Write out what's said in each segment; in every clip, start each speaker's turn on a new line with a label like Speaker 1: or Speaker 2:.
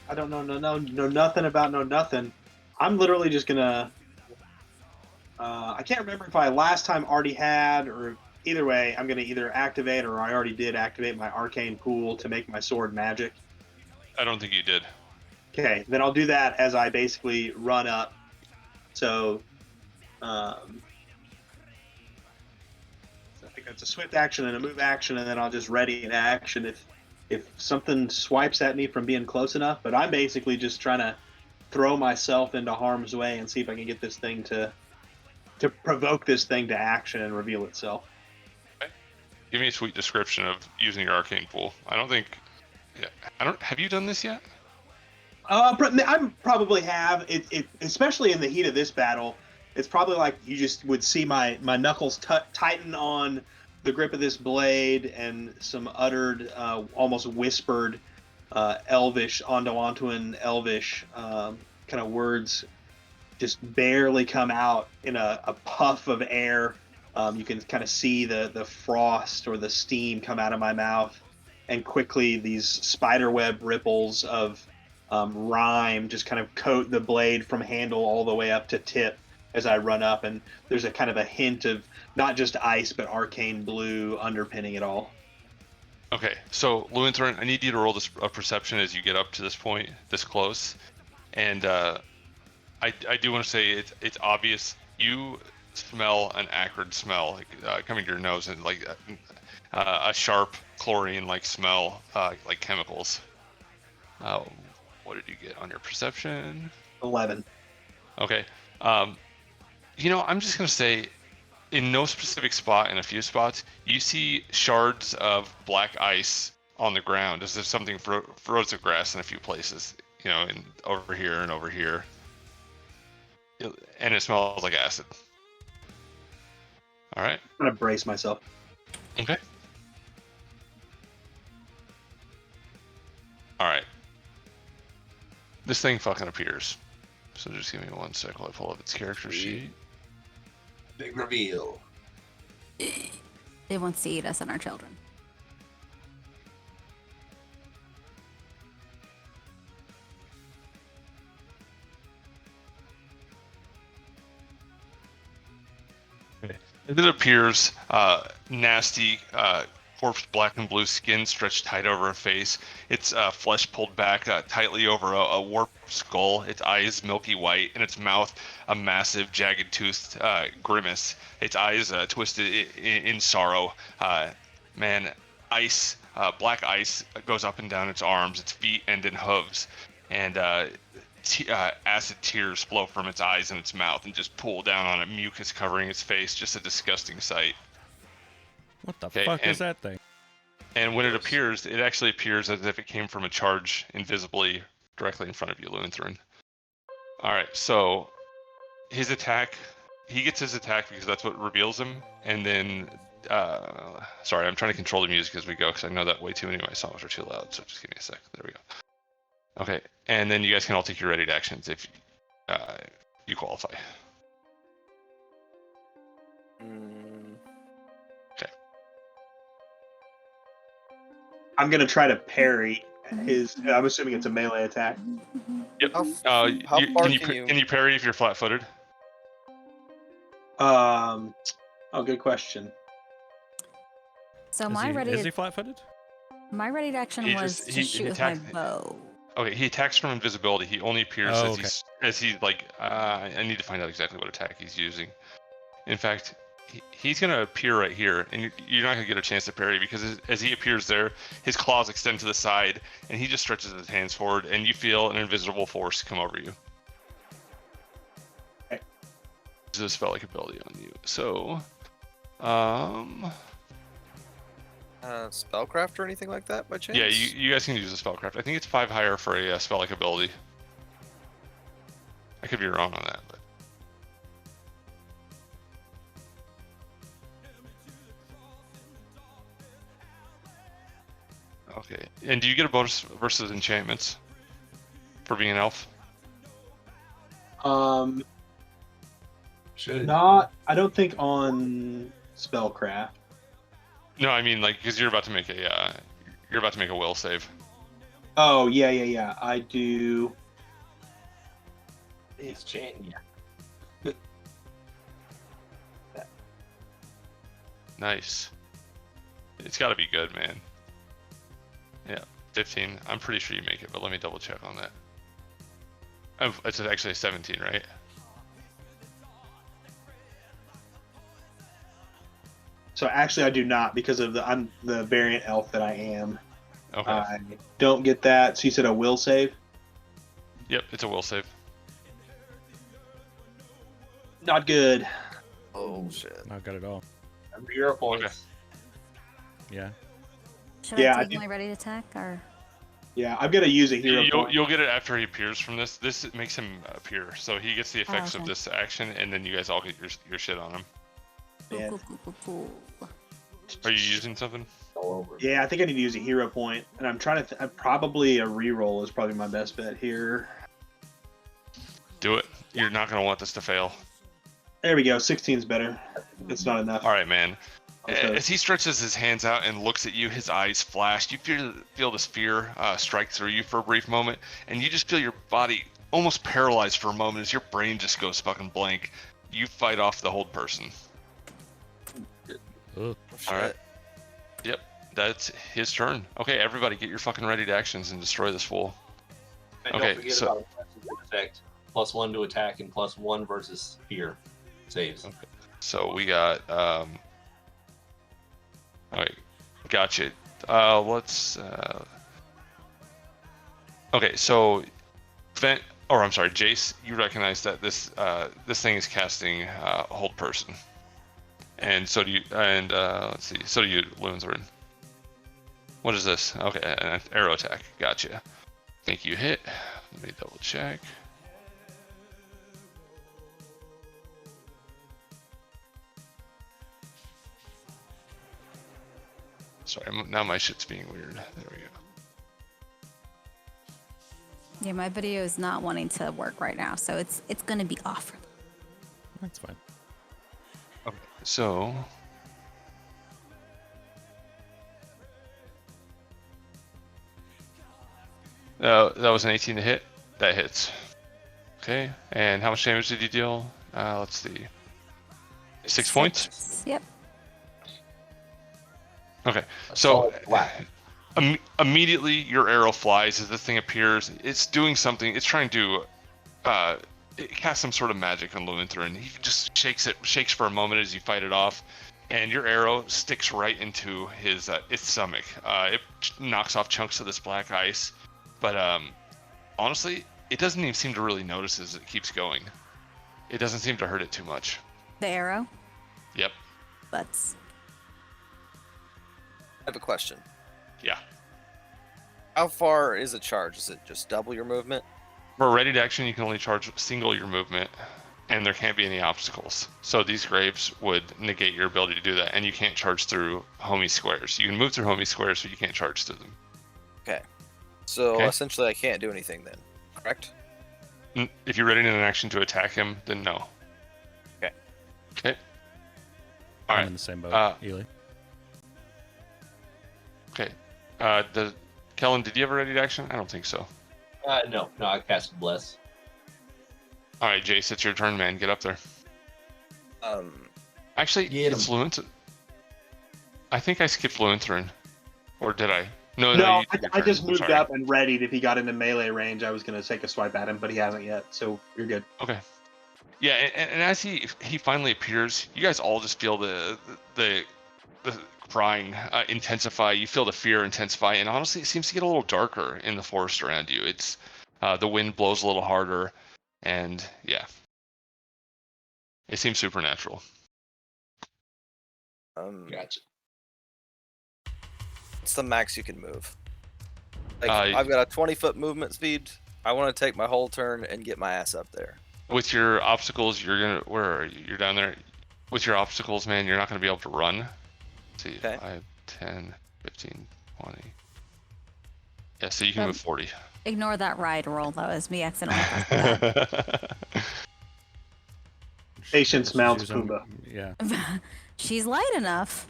Speaker 1: I don't know nothing about know nothing. I'm literally just gonna. I can't remember if I last time already had, or either way, I'm gonna either activate or I already did activate my arcane pool to make my sword magic.
Speaker 2: I don't think you did.
Speaker 1: Okay, then I'll do that as I basically run up. So, um, so I think that's a swift action and a move action, and then I'll just ready an action if something swipes at me from being close enough. But I'm basically just trying to throw myself into harm's way and see if I can get this thing to provoke this thing to action and reveal itself.
Speaker 2: Okay. Give me a sweet description of using your arcane pool. I don't think. Yeah, I don't. Have you done this yet?
Speaker 1: I probably have it, especially in the heat of this battle. It's probably like you just would see my knuckles tighten on the grip of this blade, and some uttered, almost whispered, Elvish, Ondoantuan Elvish, kind of words just barely come out in a puff of air. You can kind of see the frost or the steam come out of my mouth, and quickly these spiderweb ripples of rime just kind of coat the blade from handle all the way up to tip as I run up, and there's a kind of a hint of not just ice but arcane blue underpinning it all.
Speaker 2: Okay, so Luinthren, I need you to roll this a perception as you get up to this point, this close, and I do want to say it's obvious you smell an acrid smell coming to your nose, and like a sharp chlorine like smell, like chemicals. What did you get on your perception?
Speaker 1: 11.
Speaker 2: Okay. I'm just gonna say, in no specific spot, in a few spots, you see shards of black ice on the ground, as if something froze the grass in a few places. And over here and over here, and it smells like acid. All right.
Speaker 1: I'm gonna brace myself.
Speaker 2: Okay. All right. This thing fucking appears. So just give me 1 sec while I pull up its character sheet.
Speaker 3: Big reveal.
Speaker 4: It wants to eat us and our children.
Speaker 2: As it appears, nasty, corpse black and blue skin stretched tight over a face, its flesh pulled back tightly over a warped skull, its eyes milky white, and its mouth a massive, jagged-toothed grimace, its eyes twisted in sorrow. Man, ice, black ice goes up and down its arms, its feet end in hooves, and acid tears flow from its eyes and its mouth and just pool down on it, mucus covering its face. Just a disgusting sight.
Speaker 5: What the fuck is that thing?
Speaker 2: And when it appears, it actually appears as if it came from a charge invisibly directly in front of you, Luinthren. Alright, so his attack, he gets his attack because that's what reveals him, and then, sorry, I'm trying to control the music as we go because I know that way too many of my songs are too loud, so just give me a sec. There we go. Okay, and then you guys can all take your ready actions if you qualify. Okay.
Speaker 1: I'm gonna try to parry his. I'm assuming it's a melee attack.
Speaker 2: Yep.
Speaker 6: How far
Speaker 2: Can you
Speaker 6: can you-
Speaker 2: can you parry if you're flat-footed?
Speaker 1: Oh, good question.
Speaker 4: So
Speaker 5: Is
Speaker 4: my
Speaker 5: he,
Speaker 4: ready
Speaker 5: is he flat-footed?
Speaker 4: my ready action
Speaker 2: He
Speaker 4: was
Speaker 2: just-
Speaker 4: to
Speaker 2: he
Speaker 4: shoot with my
Speaker 2: attacked-
Speaker 4: bow.
Speaker 2: Okay, he attacks from invisibility. He only appears
Speaker 5: Oh,
Speaker 2: as he's like. I need to find out exactly what attack he's using. In fact, he's gonna appear right here, and you're not gonna get a chance to parry because as he appears there, his claws extend to the side, and he just stretches his hands forward, and you feel an invisible force come over you.
Speaker 1: Okay.
Speaker 2: This is a spell-like ability on you. So,
Speaker 6: Spellcraft or anything like that by chance?
Speaker 2: yeah, you guys can use a spellcraft. I think it's 5 higher for a spell-like ability. I could be wrong on that, but. Okay, and do you get a bonus versus enchantments for being an elf?
Speaker 3: Should.
Speaker 1: Not. I don't think on spellcraft.
Speaker 2: No, I mean like because you're about to make a will save.
Speaker 1: Oh, yeah. I do.
Speaker 3: It's chain.
Speaker 2: Nice. It's got to be good, man. Yeah, 15. I'm pretty sure you make it, but let me double check on that. Oh, it's actually a 17, right?
Speaker 1: So actually, I do not because of I'm the variant elf that I am.
Speaker 2: Okay.
Speaker 1: I don't get that. So you said a will save?
Speaker 2: Yep, it's a will save.
Speaker 1: Not good.
Speaker 3: Oh shit.
Speaker 5: Not good at all.
Speaker 3: Remember your points.
Speaker 2: Okay.
Speaker 5: Yeah.
Speaker 4: Should
Speaker 1: Yeah,
Speaker 4: I
Speaker 1: I
Speaker 4: take
Speaker 1: did-
Speaker 4: my ready to attack or?
Speaker 1: Yeah, I'm gonna use a hero point.
Speaker 2: You'll get it after he appears from this. This makes him appear, so he gets the effects of
Speaker 4: okay.
Speaker 2: this action, and then you guys all get your shit on him.
Speaker 1: Yeah.
Speaker 4: Cool.
Speaker 2: Are you using something?
Speaker 3: All over.
Speaker 1: Yeah, I think I need to use a hero point, and I'm trying to. Probably a reroll is probably my best bet here.
Speaker 2: Do it. You're not gonna want this to fail.
Speaker 1: There we go. 16's better. It's not enough.
Speaker 2: All right, man.
Speaker 1: Okay.
Speaker 2: As he stretches his hands out and looks at you, his eyes flash. You feel this fear strike through you for a brief moment, and you just feel your body almost paralyzed for a moment as your brain just goes fucking blank. You fight off the hold person.
Speaker 5: Ugh.
Speaker 2: All right. Yep, that's his turn. Okay, everybody, get your fucking ready to actions and destroy this fool.
Speaker 3: And
Speaker 2: Okay,
Speaker 3: don't forget
Speaker 2: so-
Speaker 3: about effect. +1 to attack and +1 versus fear saves.
Speaker 2: Okay. So we got Alright, gotcha. Let's okay, so I'm sorry, Jace, you recognize that this thing is casting hold person. And so do you, and let's see, so do you, Loonthrin. What is this? Okay, an arrow attack. Gotcha. Think you hit. Let me double check. Sorry, now my shit's being weird. There we go.
Speaker 4: Yeah, my video is not wanting to work right now, so it's gonna be off.
Speaker 5: That's fine.
Speaker 2: Okay, so that was an 18 to hit. That hits. Okay, and how much damage did you deal? Let's see. 6 points?
Speaker 4: Yep.
Speaker 2: Okay,
Speaker 3: A
Speaker 2: so
Speaker 3: solid whack.
Speaker 2: immediately your arrow flies as this thing appears. It's doing something. It's trying to it casts some sort of magic on Loonthrin. He just shakes for a moment as you fight it off, and your arrow sticks right into his its stomach. It knocks off chunks of this black ice, but honestly, it doesn't even seem to really notice as it keeps going. It doesn't seem to hurt it too much.
Speaker 4: The arrow,
Speaker 2: Yep.
Speaker 4: butts.
Speaker 6: I have a question.
Speaker 2: Yeah.
Speaker 6: How far is a charge? Is it just double your movement?
Speaker 2: For a ready to action, you can only charge single your movement, and there can't be any obstacles. So these graves would negate your ability to do that, and you can't charge through homie squares. You can move through homie squares, but you can't charge through them.
Speaker 6: Okay. So
Speaker 2: Okay.
Speaker 6: essentially, I can't do anything then, correct?
Speaker 2: If you're ready in an action to attack him, then no.
Speaker 6: Okay.
Speaker 2: Okay.
Speaker 5: I'm
Speaker 2: All
Speaker 5: in
Speaker 2: right.
Speaker 5: the same boat,
Speaker 2: Uh,
Speaker 5: Ely.
Speaker 2: Okay. Kellen, did you have a ready to action? I don't think so.
Speaker 3: No, I cast Bless.
Speaker 2: All right, Jace, it's your turn, man. Get up there. Actually,
Speaker 3: Get
Speaker 2: it's
Speaker 3: him.
Speaker 2: Luanthrin. I think I skipped Luanthrin. Or did I? No,
Speaker 1: No,
Speaker 2: you took your
Speaker 1: I
Speaker 2: turn.
Speaker 1: just
Speaker 2: I'm
Speaker 1: moved
Speaker 2: sorry.
Speaker 1: up and readied. If he got into melee range, I was gonna take a swipe at him, but he hasn't yet, so you're good.
Speaker 2: Okay. Yeah, and as he finally appears, you guys all just feel the crying intensify. You feel the fear intensify, and honestly, it seems to get a little darker in the forest around you. It's the wind blows a little harder, and yeah, it seems supernatural.
Speaker 3: Gotcha.
Speaker 6: What's the max you can move? Like,
Speaker 2: Uh,
Speaker 6: I've got a 20-foot movement speed. I want to take my whole turn and get my ass up there.
Speaker 2: With your obstacles, where are you? You're down there. With your obstacles, man, you're not gonna be able to run. Let's see,
Speaker 6: Okay.
Speaker 2: 5, 10, 15, 20. Yeah, so you can move 40.
Speaker 4: Ignore that ride roll. That was me accidentally. pressing that.
Speaker 1: Patience
Speaker 5: She's
Speaker 1: mounts
Speaker 5: using-
Speaker 1: Pumbaa.
Speaker 5: Yeah.
Speaker 4: She's light enough.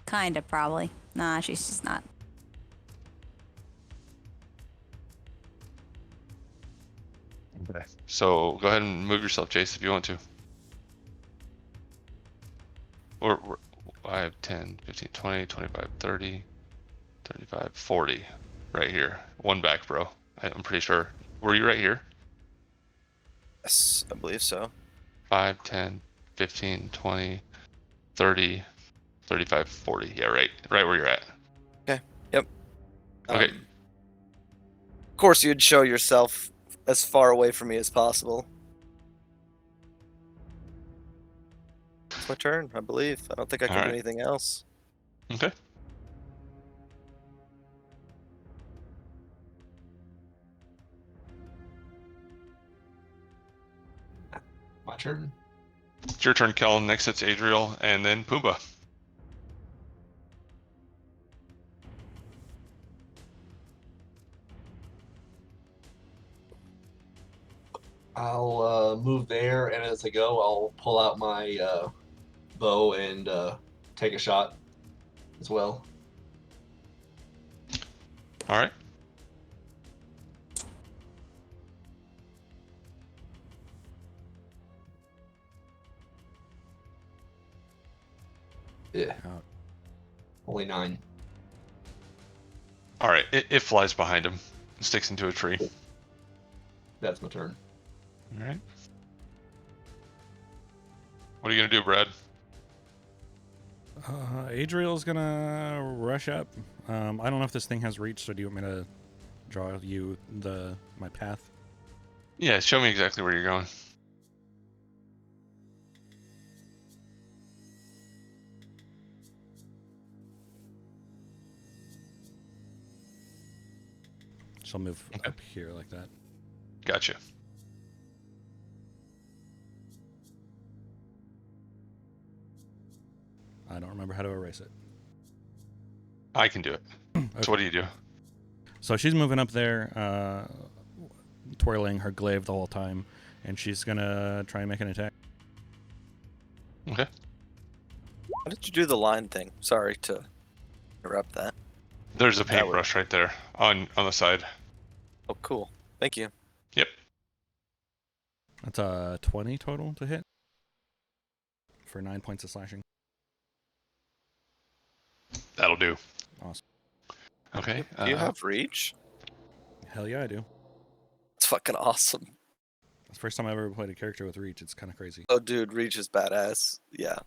Speaker 4: Kinda, probably. Nah, she's just not.
Speaker 2: Okay. So go ahead and move yourself, Jace, if you want to. Or 5, 10, 15, 20, 25, 30, 35, 40. Right here. One back, bro. I'm pretty sure. Were you right here?
Speaker 6: Yes, I believe so.
Speaker 2: 5, 10, 15, 20, 30, 35, 40. Yeah, right where you're at.
Speaker 6: Okay. Yep.
Speaker 2: Okay.
Speaker 6: Of course, you'd show yourself as far away from me as possible. It's my turn, I believe. I don't think I can do
Speaker 2: Alright.
Speaker 6: anything else.
Speaker 2: Okay.
Speaker 3: My turn.
Speaker 2: It's your turn, Kellen. Next it's Adriel, and then Pumbaa.
Speaker 3: I'll move there, and as I go, I'll pull out my bow and take a shot as well.
Speaker 2: All right.
Speaker 3: Yeah.
Speaker 5: Out.
Speaker 3: Only 9.
Speaker 2: All right. It flies behind him, sticks into a tree.
Speaker 3: That's my turn.
Speaker 2: All right. What are you gonna do, Brad?
Speaker 5: Adriel's gonna rush up. I don't know if this thing has reach, so do you want me to draw you my path?
Speaker 2: Yeah, show me exactly where you're going.
Speaker 5: So I'll move
Speaker 2: Okay.
Speaker 5: up here like that.
Speaker 2: Gotcha.
Speaker 5: I don't remember how to erase it.
Speaker 2: I can do it.
Speaker 5: Okay.
Speaker 2: So what do you do?
Speaker 5: So she's moving up there, twirling her glaive the whole time, and she's gonna try and make an attack.
Speaker 2: Okay.
Speaker 6: How did you do the line thing? Sorry to interrupt that.
Speaker 2: There's a
Speaker 6: That would-
Speaker 2: paintbrush right there on the side.
Speaker 6: Oh, cool. Thank you.
Speaker 2: Yep.
Speaker 5: That's a 20 total to hit for 9 points of slashing.
Speaker 2: That'll do.
Speaker 5: Awesome.
Speaker 2: Okay.
Speaker 6: Do you have reach?
Speaker 5: Hell yeah, I do.
Speaker 6: It's fucking awesome.
Speaker 5: It's the first time I've ever played a character with reach. It's kind of crazy.
Speaker 6: Oh, dude, reach is badass. Yeah.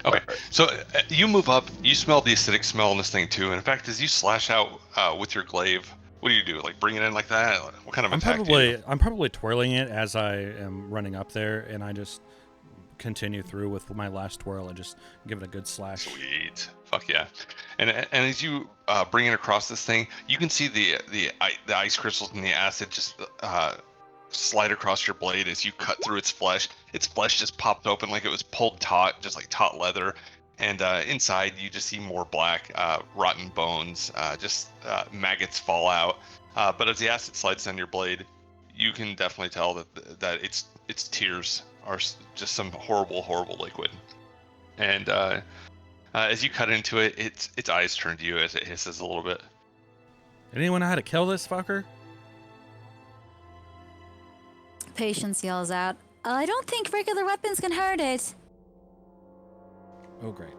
Speaker 2: Okay, so you move up. You smell the acidic smell in this thing too. And in fact, as you slash out with your glaive, what do? Like bring it in like that? What kind of attack do you do?
Speaker 5: I'm probably twirling it as I am running up there, and I just continue through with my last twirl and just give it a good slash.
Speaker 2: Sweet, fuck yeah! And as you bring it across this thing, you can see the ice crystals and the acid just slide across your blade as you cut through its flesh. Its flesh just popped open like it was pulled taut, just like taut leather. And inside, you just see more black, rotten bones, maggots fall out. But as the acid slides down your blade, you can definitely tell that its tears are just some horrible liquid. And as you cut into it, its eyes turn to you as it hisses a little bit.
Speaker 5: Anyone know how to kill this fucker?
Speaker 4: Patience yells out, I don't think regular weapons can hurt it.
Speaker 5: Oh, great.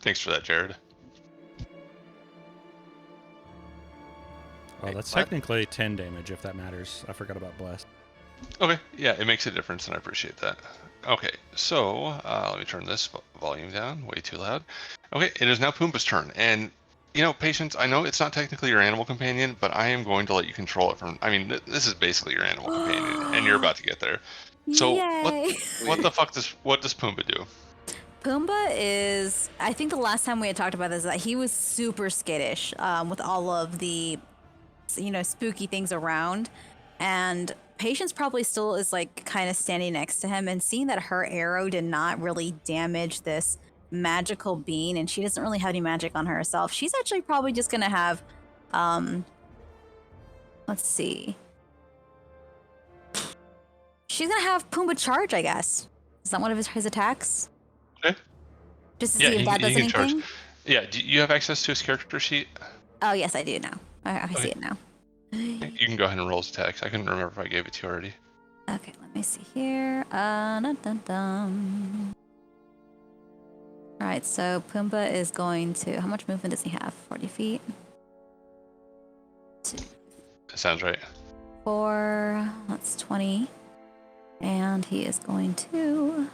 Speaker 2: Thanks for that, Jared.
Speaker 5: Well, that's technically 10 damage, if that matters. I forgot about Blast.
Speaker 2: Okay, yeah, it makes a difference, and I appreciate that. Okay, so let me turn this volume down. Way too loud. Okay, it is now Pumbaa's turn, and Patience, I know it's not technically your animal companion, but I am going to let you control it from. I mean, this is basically your animal companion, and you're about to get there. So
Speaker 4: Yay.
Speaker 2: what the fuck does Pumbaa do?
Speaker 4: Pumbaa is, I think the last time we had talked about this, that he was super skittish with all of the, spooky things around. And Patience probably still is like kind of standing next to him and seeing that her arrow did not really damage this magical being, and she doesn't really have any magic on herself. She's actually probably just gonna have, let's see. She's gonna have Pumbaa charge, I guess. Is that one of his attacks?
Speaker 2: Okay.
Speaker 4: Just to see if that does
Speaker 2: can charge.
Speaker 4: anything.
Speaker 2: Yeah, do you have access to his character sheet?
Speaker 4: Oh, yes, I do now. I see
Speaker 2: Okay.
Speaker 4: it now.
Speaker 2: You can go ahead and roll his attacks. I couldn't remember if I gave it to you already.
Speaker 4: Okay, let me see here. Dun, dun, dun. All right, so Pumbaa is going to. How much movement does he have? 40 feet. 2,
Speaker 2: That sounds right.
Speaker 4: 4. That's 20. And he is going to.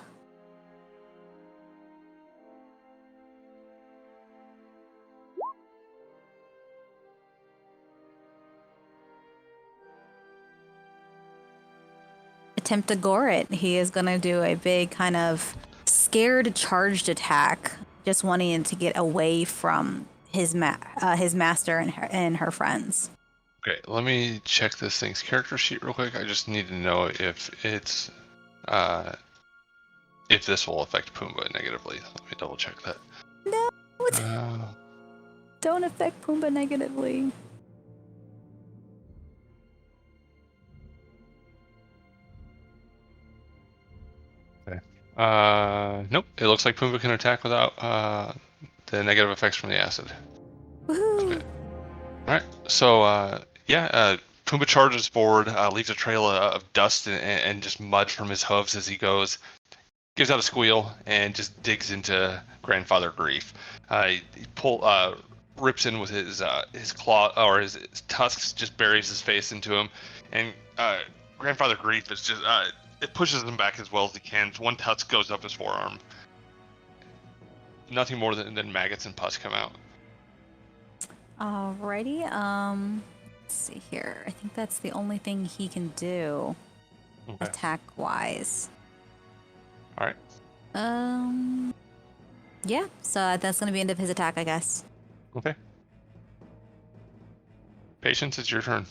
Speaker 4: Attempt to gore it. He is going to do a big kind of scared charged attack, just wanting to get away from his master and her friends.
Speaker 2: Okay, let me check this thing's character sheet real quick. I just need to know if this will affect Pumbaa negatively. Let me double check that.
Speaker 4: No,
Speaker 2: Uh,
Speaker 4: don't affect Pumbaa negatively.
Speaker 2: nope. It looks like Pumbaa can attack without the negative effects from the acid.
Speaker 4: Woohoo!
Speaker 2: Okay. All right. So Pumbaa charges forward, leaves a trail of dust and just mud from his hooves as he goes. Gives out a squeal and just digs into Grandfather Grief. He rips in with his claw or his tusks, just buries his face into him, and Grandfather Grief is just it pushes him back as well as he can. One tusk goes up his forearm. Nothing more than maggots and pus come out.
Speaker 4: Alrighty. Let's see here. I think that's the only thing he can do,
Speaker 2: Okay.
Speaker 4: attack-wise.
Speaker 2: All right.
Speaker 4: Yeah. So that's gonna be the end of his attack, I guess.
Speaker 2: Okay. Patience, it's your turn.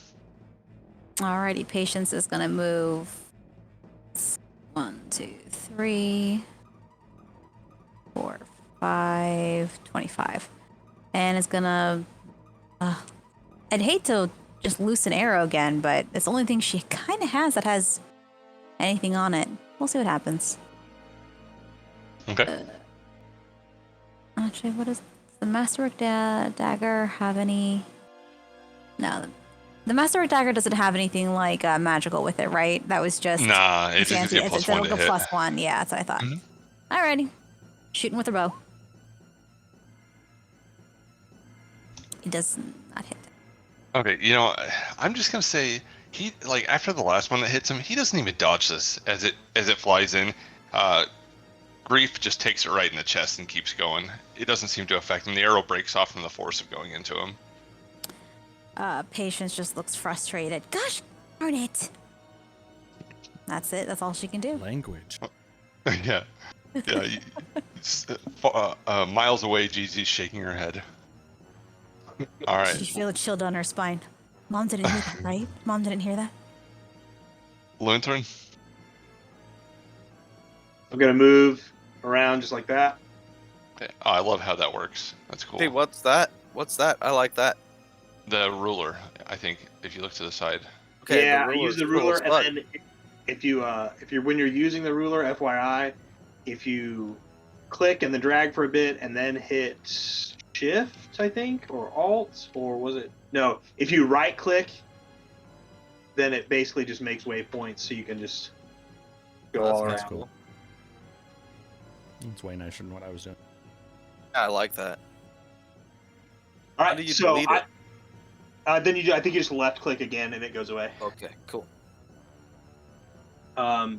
Speaker 4: Alrighty. Patience is gonna move. 1, 2, 3, 4, 5, 25, and it's gonna. I'd hate to just loose an arrow again, but it's the only thing she kind of has that has anything on it. We'll see what happens.
Speaker 2: Okay.
Speaker 4: Actually, what does the Masterwork dagger have any? No, the Masterwork dagger doesn't have anything like magical with it, right? That was just
Speaker 2: Nah, it just gives
Speaker 4: fancy.
Speaker 2: you a
Speaker 4: It's
Speaker 2: +1 to
Speaker 4: a
Speaker 2: hit.
Speaker 4: +1. Yeah, that's what I thought.
Speaker 2: Mhm.
Speaker 4: Alrighty, shooting with her bow. It does not hit.
Speaker 2: Okay, I'm just gonna say he after the last one that hits him, he doesn't even dodge this as it flies in. Grief just takes it right in the chest and keeps going. It doesn't seem to affect him. The arrow breaks off from the force of going into him.
Speaker 4: Patience just looks frustrated. Gosh darn it! That's it. That's all she can do.
Speaker 5: Language.
Speaker 2: Yeah. Miles away, Jeezy's shaking her head. All right.
Speaker 4: She feels a chill down her spine. Mom didn't hear that, right? Mom didn't hear that.
Speaker 2: Lutheran.
Speaker 1: I'm gonna move around just like that.
Speaker 2: Okay. Oh, I love how that works. That's cool.
Speaker 6: Hey, what's that? What's that? I like that.
Speaker 2: The ruler, I think, if you look to the side.
Speaker 6: Okay,
Speaker 1: yeah,
Speaker 6: the
Speaker 1: I use the
Speaker 6: ruler's cool
Speaker 1: ruler,
Speaker 6: as fuck.
Speaker 1: and then if you're when you're using the ruler, FYI, if you click and then drag for a bit and then hit Shift, I think, or Alt, or was it? No, if you right click, then it basically just makes waypoints, so you can just go
Speaker 6: That's
Speaker 1: all
Speaker 6: kinda
Speaker 1: around.
Speaker 6: cool.
Speaker 5: It's way nicer than what I was doing.
Speaker 6: I like that.
Speaker 1: All
Speaker 6: How
Speaker 1: right,
Speaker 6: do you
Speaker 1: so
Speaker 6: delete it?
Speaker 1: then I think you just left click again and it goes away.
Speaker 6: Okay, cool.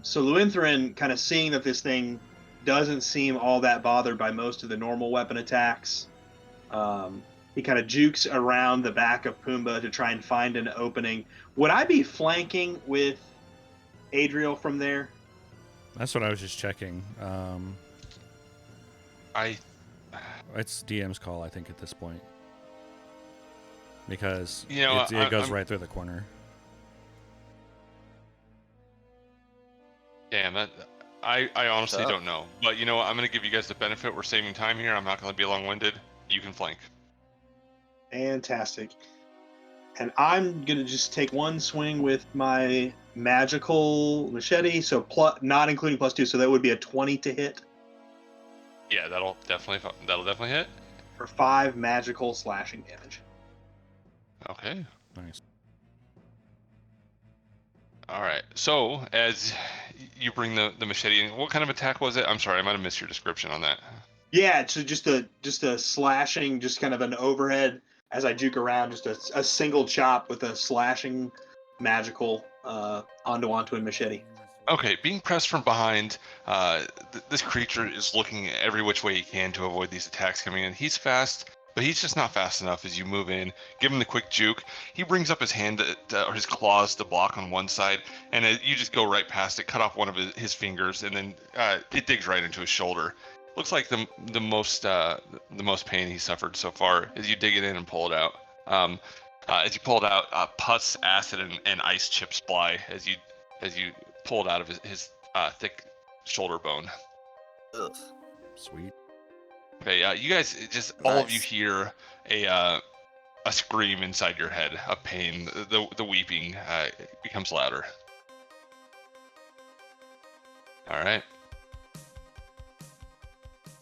Speaker 1: So Lutheran, kind of seeing that this thing doesn't seem all that bothered by most of the normal weapon attacks, he kind of jukes around the back of Pumbaa to try and find an opening. Would I be flanking with Adriel from there?
Speaker 5: That's what I was just checking. It's DM's call, I think, at this point. Because it goes right through the corner.
Speaker 2: Damn, I honestly
Speaker 6: Tough.
Speaker 2: don't know. But you know what? I'm going to give you guys the benefit. We're saving time here. I'm not going to be long-winded. You can flank.
Speaker 1: Fantastic. And I'm going to just take one swing with my magical machete, so not including +2, so that would be a 20 to hit.
Speaker 2: Yeah, that'll definitely hit.
Speaker 1: for 5 magical slashing damage.
Speaker 2: Okay.
Speaker 5: Nice.
Speaker 2: All right. So as you bring the machete in, what kind of attack was it? I'm sorry, I might have missed your description on that.
Speaker 1: Yeah, so just a slashing, just kind of an overhead as I juke around, just a single chop with a slashing magical onto a machete.
Speaker 2: Okay, being pressed from behind, this creature is looking every which way he can to avoid these attacks coming in. He's fast, but he's just not fast enough as you move in. Give him the quick juke. He brings up his hand or his claws to block on one side, and you just go right past it, cut off one of his fingers, and then it digs right into his shoulder. Looks like the most pain he suffered so far as you dig it in and pull it out. As you pull it out, pus, acid, and ice chips fly as you pull it out of his thick shoulder bone.
Speaker 6: Ugh.
Speaker 5: Sweet.
Speaker 2: Okay, you guys just all of you
Speaker 6: Nice.
Speaker 2: hear a scream inside your head of pain. The weeping becomes louder. All right.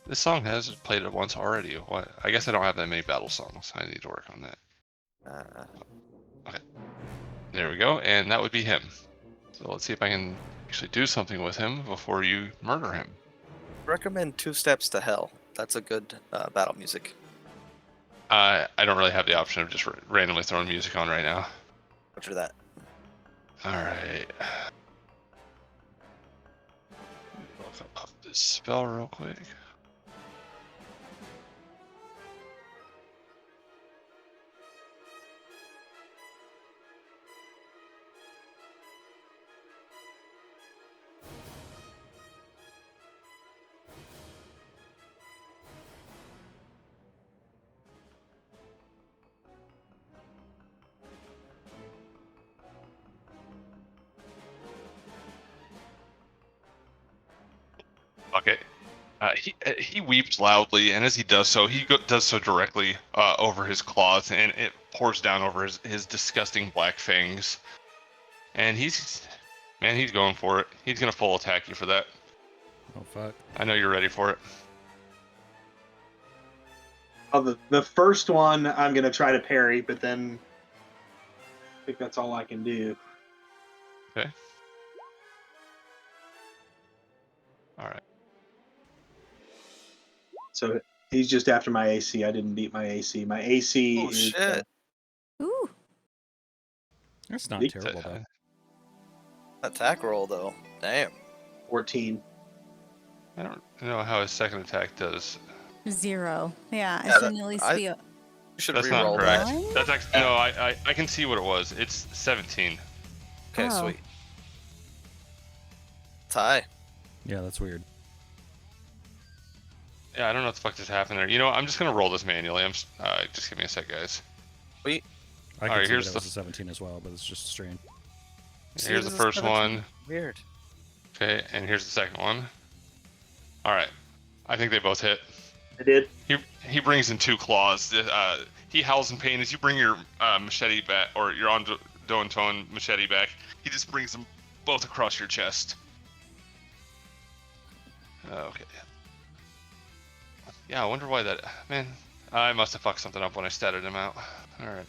Speaker 2: This song has played it once already. What? I guess I don't have that many battle songs. I need to work on that. Okay. There we go, and that would be him. So let's see if I can actually do something with him before you murder him.
Speaker 6: Recommend 2 Steps to Hell. That's a good battle music.
Speaker 2: I don't really have the option of just randomly throwing music on right now.
Speaker 6: After that.
Speaker 2: All right. Look up this spell real quick. Okay. He weeps loudly, and as he does so, does so directly over his claws, and it pours down over his disgusting black fangs. And he's going for it. He's gonna full attack you for that.
Speaker 5: Oh fuck.
Speaker 2: I know you're ready for it.
Speaker 1: Oh, the first one I'm gonna try to parry, but then I think that's all I can do.
Speaker 2: Okay. All right.
Speaker 1: So he's just after my AC. I didn't beat my AC. My AC
Speaker 6: Oh
Speaker 1: is
Speaker 6: shit.
Speaker 4: Ooh.
Speaker 5: That's not
Speaker 1: Neat.
Speaker 5: terrible though.
Speaker 6: Attack roll though. Damn.
Speaker 1: 14.
Speaker 2: I don't know how his second attack does.
Speaker 4: 0. Yeah,
Speaker 6: Yeah,
Speaker 4: it shouldn't at least
Speaker 6: I-
Speaker 4: be
Speaker 6: You should
Speaker 2: That's not
Speaker 6: re-roll
Speaker 2: correct.
Speaker 6: that.
Speaker 4: What?
Speaker 2: That's actually no. I can see what it was. It's 17.
Speaker 6: Okay,
Speaker 4: Oh.
Speaker 6: sweet. Tie.
Speaker 5: Yeah, that's weird.
Speaker 2: Yeah, I don't know what the fuck just happened there. You know, I'm just gonna roll this manually. Just give me a sec, guys.
Speaker 6: Sweet.
Speaker 5: I can
Speaker 2: Alright,
Speaker 5: see
Speaker 2: here's
Speaker 5: that it
Speaker 2: the-
Speaker 5: was a 17 as well, but it's just strange.
Speaker 6: See,
Speaker 2: Here's the
Speaker 6: this is
Speaker 2: first
Speaker 6: 17.
Speaker 2: one.
Speaker 6: Weird.
Speaker 2: Okay, and here's the second one. All right, I think they both hit.
Speaker 1: I did.
Speaker 2: He brings in 2 claws. He howls in pain as you bring your machete back, or your Dontone machete back. He just brings them both across your chest. Okay. Yeah, I wonder why that. Man, I must have fucked something up when I statted him out. All right.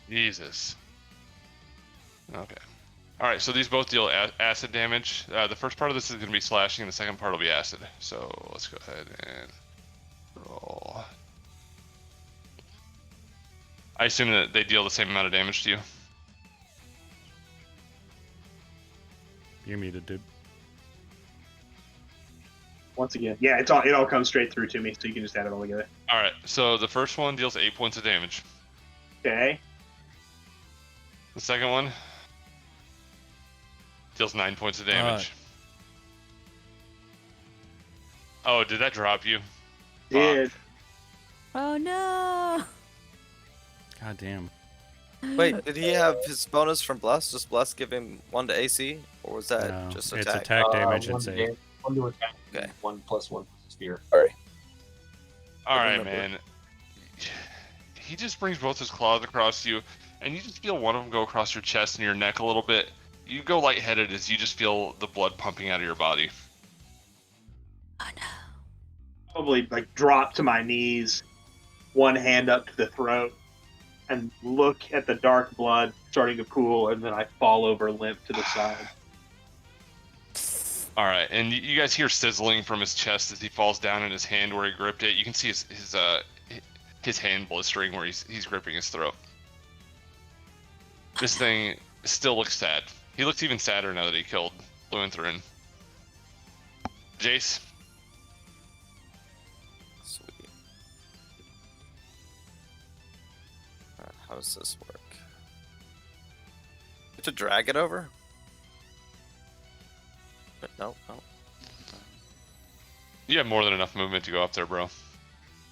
Speaker 2: Jesus. Okay. All right, so these both deal acid damage. The first part of this is going to be slashing, and the second part will be acid. So let's go ahead and roll. I assume that they deal the same amount of damage to you.
Speaker 5: You're muted, dude.
Speaker 1: Once again, yeah, it all comes straight through to me, so you can just add it all together.
Speaker 2: All right, so the first one deals 8 points of damage.
Speaker 1: Okay.
Speaker 2: The second one deals 9 points of damage. Oh, did that drop you?
Speaker 1: Did.
Speaker 4: Oh no.
Speaker 5: God damn.
Speaker 6: Wait, did he have his bonus from Bless? Does Bless give him 1 to AC? Or was that
Speaker 5: No,
Speaker 6: just
Speaker 5: it's
Speaker 6: attack?
Speaker 5: attack damage
Speaker 3: One
Speaker 5: and
Speaker 3: to
Speaker 5: save.
Speaker 3: dam- one to attack.
Speaker 6: Okay.
Speaker 3: 1 + 1 sphere.
Speaker 2: All
Speaker 6: I
Speaker 2: right,
Speaker 6: remember.
Speaker 2: man. he just brings both his claws across you, and you just feel one of them go across your chest and your neck a little bit. You go lightheaded as you just feel the blood pumping out of your body.
Speaker 4: Oh no.
Speaker 1: Probably like drop to my knees, one hand up to the throat, and look at the dark blood starting to pool, and then I fall over limp to the side.
Speaker 2: All right, and you guys hear sizzling from his chest as he falls down in his hand where he gripped it. You can see his hand blistering where he's gripping his throat. This thing still looks sad. He looks even sadder now that he killed Luinthren. Jace.
Speaker 6: Sweet. How does this work? To drag it over? No.
Speaker 2: You have more than enough movement to go up there, bro.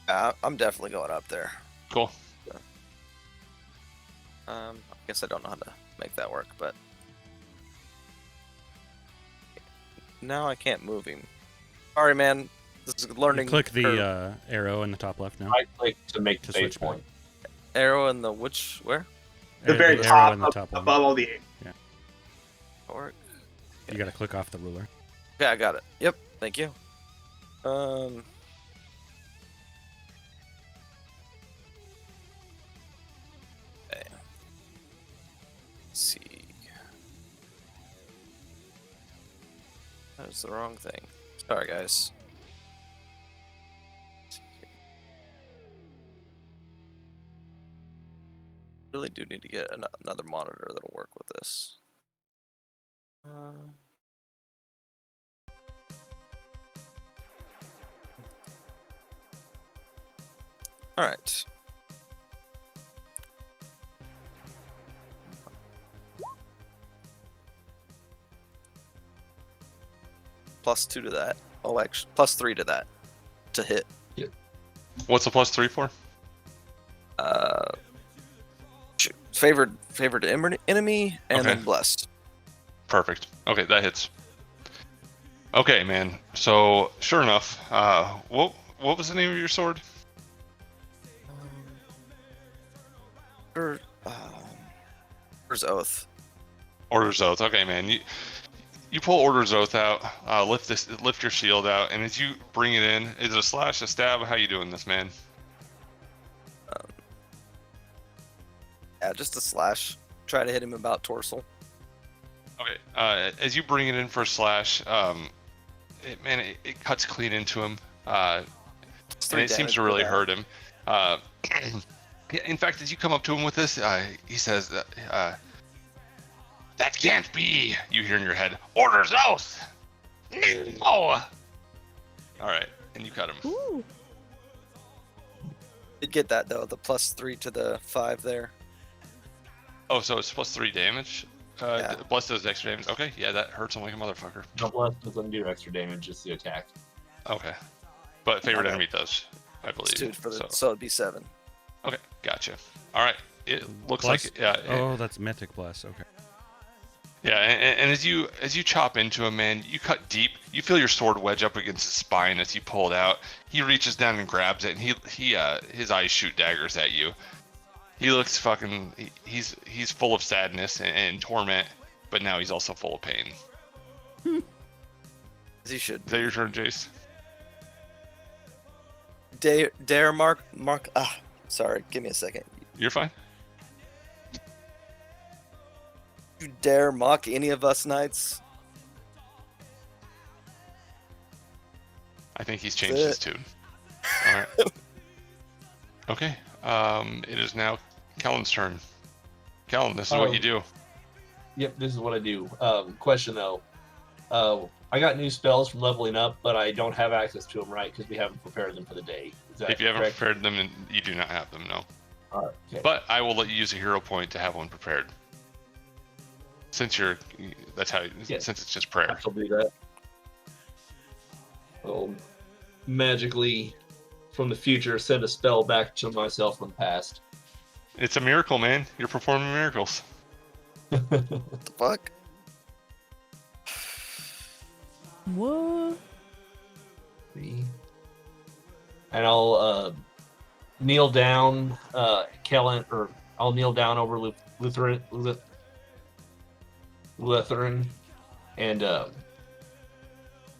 Speaker 6: I'm definitely going up there.
Speaker 2: Cool.
Speaker 6: I guess I don't know how to make that work, but now I can't move him. Sorry, man. This is learning.
Speaker 5: You click the
Speaker 6: curve.
Speaker 5: arrow in the top left now.
Speaker 3: Right click to make
Speaker 5: To
Speaker 3: the save
Speaker 5: switch back.
Speaker 3: point.
Speaker 6: Arrow in the which where?
Speaker 1: The very
Speaker 5: arrow
Speaker 1: top,
Speaker 5: in the top one.
Speaker 1: above all the.
Speaker 6: Or
Speaker 5: You gotta click off the ruler.
Speaker 6: yeah, I got it. Yep. Thank you. Okay. Let's see. That was the wrong thing. Sorry, guys. Really do need to get another monitor that'll work with this. All right. +2 to that. Oh, actually, +3 to that to hit.
Speaker 2: What's the +3 for?
Speaker 6: Favored enemy and
Speaker 2: Okay.
Speaker 6: then blessed.
Speaker 2: Perfect. Okay, that hits. Okay, man. So sure enough, what was the name of your sword?
Speaker 6: Order's Oath.
Speaker 2: Order's Oath. Okay, man. You pull Order's Oath out. Lift your shield out, and as you bring it in, is it a slash, a stab? How you doing this, man?
Speaker 6: Yeah, just a slash. Try to hit him about torso.
Speaker 2: Okay. As you bring it in for a slash, it cuts clean into him, and it seems to really hurt him. In fact, as you come up to him with this, he says, "That can't be." You hear in your head, "Order's Oath." No. All right, and you cut him.
Speaker 4: Ooh.
Speaker 6: Did get that though. The +3 to the 5 there.
Speaker 2: Oh, so it's +3 damage.
Speaker 6: Yeah.
Speaker 2: Bless does extra damage. Okay, yeah, that hurts him like a motherfucker.
Speaker 3: No bless doesn't do extra damage, just the attack.
Speaker 2: Okay, but favorite
Speaker 6: Okay.
Speaker 2: enemy does, I believe.
Speaker 6: Dude, for the,
Speaker 2: so.
Speaker 6: so it'd be 7.
Speaker 2: Okay, gotcha. All right, it looks
Speaker 5: Bless?
Speaker 2: like
Speaker 5: Oh, that's mythic bless. Okay.
Speaker 2: Yeah, and as you chop into him, man, you cut deep. You feel your sword wedge up against his spine as you pull it out. He reaches down and grabs it, and his eyes shoot daggers at you. He looks fucking. He's full of sadness and torment, but now he's also full of pain.
Speaker 6: As he should.
Speaker 2: Is that your turn, Jace?
Speaker 6: Dare Mark. Sorry, give me a second.
Speaker 2: You're fine.
Speaker 6: You dare mock any of us knights?
Speaker 2: I think he's changed
Speaker 6: That's
Speaker 2: his tune. All right. Okay. It is now Kellen's turn. Kellen, this is what you do.
Speaker 3: Yep, this is what I do. Question though. I got new spells from leveling up, but I don't have access to them, right? Because we haven't prepared them for the day. Is that
Speaker 2: If you haven't
Speaker 3: correct?
Speaker 2: prepared them, then you do not have them, no.
Speaker 3: All right. Okay.
Speaker 2: But I will let you use a hero point to have one prepared. Since since it's just prayer.
Speaker 3: I'll do that. I'll magically, from the future, send a spell back to myself from the past.
Speaker 2: It's a miracle, man. You're performing miracles.
Speaker 6: What the fuck?
Speaker 4: What?
Speaker 3: And I'll kneel down, Kellen, or I'll kneel down over Lutheran, and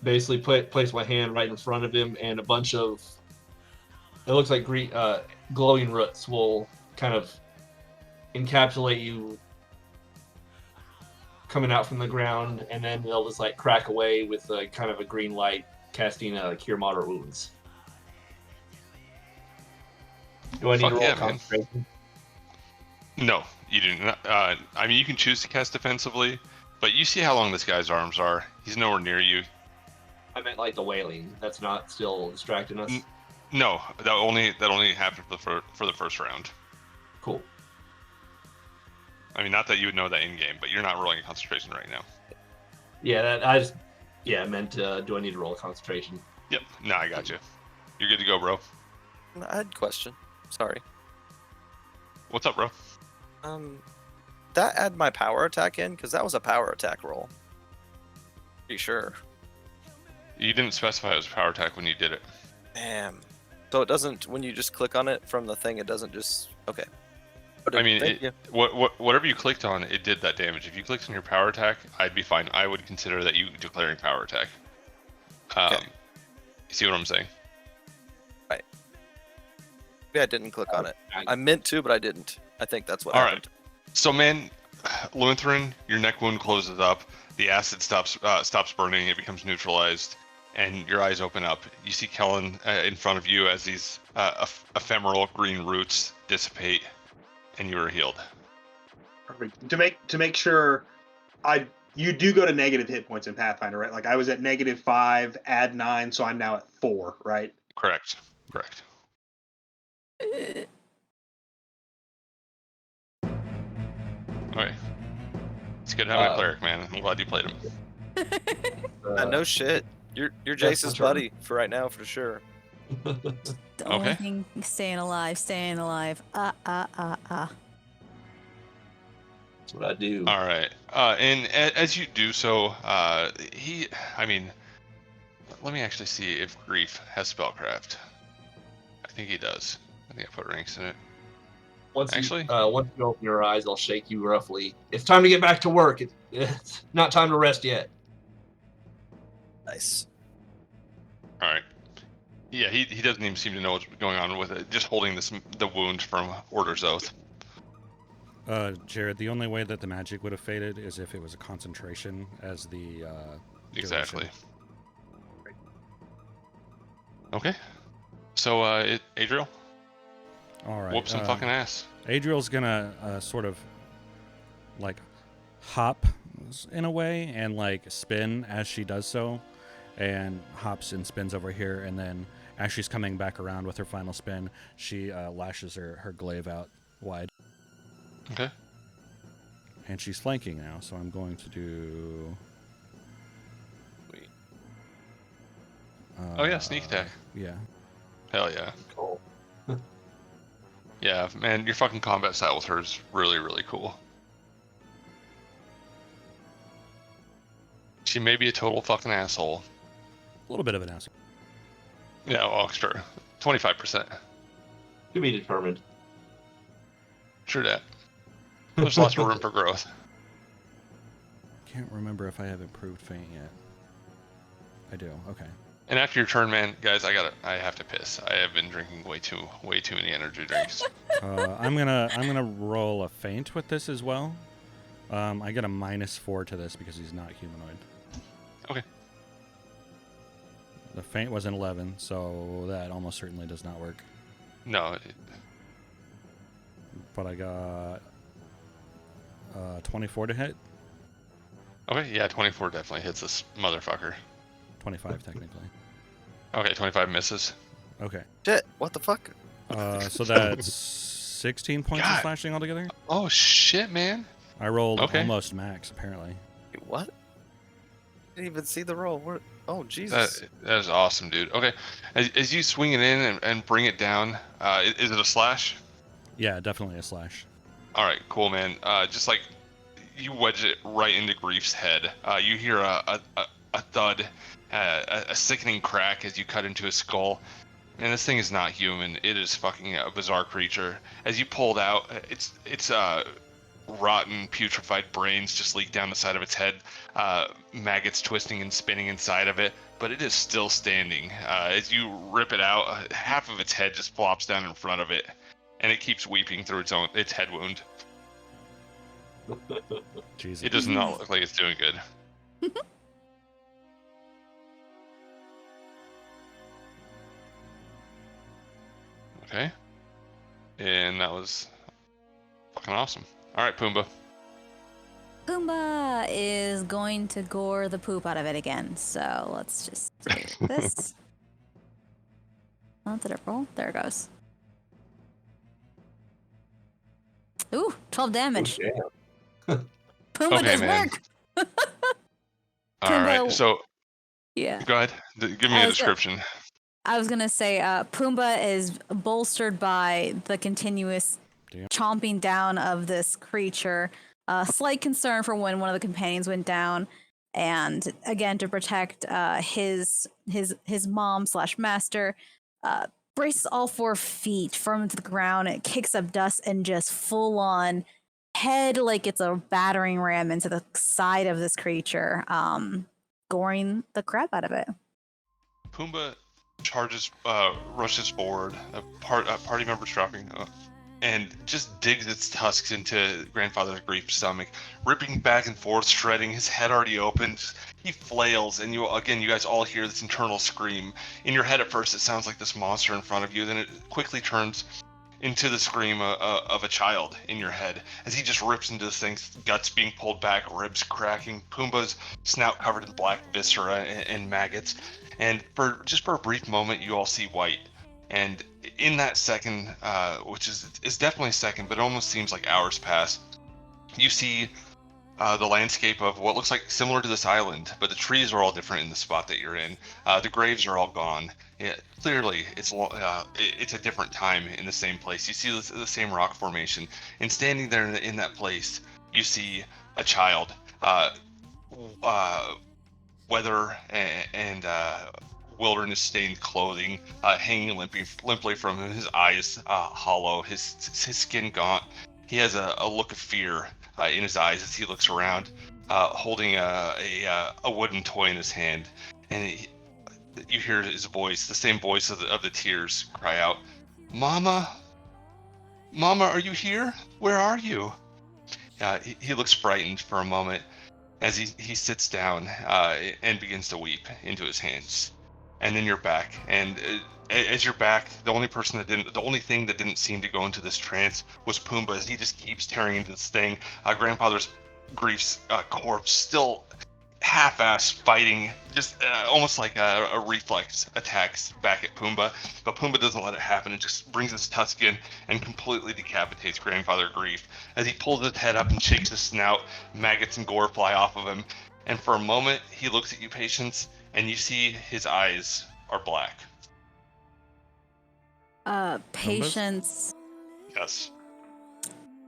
Speaker 3: basically place my hand right in front of him, and a bunch of it looks like green, glowing roots will kind of encapsulate you coming out from the ground, and then they'll just like crack away with kind of a green light, casting cure moderate wounds. Do I need to roll concentration?
Speaker 2: No, you do not. I mean, you can choose to cast defensively, but you see how long this guy's arms are. He's nowhere near you.
Speaker 3: I meant like the wailing. That's not still distracting us.
Speaker 2: No, that only happened for the first round.
Speaker 3: Cool.
Speaker 2: I mean, not that you would know that in game, but you're not rolling a concentration right now.
Speaker 3: Yeah, I meant do I need to roll a concentration?
Speaker 2: Yep. No, I got you. You're good to go, bro.
Speaker 6: I had a question. Sorry.
Speaker 2: What's up, bro?
Speaker 6: That add my power attack in? Because that was a power attack roll. Pretty sure.
Speaker 2: You didn't specify it was a power attack when you did it.
Speaker 6: Damn. So it doesn't, when you just click on it from the thing, it doesn't just, okay.
Speaker 2: I mean, whatever you clicked on, it did that damage. If you clicked on your power attack, I'd be fine. I would consider that you declaring power attack.
Speaker 6: Okay.
Speaker 2: You see what I'm saying?
Speaker 6: Right. Yeah, I didn't click on it. I meant to, but I didn't. I think that's what happened.
Speaker 2: Alright. So, man, Lutheran, your neck wound closes up. The acid stops burning. It becomes neutralized. And your eyes open up. You see Kellen in front of you as these ephemeral green roots dissipate. And you were healed.
Speaker 1: Perfect. To make sure, you do go to negative hit points in Pathfinder, right? Like I was at -5, add 9, so I'm now at 4, right?
Speaker 2: Correct. Okay. It's good having a cleric, man. I'm glad you played him.
Speaker 6: No shit. You're Jace's buddy for right now, for sure.
Speaker 4: The only thing staying alive.
Speaker 3: That's what I do.
Speaker 2: All right. And as you do so, let me actually see if Grief has spellcraft. I think he does. I think I put ranks in it.
Speaker 3: Once you open your eyes, I'll shake you roughly. It's time to get back to work. It's not time to rest yet.
Speaker 6: Nice.
Speaker 2: All right. Yeah, he doesn't even seem to know what's going on with it. Just holding the wound from Order's Oath.
Speaker 5: Jared, the only way that the magic would have faded is if it was a concentration as the
Speaker 2: exactly. Okay. So, Adriel?
Speaker 5: All right.
Speaker 2: Whoop some fucking ass.
Speaker 5: Adriel's gonna sort of like hop in a way and like spin as she does so, and hops and spins over here, and then as she's coming back around with her final spin, she lashes her glaive out wide.
Speaker 2: Okay.
Speaker 5: And she's flanking now, so I'm going to do.
Speaker 2: Sweet. Oh yeah, sneak attack.
Speaker 5: Yeah.
Speaker 2: Hell yeah.
Speaker 3: Cool.
Speaker 2: Yeah, man, your fucking combat style with her is really, really cool. She may be a total fucking asshole.
Speaker 5: A little bit of an asshole.
Speaker 2: Yeah, well, sure. 25%.
Speaker 3: To be determined.
Speaker 2: Sure that. There's lots of room for growth.
Speaker 5: Can't remember if I have improved feint yet. I do. Okay.
Speaker 2: And after your turn, man, guys, I have to piss. I have been drinking way too many energy drinks.
Speaker 5: I'm gonna roll a feint with this as well. I get a -4 to this because he's not humanoid.
Speaker 2: Okay.
Speaker 5: The feint was an 11, so that almost certainly does not work.
Speaker 2: No.
Speaker 5: But I got 24 to hit.
Speaker 2: Okay, yeah, 24 definitely hits this motherfucker.
Speaker 5: 25 technically.
Speaker 2: Okay, 25 misses.
Speaker 5: Okay.
Speaker 6: Shit, what the fuck?
Speaker 5: So that's 16 points of slashing altogether.
Speaker 2: Oh shit, man.
Speaker 5: I rolled almost max apparently.
Speaker 6: Wait, what? Didn't even see the roll. Where? Oh Jesus.
Speaker 2: That is awesome, dude. Okay, as you swing it in and bring it down, is it a slash?
Speaker 5: Yeah, definitely a slash.
Speaker 2: All right, cool, man. Just like you wedge it right into Grief's head. You hear a thud, a sickening crack as you cut into his skull, And this thing is not human. It is fucking a bizarre creature. As you pulled out, it's rotten, putrefied brains just leak down the side of its head. Maggots twisting and spinning inside of it, but it is still standing. As you rip it out, half of its head just flops down in front of it, and it keeps weeping through its head wound.
Speaker 5: Jesus.
Speaker 2: It does not look like it's doing good. Okay. And that was fucking awesome. All right, Pumbaa.
Speaker 4: Pumbaa is going to gore the poop out of it again. So let's just do this. Oh, did it roll? There it goes. Ooh, 12 damage.
Speaker 3: Oh,
Speaker 4: Pumbaa
Speaker 2: Okay,
Speaker 4: does
Speaker 2: man.
Speaker 4: work.
Speaker 2: All
Speaker 4: Pumbaa-
Speaker 2: right, so
Speaker 4: Yeah.
Speaker 2: go ahead. Give me a description.
Speaker 4: I was gonna say, Pumbaa is bolstered by the continuous chomping down of this creature. Slight concern for when one of the companions went down, and again to protect his mom / master. Braces all 4 feet firm to the ground. It kicks up dust and just full on head like it's a battering ram into the side of this creature, goring the crap out of it.
Speaker 2: Pumbaa rushes forward, a party member dropping, and just digs its tusks into Grandfather Grief's stomach, ripping back and forth, shredding. His head already opened. He flails, and you guys all hear this internal scream. In your head, at first, it sounds like this monster in front of you. Then it quickly turns into the scream of a child in your head as he just rips into this thing, guts being pulled back, ribs cracking, Pumbaa's snout covered in black viscera and maggots. And for a brief moment, you all see white. And in that second, which is definitely a second, but it almost seems like hours pass, you see the landscape of what looks like similar to this island, but the trees are all different in the spot that you're in. The graves are all gone. Yeah, clearly, it's a different time in the same place. You see the same rock formation, and standing there in that place, you see a child. Weather and wilderness-stained clothing, hanging limply from him. His eyes hollow, his skin gaunt. He has a look of fear in his eyes as he looks around, holding a wooden toy in his hand. And you hear his voice, the same voice of the tears, cry out, "Mama, Mama, are you here? Where are you?" He looks frightened for a moment as he sits down and begins to weep into his hands. And then you're back, and as you're back, the only thing that didn't seem to go into this trance was Pumbaa, as he just keeps tearing into this thing. Grandfather's Grief's corpse still half-ass fighting, just almost like a reflex attacks back at Pumbaa, but Pumbaa doesn't let it happen. It just brings his tusk in and completely decapitates Grandfather Grief. As he pulls his head up and shakes his snout, maggots and gore fly off of him, and for a moment he looks at you, Patience, and you see his eyes are black.
Speaker 4: Patience.
Speaker 2: Yes.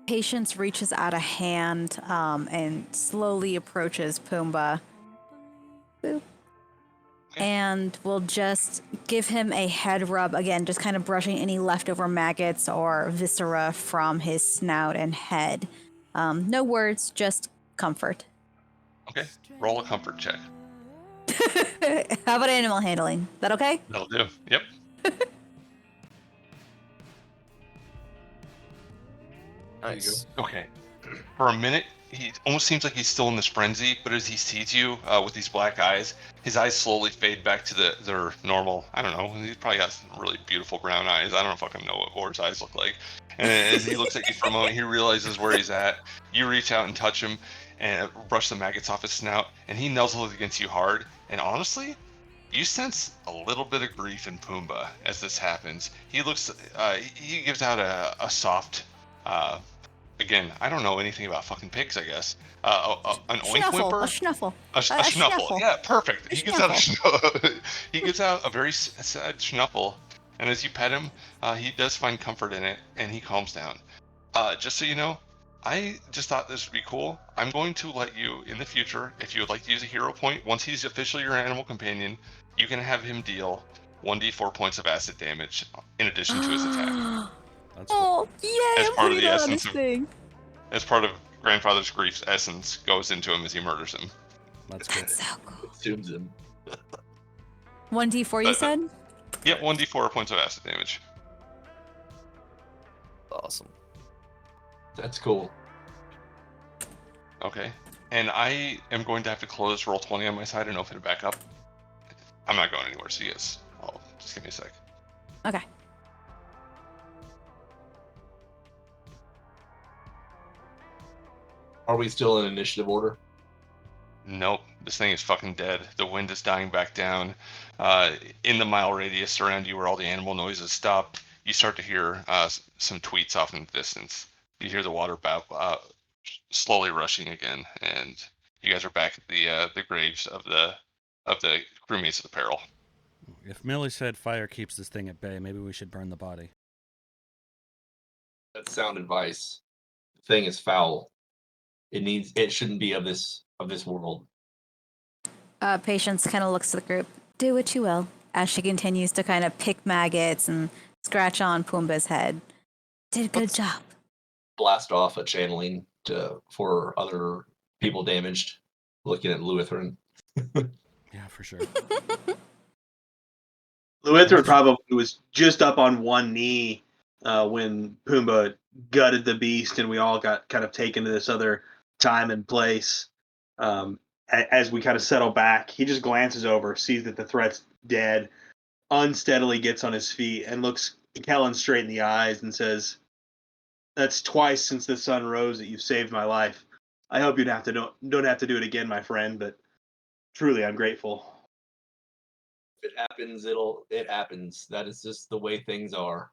Speaker 4: Patience reaches out a hand and slowly approaches Pumbaa. Boop. And will just give him a head rub, again, just kind of brushing any leftover maggots or viscera from his snout and head. No words, just comfort.
Speaker 2: Okay, roll a comfort check.
Speaker 4: How about animal handling? Is that okay?
Speaker 2: That'll do. Yep.
Speaker 6: Nice.
Speaker 2: Okay. For a minute, he almost seems like he's still in this frenzy, but as he sees you with these black eyes, his eyes slowly fade back to their normal. I don't know. He's probably got some really beautiful brown eyes. I don't fucking know what Or's eyes look like. And as he looks at you for a moment, he realizes where he's at. You reach out and touch him and brush the maggots off his snout, and he nuzzles against you hard. And honestly, you sense a little bit of grief in Pumbaa as this happens. He looks. He gives out a soft. Again, I don't know anything about fucking pigs, I guess. An oink whimper?
Speaker 4: A snuffle.
Speaker 2: A snuffle. Yeah, perfect. He gives out he gives out a very sad snuffle, and as you pet him, he does find comfort in it, and he calms down. Just so you know, I just thought this would be cool. I'm going to let you, in the future, if you would like to use a hero point, once he's officially your animal companion, you can have him deal 1d4 points of acid damage in addition to his attack.
Speaker 5: That's
Speaker 4: Oh, yay!
Speaker 2: As
Speaker 4: I'm
Speaker 2: part of
Speaker 4: putting
Speaker 2: the
Speaker 4: that on his
Speaker 2: essence of-
Speaker 4: thing.
Speaker 2: As part of Grandfather's Grief's essence goes into him as he murders him.
Speaker 5: that's cool.
Speaker 4: That's so cool.
Speaker 3: Consumes him.
Speaker 4: 1d4, you said?
Speaker 2: Yep, 1d4 points of acid damage.
Speaker 6: Awesome.
Speaker 3: That's cool.
Speaker 2: Okay. And I am going to have to close roll 20 on my side and open it back up. I'm not going anywhere, so yes. Oh, just give me a sec.
Speaker 4: Okay.
Speaker 3: Are we still in initiative order?
Speaker 2: Nope, this thing is fucking dead. The wind is dying back down. In the mile radius around you where all the animal noises stop, you start to hear some tweets off in the distance. You hear the water slowly rushing again, and you guys are back at the graves of the crewmates of the peril.
Speaker 5: If Millie said fire keeps this thing at bay, maybe we should burn the body.
Speaker 3: That's sound advice. The thing is foul. It shouldn't be of this world.
Speaker 4: Patience kind of looks to the group. Do what you will, as she continues to kind of pick maggots and scratch on Pumbaa's head. Did a good job.
Speaker 3: Blast off a channeling for other people damaged. Looking at Lutheran.
Speaker 5: Yeah, for sure.
Speaker 1: Luithrin probably was just up on one knee when Pumbaa gutted the beast, and we all got kind of taken to this other time and place. As we kind of settle back, he just glances over, sees that the threat's dead, unsteadily gets on his feet, and looks Kellen straight in the eyes and says, "That's twice since the sun rose that you've saved my life. I hope you don't have to do it again, my friend, but truly I'm grateful."
Speaker 3: If it happens, it happens. That is just the way things are.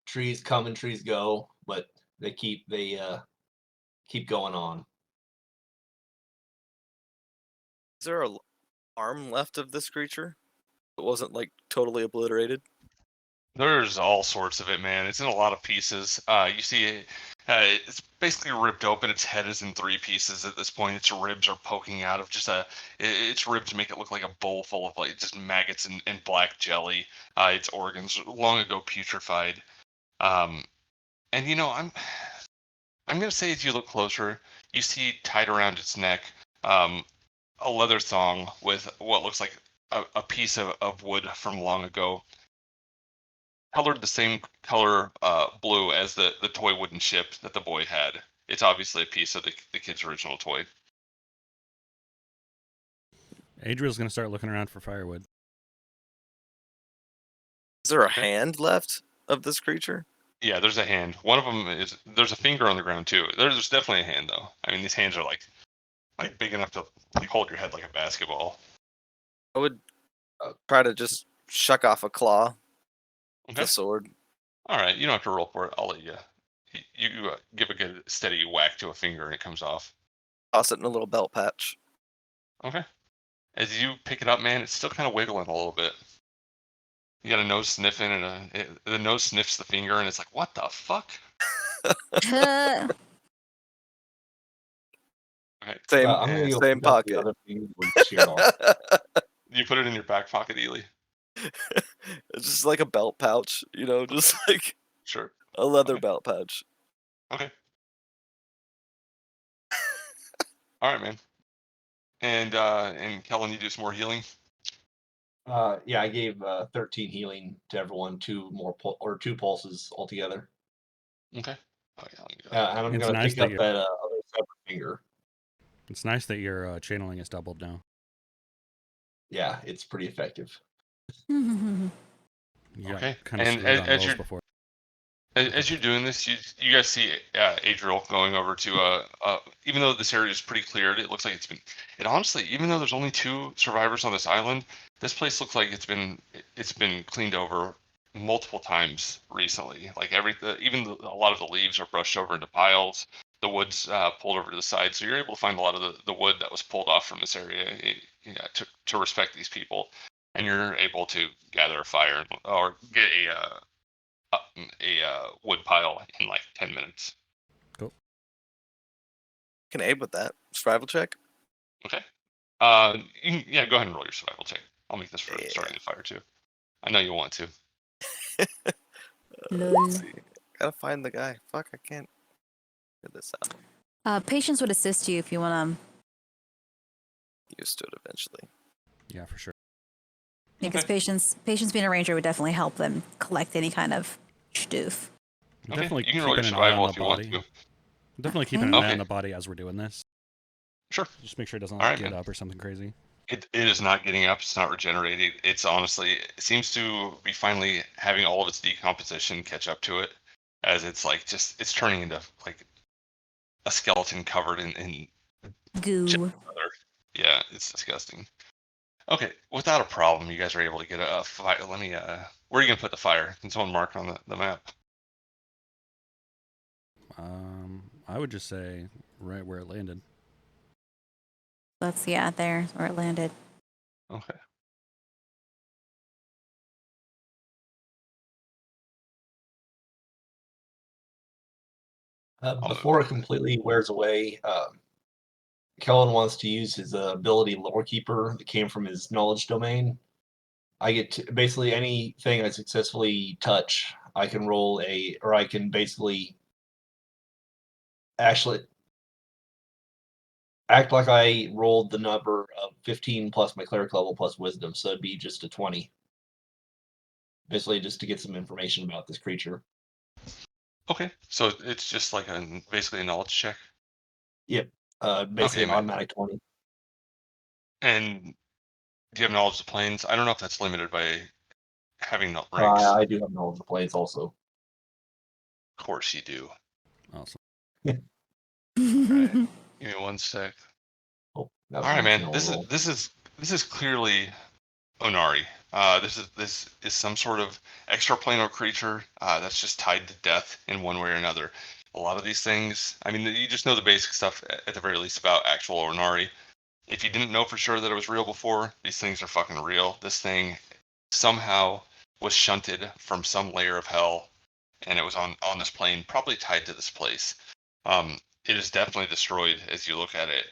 Speaker 3: Trees come and trees go, but they keep going on.
Speaker 6: Is there a arm left of this creature? It wasn't like totally obliterated.
Speaker 2: There's all sorts of it, man. It's in a lot of pieces. You see, it's basically ripped open. Its head is in 3 pieces at this point. Its ribs are poking out of its ribs make it look like a bowl full of like just maggots and black jelly. Its organs long ago putrefied. And I'm gonna say as you look closer, you see tied around its neck a leather thong with what looks like a piece of wood from long ago, colored the same color blue as the toy wooden ship that the boy had. It's obviously a piece of the kid's original toy.
Speaker 5: Adriel's going to start looking around for firewood.
Speaker 6: Is there a hand left of this creature?
Speaker 2: Yeah, there's a hand. One of them there's a finger on the ground too. There's definitely a hand though. I mean, these hands are like big enough to hold your head like a basketball.
Speaker 6: I would try to just shuck off a claw with
Speaker 2: Okay.
Speaker 6: the sword.
Speaker 2: All right, you don't have to roll for it. I'll let you. You give a good steady whack to a finger and it comes off.
Speaker 6: Toss it in a little belt patch.
Speaker 2: Okay. As you pick it up, man, it's still kind of wiggling a little bit. You got a nose sniffing, and the nose sniffs the finger, and it's like, what the fuck? Okay.
Speaker 6: Same,
Speaker 3: I'm gonna go
Speaker 6: same
Speaker 3: pick up the
Speaker 6: pocket.
Speaker 3: other thing and shear it off.
Speaker 2: You put it in your back pocket, Ely?
Speaker 6: It's just like a belt pouch, just like
Speaker 2: Sure.
Speaker 6: a leather
Speaker 2: Okay.
Speaker 6: belt pouch.
Speaker 2: Okay. All right, man. And Kellen, you do some more healing?
Speaker 3: Yeah, I gave 13 healing to everyone, 2 pulses altogether.
Speaker 2: Okay. Oh, yeah,
Speaker 3: And I'm
Speaker 5: It's
Speaker 3: going to
Speaker 5: nice
Speaker 3: pick
Speaker 5: that
Speaker 3: up that other separate finger.
Speaker 5: It's nice that your channeling is doubled now.
Speaker 3: Yeah, it's pretty effective.
Speaker 5: You got
Speaker 2: Okay.
Speaker 5: kind of
Speaker 2: And
Speaker 5: screwed on
Speaker 2: as
Speaker 5: rolls
Speaker 2: you're
Speaker 5: before.
Speaker 2: As you're doing this, you guys see Adriel going over to even though this area is pretty cleared, it looks like it honestly, even though there's only 2 survivors on this island, this place looks like it's been cleaned over multiple times recently. Like a lot of the leaves are brushed over into piles, the wood's pulled over to the side, so you're able to find a lot of the wood that was pulled off from this area to respect these people, and you're able to gather a fire or get a wood pile in like 10 minutes.
Speaker 5: Cool.
Speaker 6: Can aid with that. Survival check?
Speaker 2: Okay. Go ahead and roll your survival check. I'll make this for starting the fire too. I know you want to.
Speaker 4: Lol.
Speaker 6: Gotta find the guy. Fuck, I can't get this out.
Speaker 4: Patience would assist you if you want
Speaker 6: Used to it eventually.
Speaker 5: Yeah, for sure.
Speaker 4: to. Because patience being a ranger would definitely help them collect any kind of stoof.
Speaker 2: Okay.
Speaker 5: Definitely
Speaker 2: You can roll your
Speaker 5: keeping an eye
Speaker 2: survival
Speaker 5: on
Speaker 2: if
Speaker 5: the
Speaker 2: you want
Speaker 5: body.
Speaker 2: to.
Speaker 5: Definitely keeping an
Speaker 2: Okay.
Speaker 5: eye on the body as we're doing this.
Speaker 2: Sure.
Speaker 5: Just make sure it doesn't
Speaker 2: All right,
Speaker 5: get
Speaker 2: man.
Speaker 5: up or something crazy.
Speaker 2: It is not getting up. It's not regenerating. It's honestly, it seems to be finally having all of its decomposition catch up to it, as it's like just it's turning into like a skeleton covered in
Speaker 4: Goo.
Speaker 2: leather. Yeah, it's disgusting. Okay, without a problem, you guys are able to get a fire. Let me. Where are you gonna put the fire? Can someone mark on the map?
Speaker 5: I would just say right where it landed.
Speaker 4: That's there's where it landed.
Speaker 2: Okay.
Speaker 3: Before it completely wears away, Kellen wants to use his ability Lore Keeper that came from his knowledge domain. I get to, basically anything I successfully touch, I can roll or I can basically actually act like I rolled the number of 15 plus my cleric level plus wisdom, so it'd be just a 20. Basically, just to get some information about this creature.
Speaker 2: Okay, so it's just like basically a knowledge check.
Speaker 3: Yep. Basically an
Speaker 2: man.
Speaker 3: automatic 20.
Speaker 2: And do you have knowledge of the planes? I don't know if that's limited by having ranks.
Speaker 3: I do have knowledge of planes also.
Speaker 2: Of course you do.
Speaker 5: Awesome.
Speaker 2: Right. Give me 1 sec.
Speaker 3: Oh,
Speaker 2: All right, man. This is clearly Onari. This is some sort of extraplanar creature that's just tied to death in one way or another. A lot of these things, I mean, you just know the basic stuff at the very least about actual Onari. If you didn't know for sure that it was real before, these things are fucking real. This thing somehow was shunted from some layer of hell, and it was on this plane, probably tied to this place. It is definitely destroyed as you look at it,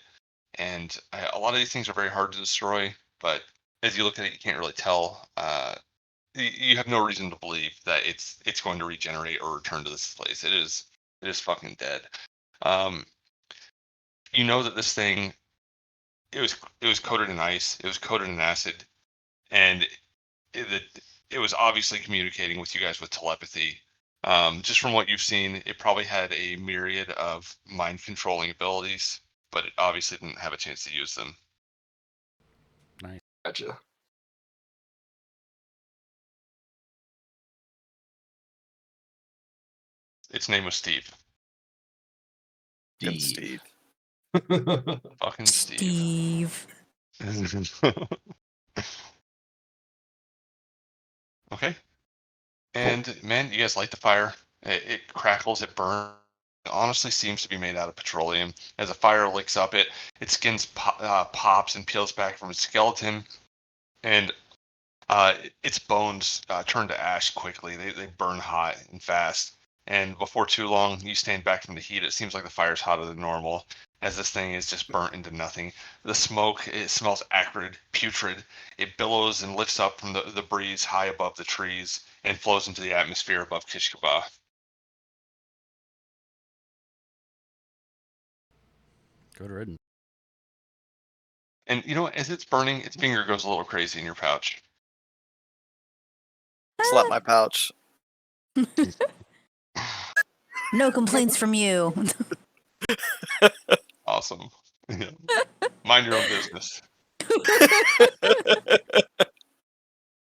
Speaker 2: and a lot of these things are very hard to destroy. But as you look at it, you can't really tell. You have no reason to believe that it's going to regenerate or return to this place. It is fucking dead. You know that this thing it was coated in ice. It was coated in acid, and it was obviously communicating with you guys with telepathy. Just from what you've seen, it probably had a myriad of mind controlling abilities, but it obviously didn't have a chance to use them.
Speaker 5: Nice.
Speaker 3: Gotcha.
Speaker 2: Its name was Steve.
Speaker 6: Steve.
Speaker 2: Fucking Steve. Okay. And man, you guys light the fire. It crackles, it burns. It honestly seems to be made out of petroleum. As the fire licks up, its skin pops and peels back from its skeleton, and its bones turn to ash quickly. They burn hot and fast. And before too long, you stand back from the heat. It seems like the fire's hotter than normal, as this thing is just burnt into nothing. The smoke, it smells acrid, putrid. It billows and lifts up from the breeze high above the trees and flows into the atmosphere above Kishkaba.
Speaker 5: Good riddance.
Speaker 2: And you know what? As it's burning, its finger goes a little crazy in your pouch.
Speaker 6: Slap my pouch.
Speaker 4: No complaints from you.
Speaker 2: Awesome. Yeah. Mind your own business.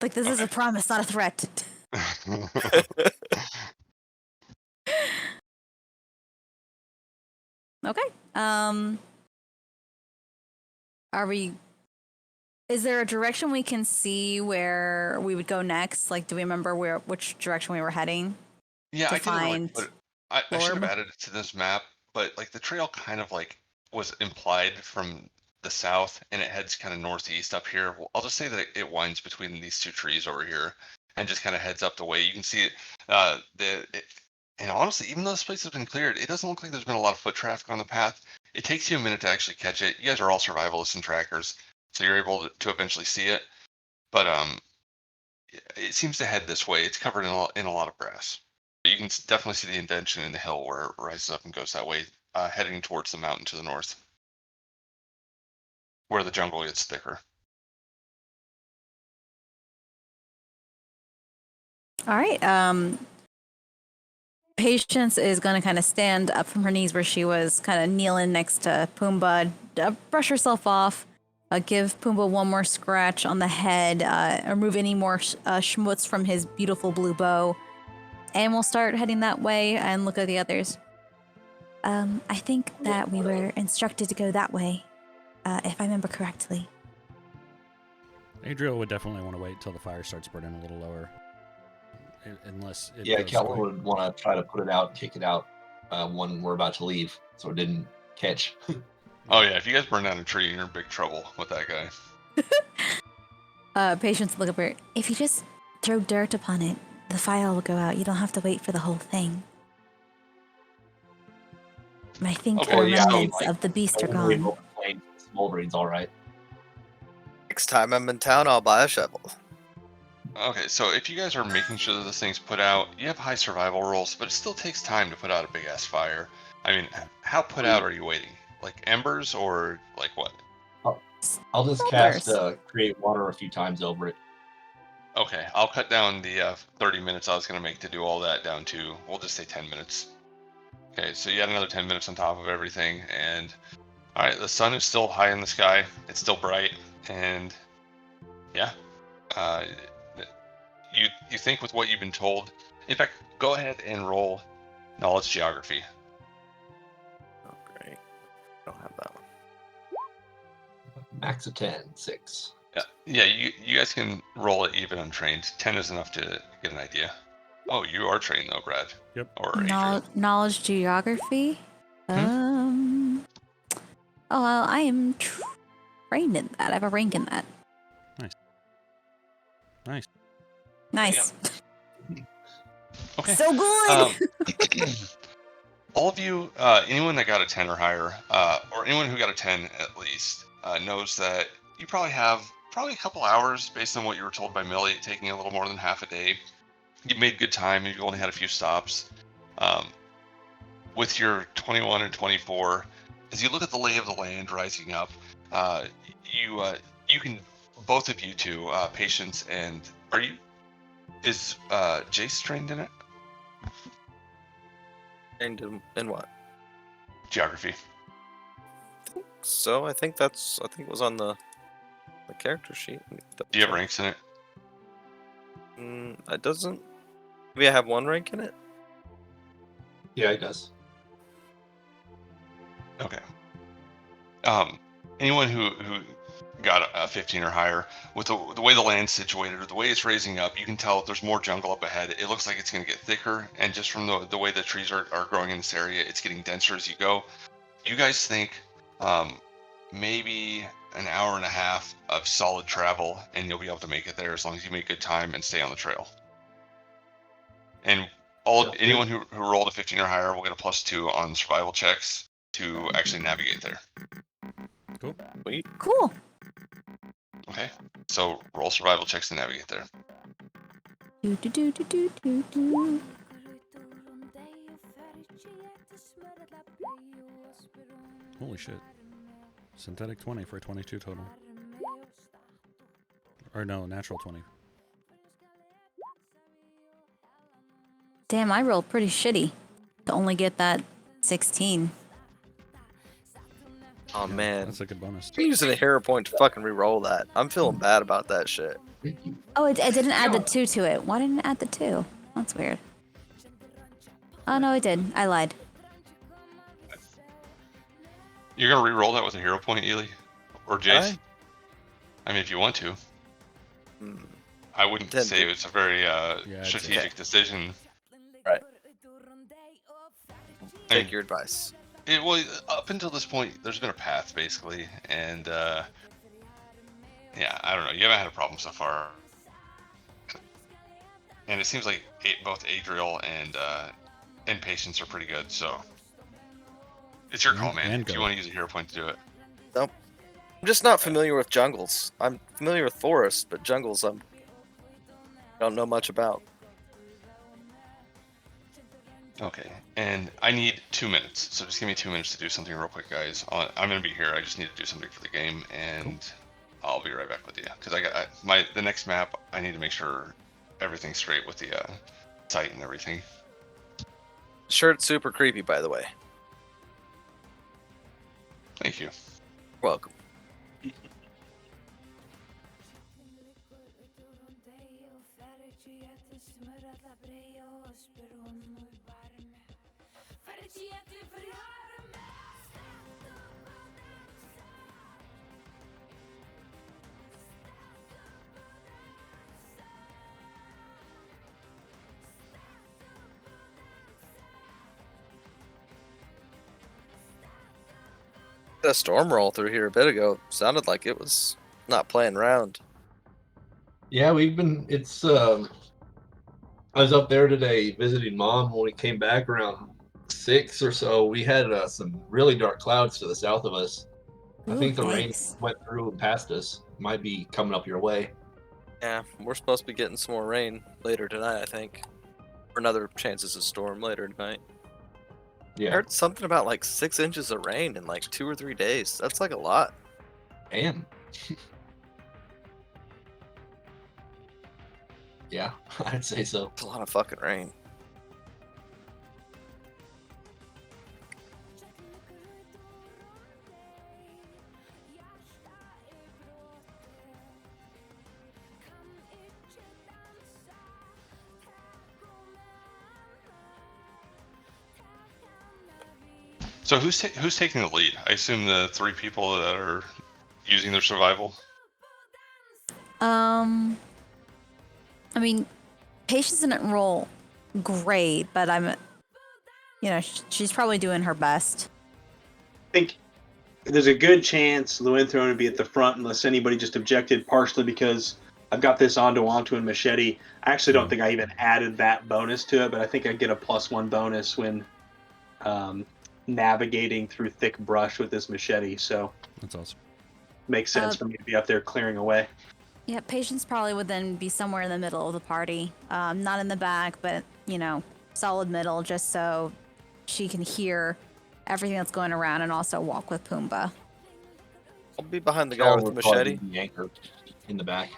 Speaker 4: Like, this is a promise, not a threat. Okay. Is there a direction we can see where we would go next? Like, do we remember which direction we were heading?
Speaker 2: Yeah,
Speaker 4: to
Speaker 2: I didn't really
Speaker 4: find
Speaker 2: put it. I should have
Speaker 4: Lorb?
Speaker 2: added it to this map, but like the trail kind of like was implied from the south and it heads kind of northeast up here. Well, I'll just say that it winds between these two trees over here and just kind of heads up the way. You can see it. And honestly, even though this place has been cleared, it doesn't look like there's been a lot of foot traffic on the path. It takes you a minute to actually catch it. You guys are all survivalists and trackers, so you're able to eventually see it. but it seems to head this way. It's covered in a lot of grass. You can definitely see the indentation in the hill where it rises up and goes that way, heading towards the mountain to the north, where the jungle gets thicker.
Speaker 4: All right. Patience is going to kind of stand up from her knees where she was, kind of kneeling next to Pumbaa, brush herself off, give Pumbaa one more scratch on the head, remove any more schmutz from his beautiful blue bow, and we'll start heading that way and look at the others. I think that we were instructed to go that way, if I remember correctly.
Speaker 5: Adriel would definitely want to wait till the fire starts burning a little lower. Unless it
Speaker 3: Yeah,
Speaker 5: goes
Speaker 3: Kelvin
Speaker 5: quick.
Speaker 3: would want to try to put it out, kick it out when we're about to leave, so it didn't catch.
Speaker 2: Oh yeah, if you guys burn down a tree, you're in big trouble with that guy.
Speaker 4: Patience look up her. If you just throw dirt upon it, the fire will go out. You don't have to wait for the whole thing. I think
Speaker 2: Okay,
Speaker 4: the
Speaker 2: yeah,
Speaker 4: remnants of the beast are gone.
Speaker 3: Smoldering's all right.
Speaker 6: Next time I'm in town, I'll buy a shovel.
Speaker 2: Okay, so if you guys are making sure that this thing's put out, you have high survival rolls, but it still takes time to put out a big ass fire. I mean, how put out are you waiting? Like embers or like what?
Speaker 3: I'll just cast create water a few times over it.
Speaker 2: Okay, I'll cut down the 30 minutes I was going to make to do all that down to, we'll just say 10 minutes. Okay, so you add another 10 minutes on top of everything, and alright, the sun is still high in the sky, it's still bright, and yeah, you think with what you've been told. In fact, go ahead and roll knowledge geography.
Speaker 6: Oh, great. Don't have that one.
Speaker 3: Max of 10, 6.
Speaker 2: Yeah, you guys can roll it even untrained. 10 is enough to get an idea. Oh, you are trained though, Brad.
Speaker 5: Yep.
Speaker 2: Or Adriel.
Speaker 4: Knowledge geography? Oh, well, I am trained in that. I have a rank in that. Nice.
Speaker 2: Okay.
Speaker 4: So good!
Speaker 2: All of you, anyone that got a 10 or higher, or anyone who got a 10 at least, knows that you probably have a couple hours based on what you were told by Millie, taking a little more than half a day. You made good time. You've only had a few stops. With your 21 and 24, as you look at the lay of the land rising up, you can, both of you two, Patience and, is Jace trained in it?
Speaker 6: Trained in what?
Speaker 2: Geography.
Speaker 6: So I think it was on the character sheet.
Speaker 2: Do you have ranks in it?
Speaker 6: It doesn't. Maybe I have one rank in it.
Speaker 3: Yeah, it does.
Speaker 2: Okay. Anyone who got a 15 or higher, with the way the land's situated or the way it's raising up, you can tell there's more jungle up ahead. It looks like it's going to get thicker, and just from the way the trees are growing in this area, it's getting denser as you go. You guys think maybe an hour and a half of solid travel, and you'll be able to make it there as long as you make good time and stay on the trail. And anyone who rolled a 15 or higher will get a +2 on survival checks to actually navigate there.
Speaker 5: Cool.
Speaker 6: Sweet.
Speaker 4: Cool.
Speaker 2: Okay, so roll survival checks to navigate there.
Speaker 4: Do.
Speaker 5: Holy shit. Synthetic 20 for a 22 total. Or no, natural 20.
Speaker 4: Damn, I rolled pretty shitty to only get that 16.
Speaker 6: Oh man,
Speaker 5: That's a good bonus.
Speaker 6: I'm using a hero point to fucking re-roll that. I'm feeling bad about that shit.
Speaker 4: Oh, I didn't add the 2 to it. Why didn't it add the 2? That's weird. Oh, no, it did. I lied.
Speaker 2: You're gonna re-roll that with a hero point, Ely? Or Jace? I mean, if you want to. I wouldn't say it's a very strategic decision.
Speaker 6: Right.
Speaker 2: I mean,
Speaker 6: Take your advice.
Speaker 2: Well, up until this point, there's been a path, basically, and yeah, I don't know. You haven't had a problem so far, and it seems like both Adriel and Patience are pretty good. So it's your call, man.
Speaker 5: And
Speaker 2: if
Speaker 5: go.
Speaker 2: you want to use a hero point to do it.
Speaker 6: Nope. I'm just not familiar with jungles. I'm familiar with forests, but jungles I don't know much about.
Speaker 2: Okay, and I need 2 minutes, so just give me 2 minutes to do something real quick, guys. I'm gonna be here. I just need to do something for the game, and I'll be right back with you. Because the next map. I need to make sure everything's straight with the site and everything.
Speaker 6: Shirt's super creepy, by the way.
Speaker 2: Thank you.
Speaker 6: Welcome. A storm roll through here a bit ago. Sounded like it was not playing around.
Speaker 3: Yeah, I was up there today visiting mom. When we came back around 6 or so, we had some really dark clouds to the south of us. I
Speaker 4: Ooh,
Speaker 3: think the rain
Speaker 4: thanks.
Speaker 3: went through and past us. Might be coming up your way.
Speaker 6: Yeah, we're supposed to be getting some more rain later tonight, I think. Or another chances of storm later tonight. I
Speaker 3: Yeah.
Speaker 6: heard something about like 6 inches of rain in like 2 or 3 days. That's like a lot.
Speaker 3: Damn. Yeah, I'd say so.
Speaker 6: It's a lot of fucking rain.
Speaker 2: So who's taking the lead? I assume the 3 people that are using their survival.
Speaker 4: I mean, Patience didn't roll great, but she's probably doing her best.
Speaker 1: I think there's a good chance Luenthron would be at the front unless anybody just objected, partially because I've got this onto and machete. I actually don't think I even added that bonus to it, but I think I get a +1 bonus when navigating through thick brush with this machete. So
Speaker 5: That's awesome.
Speaker 1: makes sense for me to be up there clearing away.
Speaker 4: Yeah, Patience probably would then be somewhere in the middle of the party. Not in the back, but, solid middle, just so she can hear everything that's going around and also walk with Pumbaa.
Speaker 6: I'll be behind the guy with the
Speaker 3: Would probably
Speaker 6: machete.
Speaker 3: be anchored in the back.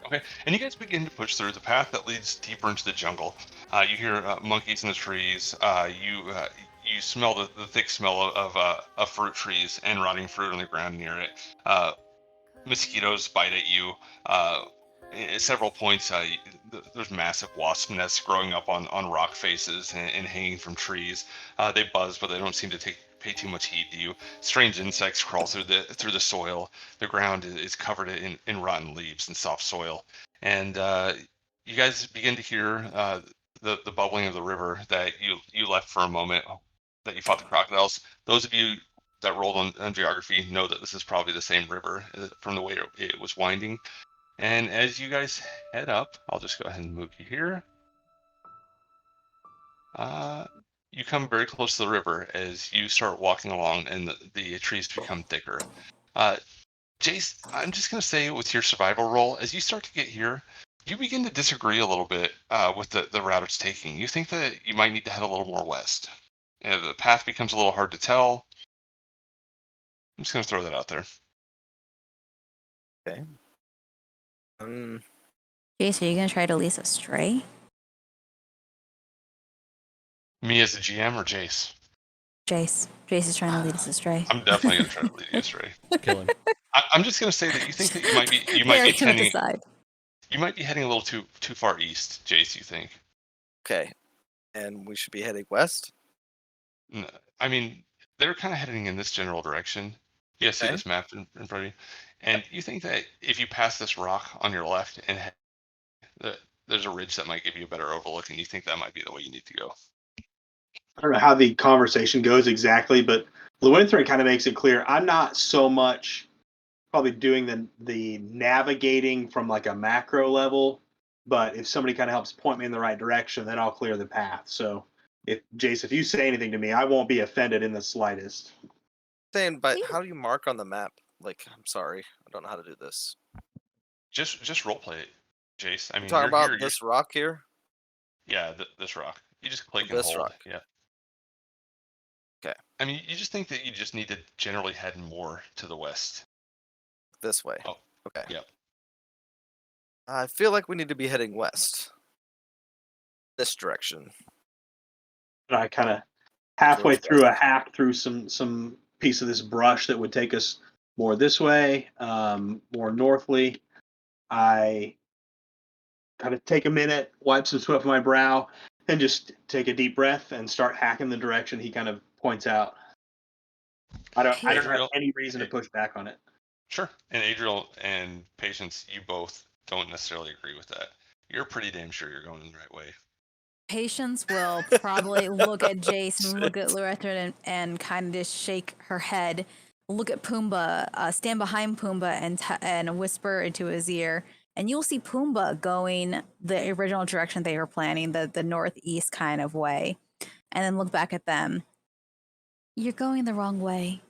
Speaker 2: Okay, and you guys begin to push through the path that leads deeper into the jungle. You hear monkeys in the trees. You smell the thick smell of fruit trees and rotting fruit on the ground near it. Mosquitoes bite at you. At several points, there's massive wasp nests growing up on rock faces and hanging from trees. They buzz, but they don't seem to pay too much heed to you. Strange insects crawl through the soil. The ground is covered in rotten leaves and soft soil. And you guys begin to hear the bubbling of the river that you left for a moment, that you fought the crocodiles. Those of you that rolled on geography know that this is probably the same river from the way it was winding. And as you guys head up, I'll just go ahead and move you here. You come very close to the river as you start walking along, and the trees become thicker. Jace, I'm just going to say with your survival roll, as you start to get here, you begin to disagree a little bit with the route it's taking. You think that you might need to head a little more west. The path becomes a little hard to tell. I'm just going to throw that out there.
Speaker 6: Okay.
Speaker 4: Jace, are you going to try to lead us astray?
Speaker 2: Me as the GM or Jace?
Speaker 4: Jace. Jace is trying to lead us astray.
Speaker 2: I'm definitely going to try to lead you astray.
Speaker 5: Kill him.
Speaker 2: I'm just going to say that you think that you might be
Speaker 4: They're gonna
Speaker 2: tending.
Speaker 4: decide.
Speaker 2: You might be heading a little too far east, Jace. You think?
Speaker 6: Okay. And we should be heading west?
Speaker 2: No, I mean, they're kind of heading in this general direction. You guys see
Speaker 6: Okay.
Speaker 2: this map in front of you, and you think that if you pass this rock on your left and there's a ridge that might give you a better overlook, and you think that might be the way you need to go.
Speaker 1: I don't know how the conversation goes exactly, but Luenthron kind of makes it clear I'm not so much probably doing the navigating from like a macro level, but if somebody kind of helps point me in the right direction, then I'll clear the path. So Jace, if you say anything to me, I won't be offended in the slightest.
Speaker 6: Saying, but
Speaker 4: You-
Speaker 6: how do you mark on the map? Like, I'm sorry, I don't know how to do this.
Speaker 2: Just role play it, Jace. I
Speaker 6: I'm
Speaker 2: mean,
Speaker 6: talking
Speaker 2: you're
Speaker 6: about
Speaker 2: here.
Speaker 6: this rock here.
Speaker 2: Yeah, this rock. You just click and
Speaker 6: This
Speaker 2: hold.
Speaker 6: rock.
Speaker 2: Yeah.
Speaker 6: Okay.
Speaker 2: I mean, you just think that you just need to generally head more to the west.
Speaker 6: This way.
Speaker 2: Oh,
Speaker 6: Okay.
Speaker 2: yep.
Speaker 6: I feel like we need to be heading west. This direction.
Speaker 1: And I kind of halfway
Speaker 6: Northwest.
Speaker 1: through a hack through some piece of this brush that would take us more this way, more northly. I kind of take a minute, wipe some sweat from my brow, and just take a deep breath and start hacking the direction he kind of points out. I don't have
Speaker 2: Adriel,
Speaker 1: any reason to push back on it.
Speaker 2: Sure. And Adriel and Patience, you both don't necessarily agree with that. You're pretty damn sure you're going the right way.
Speaker 4: Patience will probably look at Jace and look at Lurethren and kind of just shake her head. Look at Pumbaa, stand behind Pumbaa and whisper into his ear. And you'll see Pumbaa going the original direction they were planning, the northeast kind of way. And then look back at them. You're going the wrong way.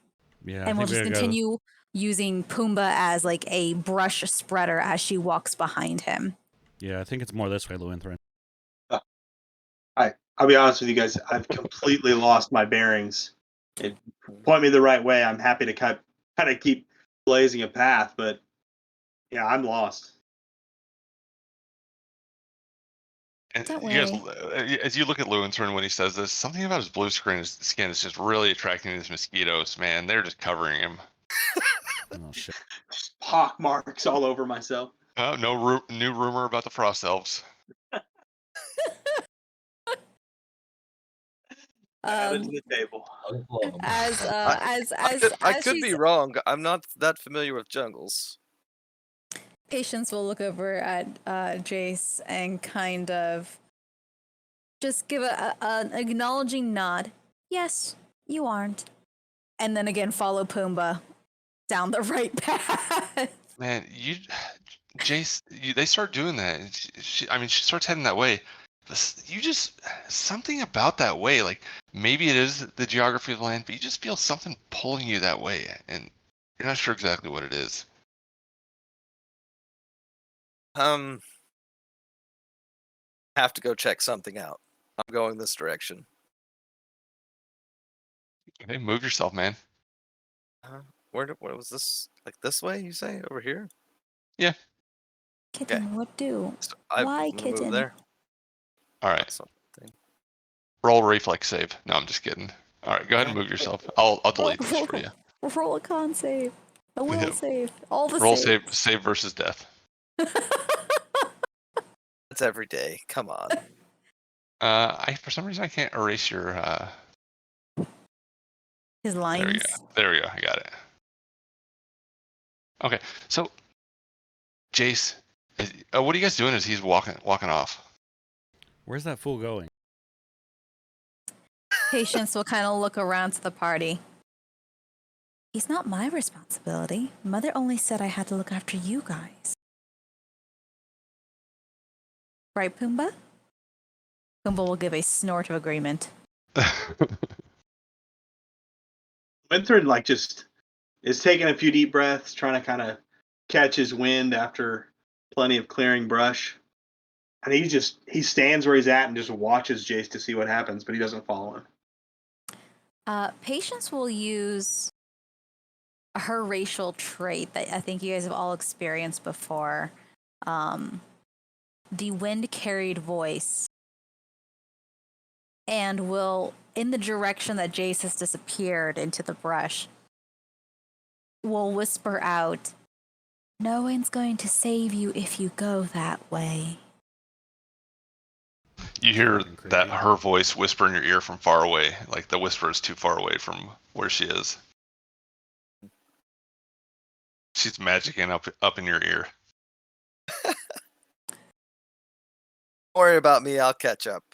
Speaker 5: Yeah,
Speaker 4: And
Speaker 5: I
Speaker 4: we'll
Speaker 5: think we
Speaker 4: just
Speaker 5: gotta go.
Speaker 4: continue using Pumbaa as like a brush spreader as she walks behind him.
Speaker 5: Yeah, I think it's more this way, Luinthren.
Speaker 1: I'll be honest with you guys. I've completely lost my bearings. Point me the right way. I'm happy to kind of keep blazing a path, but yeah, I'm lost.
Speaker 2: And
Speaker 4: Don't
Speaker 2: you guys,
Speaker 4: worry.
Speaker 2: as you look at Lewinson when he says this, something about his blue skin is just really attracting these mosquitoes. Man, they're just covering him.
Speaker 5: Oh shit.
Speaker 1: Pock marks all over myself.
Speaker 2: Oh, no new rumor about the frost elves.
Speaker 1: Add it
Speaker 4: Um,
Speaker 1: to the table.
Speaker 3: Unplug 'em.
Speaker 6: I could be
Speaker 4: she's
Speaker 6: wrong. I'm not that familiar with jungles.
Speaker 4: Patience will look over at Jace and kind of just give an acknowledging nod. Yes, you aren't. And then again follow Pumbaa down the right path.
Speaker 2: Man, Jace, they start doing that. And she starts heading that way. You just something about that way, like maybe it is the geography of the land, but you just feel something pulling you that way, and you're not sure exactly what it is.
Speaker 6: Have to go check something out. I'm going this direction.
Speaker 2: Okay, move yourself, man.
Speaker 6: Where was this? Like this way? You say over here?
Speaker 4: Kitten, what do?
Speaker 6: So
Speaker 4: Why,
Speaker 6: I'm gonna move
Speaker 4: kitten?
Speaker 6: there.
Speaker 2: All right,
Speaker 6: That's something.
Speaker 2: roll reflex save. No, I'm just kidding. All right, go ahead and move yourself. I'll delete this for you.
Speaker 4: Roll a con save. A will
Speaker 2: Yeah.
Speaker 4: save. All the
Speaker 2: Roll
Speaker 4: saves.
Speaker 2: save versus death.
Speaker 6: That's every day. Come on.
Speaker 2: For some reason I can't erase your.
Speaker 4: His
Speaker 2: There we
Speaker 4: lines.
Speaker 2: go. There we go. I got it. Okay, so Jace, what are you guys doing as he's walking off?
Speaker 5: Where's that fool going?
Speaker 4: Patience will kind of look around to the party. He's not my responsibility. Mother only said I had to look after you guys. Right, Pumbaa? Pumbaa will give a snort of agreement.
Speaker 1: Winthrop just is taking a few deep breaths, trying to kind of catch his wind after plenty of clearing brush. And he stands where he's at and just watches Jace to see what happens, but he doesn't follow him.
Speaker 4: Patience will use her racial trait that I think you guys have all experienced before. The wind-carried voice. And will, in the direction that Jace has disappeared into the brush, will whisper out, "No one's going to save you if you go that way."
Speaker 2: You hear
Speaker 5: Fucking creepy.
Speaker 2: that her voice whisper in your ear from far away, like the whisper is too far away from where she is. She's magicking up in your ear.
Speaker 6: Don't worry about me. I'll catch up.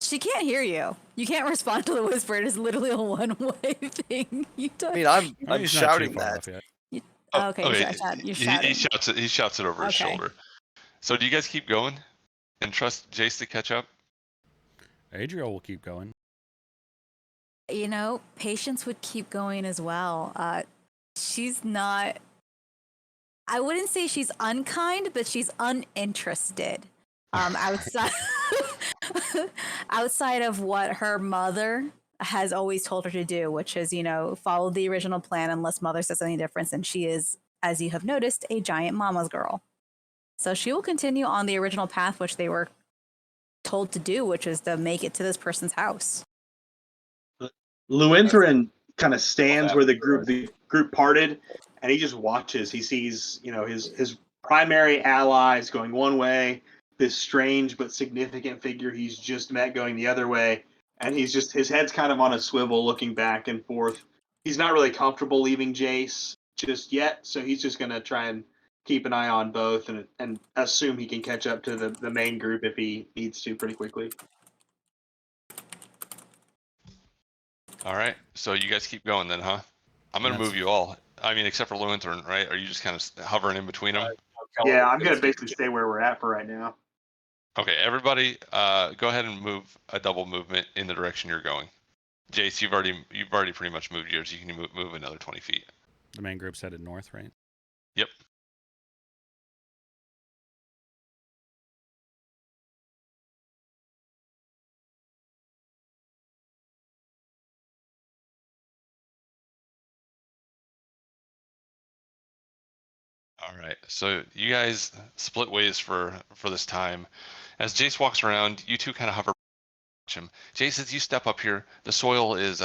Speaker 4: She can't hear you. You can't respond to the whisper. It is literally a one-way thing. You don't.
Speaker 6: I mean, I'm
Speaker 5: He's not too
Speaker 6: shouting
Speaker 5: far
Speaker 6: that.
Speaker 5: off yet.
Speaker 4: Okay,
Speaker 2: Okay,
Speaker 4: you're shouting.
Speaker 2: He shouts it over his
Speaker 4: Okay.
Speaker 2: shoulder. So do you guys keep going and trust Jace to catch up?
Speaker 5: Adriel will keep going.
Speaker 4: You know, Patience would keep going as well. She's not. I wouldn't say she's unkind, but she's uninterested. Outside outside of what her mother has always told her to do, which is, follow the original plan unless mother says anything different. And she is, as you have noticed, a giant mama's girl. So she will continue on the original path which they were told to do, which is to make it to this person's house.
Speaker 1: Luenthrin kind of stands where the group parted, and he just watches. He sees, his primary allies going one way, this strange but significant figure he's just met going the other way, and his head's kind of on a swivel, looking back and forth. He's not really comfortable leaving Jace just yet, so he's just gonna try and keep an eye on both and assume he can catch up to the main group if he needs to pretty quickly.
Speaker 2: All right, so you guys keep going then, huh? I'm gonna move you all. I mean, except for Luenthrin, right? Are you just kind of hovering in between them?
Speaker 1: Yeah, I'm gonna basically stay where we're at for right now.
Speaker 2: Okay, everybody, go ahead and move a double movement in the direction you're going. Jace, you've already pretty much moved yours. You can move another 20 feet.
Speaker 5: The main group's headed north, right?
Speaker 2: Yep. All right, so you guys split ways for this time. As Jace walks around, you two kind of hover. Him. Jace, as you step up here, the soil is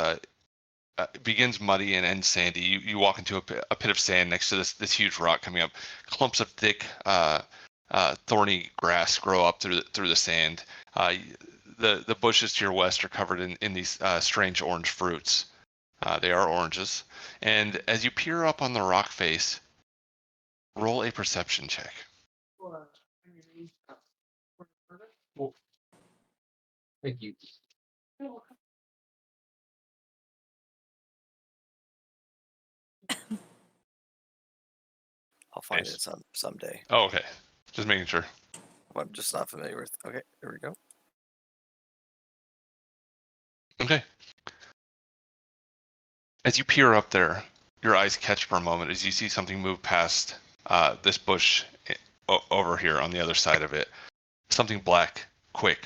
Speaker 2: begins muddy and ends sandy. You walk into a pit of sand next to this huge rock coming up. Clumps of thick, thorny grass grow up through the sand. The bushes to your west are covered in these strange orange fruits. They are oranges. And as you peer up on the rock face, roll a perception check.
Speaker 3: Thank you.
Speaker 6: I'll find
Speaker 2: Nice.
Speaker 6: it someday.
Speaker 2: Oh, okay. Just making sure.
Speaker 6: I'm just not familiar with. Okay, there we go.
Speaker 2: Okay. As you peer up there, your eyes catch for a moment as you see something move past this bush over here on the other side of it. Something black, quick,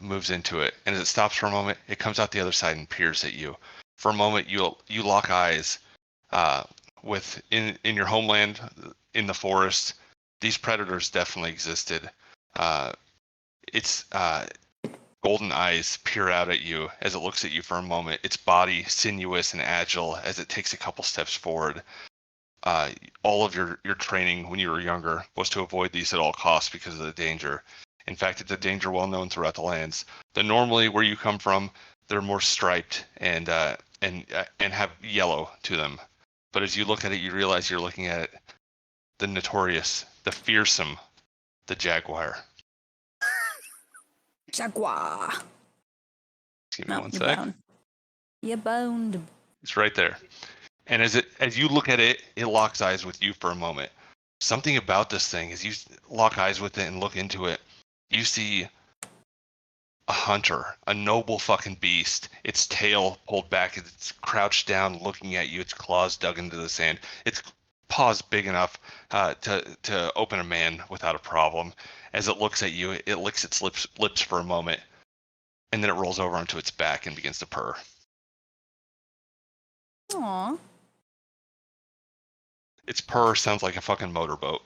Speaker 2: moves into it, and as it stops for a moment, it comes out the other side and peers at you. For a moment, you lock eyes. With in your homeland, in the forest, these predators definitely existed. Its golden eyes peer out at you as it looks at you for a moment. Its body sinuous and agile as it takes a couple steps forward. All of your training when you were younger was to avoid these at all costs because of the danger. In fact, it's a danger well known throughout the lands. Normally where you come from, they're more striped and have yellow to them. But as you look at it, you realize you're looking at the notorious, the fearsome, the jaguar.
Speaker 4: Jaguar.
Speaker 2: Give me one
Speaker 4: you're
Speaker 2: sec.
Speaker 4: boned. You're boned.
Speaker 2: It's right there. And as you look at it, it locks eyes with you for a moment. Something about this thing, as you lock eyes with it and look into it, you see a hunter, a noble fucking beast. Its tail pulled back, it's crouched down, looking at you. Its claws dug into the sand. Its paws big enough to open a man without a problem. As it looks at you, it licks its lips for a moment, and then it rolls over onto its back and begins to purr.
Speaker 4: Aww.
Speaker 2: Its purr sounds like a fucking motorboat.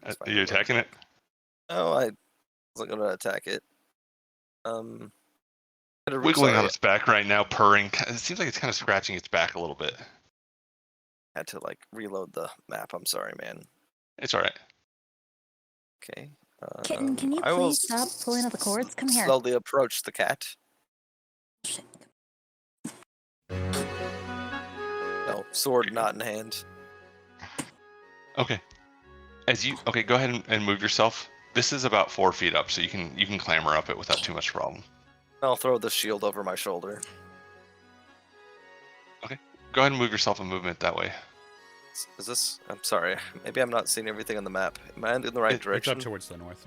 Speaker 2: Are you attacking it?
Speaker 6: No, I wasn't going to attack it.
Speaker 2: Wiggling on its back right now, purring. It seems like it's kind of scratching its back a little bit.
Speaker 6: Had to reload the map. I'm sorry, man.
Speaker 2: It's all right.
Speaker 6: Okay.
Speaker 4: Kitten, can you please stop pulling out the cords? Come here.
Speaker 6: Slowly approach the cat.
Speaker 4: Shit.
Speaker 6: No, sword not in hand.
Speaker 2: Okay. Go ahead and move yourself. This is about 4 feet up, so you can clamber up it without too much problem.
Speaker 6: I'll throw the shield over my shoulder.
Speaker 2: Okay. Go ahead and move yourself a movement that way.
Speaker 6: Is this? I'm sorry. Maybe I'm not seeing everything on the map. Am I in the right
Speaker 5: It's
Speaker 6: direction?
Speaker 5: up towards the north.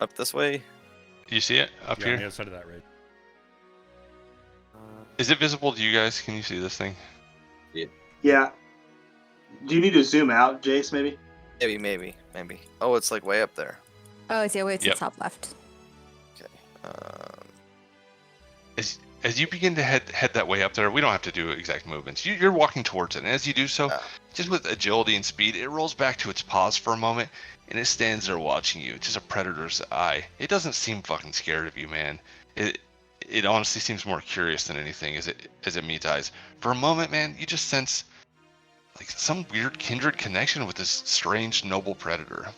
Speaker 6: Up this way?
Speaker 2: You see it up
Speaker 5: Yeah, on the
Speaker 2: here?
Speaker 5: other side of that ridge.
Speaker 2: Is it visible to you guys? Can you see this thing?
Speaker 1: Yeah. Do you need to zoom out, Jace? Maybe.
Speaker 6: Maybe. Oh, it's like way up there.
Speaker 4: Oh, it's way to
Speaker 2: Yep.
Speaker 4: the top left.
Speaker 6: Okay.
Speaker 2: As you begin to head that way up there, we don't have to do exact movements. You're walking towards it, and as you do so, just with agility and speed, it rolls back to its paws for a moment, and it stands there watching you. It's just a predator's eye. It doesn't seem fucking scared of you, man. It honestly seems more curious than anything as it meets eyes. For a moment, man, you just sense like some weird kindred connection with this strange noble predator.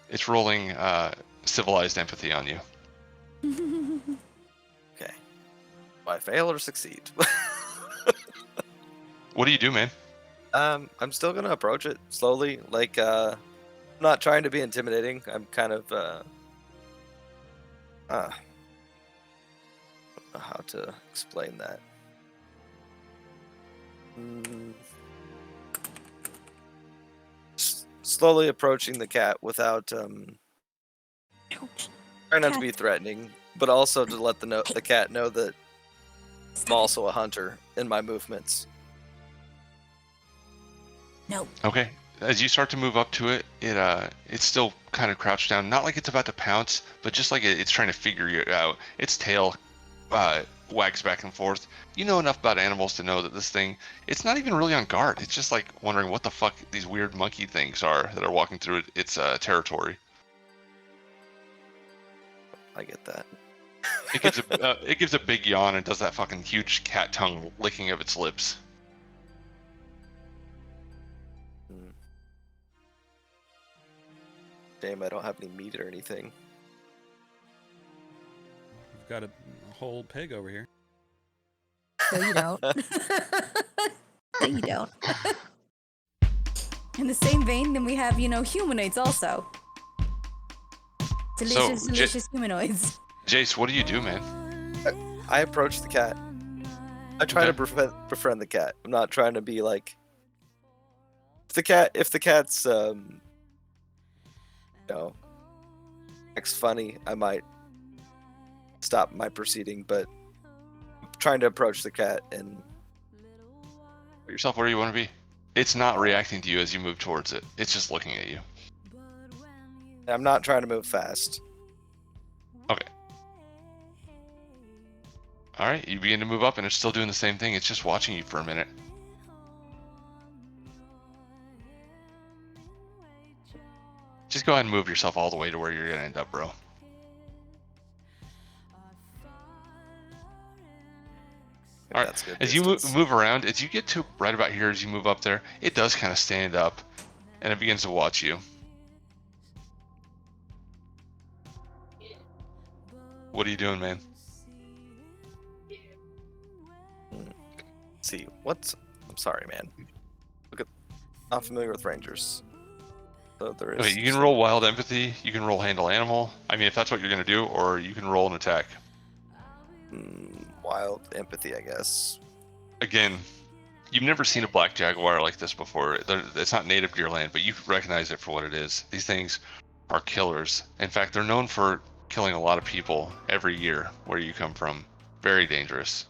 Speaker 2: It's rolling civilized empathy on you.
Speaker 6: Okay. Do I fail or succeed?
Speaker 2: What do you do, man?
Speaker 6: I'm still gonna approach it slowly. Like, I'm not trying to be intimidating. I'm kind of, I don't know how to explain that. Slowly approaching the cat without trying not to be threatening, but also to let the cat know that I'm also a hunter in my movements.
Speaker 4: No.
Speaker 2: Okay. As you start to move up to it, it's still kind of crouched down, not like it's about to pounce, but just like it's trying to figure you out. Its tail wags back and forth. You know enough about animals to know that this thing, it's not even really on guard. It's just like wondering what the fuck these weird monkey things are that are walking through its territory.
Speaker 6: I get that.
Speaker 2: It gives a big yawn and does that fucking huge cat tongue licking of its lips.
Speaker 6: Damn, I don't have any meat or anything.
Speaker 5: We've got a whole pig over here.
Speaker 4: No, you don't. No, you don't. In the same vein, then we have, humanoids also. Delicious humanoids.
Speaker 2: Jace, what do you do, man?
Speaker 6: I approach the cat. I try to befriend the cat. I'm not trying to be like if the cat's acts funny, I might stop my proceeding, but I'm trying to approach the cat and
Speaker 2: Put yourself where you want to be. It's not reacting to you as you move towards it. It's just looking at you.
Speaker 6: I'm not trying to move fast.
Speaker 2: Okay. All right, you begin to move up, and it's still doing the same thing. It's just watching you for a minute. Just go ahead and move yourself all the way to where you're going to end up, bro. All right,
Speaker 6: That's good
Speaker 2: as you
Speaker 6: distance.
Speaker 2: move around, as you get to right about here, as you move up there, it does kind of stand up, and it begins to watch you. What are you doing, man?
Speaker 6: See, I'm sorry, man. I'm familiar with rangers. So there is.
Speaker 2: Okay, you can roll wild empathy, you can roll handle animal. I mean, if that's what you're going to do, or you can roll an attack.
Speaker 6: Wild empathy, I guess.
Speaker 2: Again, you've never seen a black jaguar like this before. It's not native to your land, but you recognize it for what it is. These things are killers. In fact, they're known for killing a lot of people every year where you come from. Very dangerous.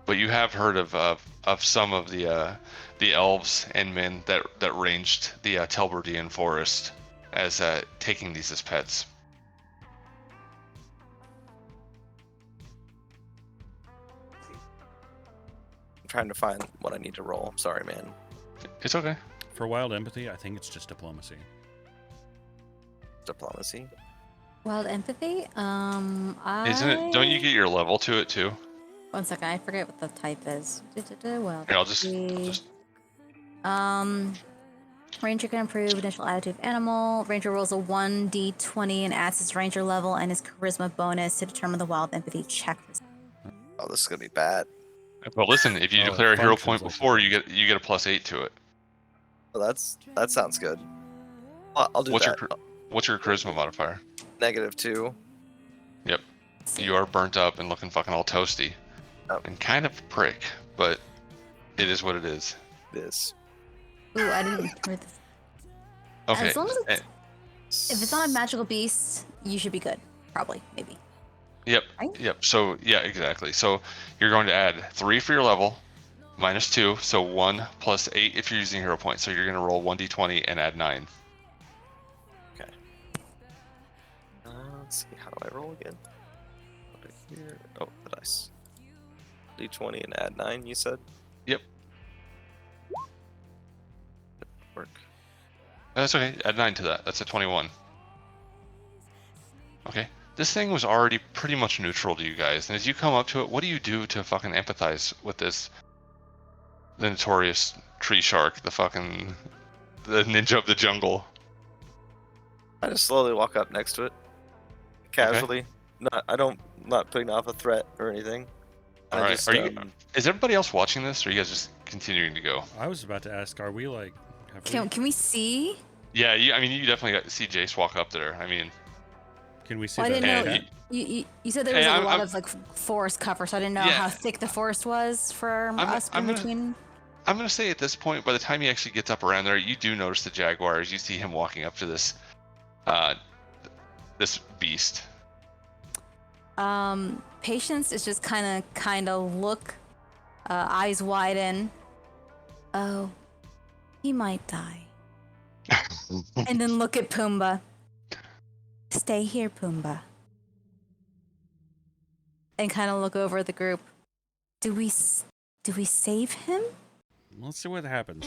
Speaker 2: But you have heard of some of the elves and men that ranged the Telberdian forest as taking these as pets.
Speaker 6: I'm trying to find what I need to roll. Sorry, man.
Speaker 2: It's okay.
Speaker 5: For wild empathy, I think it's just diplomacy.
Speaker 6: Diplomacy.
Speaker 4: Wild empathy?
Speaker 2: Isn't it? Don't you get your level to it too?
Speaker 4: One second, I forget what the type is. Wild
Speaker 2: Here, I'll just.
Speaker 4: Ranger can improve initial attitude of animal. Ranger rolls a 1d20 and adds his ranger level and his charisma bonus to determine the wild empathy check.
Speaker 6: Oh, this is gonna be bad.
Speaker 2: But listen, if you
Speaker 5: Oh,
Speaker 2: declare a hero
Speaker 5: functions
Speaker 2: point
Speaker 5: like
Speaker 2: before, you get a +8 to it.
Speaker 6: Well, that sounds good. I'll do
Speaker 2: What's
Speaker 6: that.
Speaker 2: your charisma modifier?
Speaker 6: -2.
Speaker 2: Yep.
Speaker 4: Let's see.
Speaker 2: You are burnt up and looking fucking all toasty.
Speaker 6: Yep.
Speaker 2: And kind of a prick, but it is what it is.
Speaker 6: This.
Speaker 4: Ooh, I didn't read this.
Speaker 2: Okay.
Speaker 4: As long as
Speaker 2: eh,
Speaker 4: if it's not a magical beast, you should be good. Probably, maybe.
Speaker 2: Yep.
Speaker 4: Right?
Speaker 2: Yep. So yeah, exactly. So you're going to add 3 for your level, -2, so 1 plus 8 if you're using hero points. So you're going to roll 1d20 and add 9.
Speaker 6: Let's see. How do I roll again? Put it here. Oh, the dice. D20 and add 9. You said.
Speaker 2: Yep.
Speaker 6: Work.
Speaker 2: That's okay. Add 9 to that. That's a 21. Okay. This thing was already pretty much neutral to you guys, and as you come up to it, what do you do to fucking empathize with the notorious tree shark, the ninja of the jungle?
Speaker 6: I just slowly walk up next to it, casually. Not putting off a threat or anything.
Speaker 2: All right. Is everybody else watching this, or are you guys just continuing to go?
Speaker 5: I was about to ask, are we like?
Speaker 4: Can we see?
Speaker 2: Yeah. You definitely see Jace walk up there. I mean,
Speaker 5: Can we see
Speaker 4: Well, I
Speaker 5: the
Speaker 4: didn't know.
Speaker 5: cat?
Speaker 4: You said there was
Speaker 2: Hey,
Speaker 4: a lot
Speaker 2: I'm-
Speaker 4: of like forest cover, so I didn't know
Speaker 2: Yeah.
Speaker 4: how thick the forest was for us in between.
Speaker 2: I'm gonna say at this point, by the time he actually gets up around there, you do notice the jaguars. You see him walking up to this beast.
Speaker 4: Patience is just kind of look, eyes widen. Oh, he might die. And then look at Pumbaa. Stay here, Pumbaa. And kind of look over at the group. Do we save him?
Speaker 5: Let's see what happens.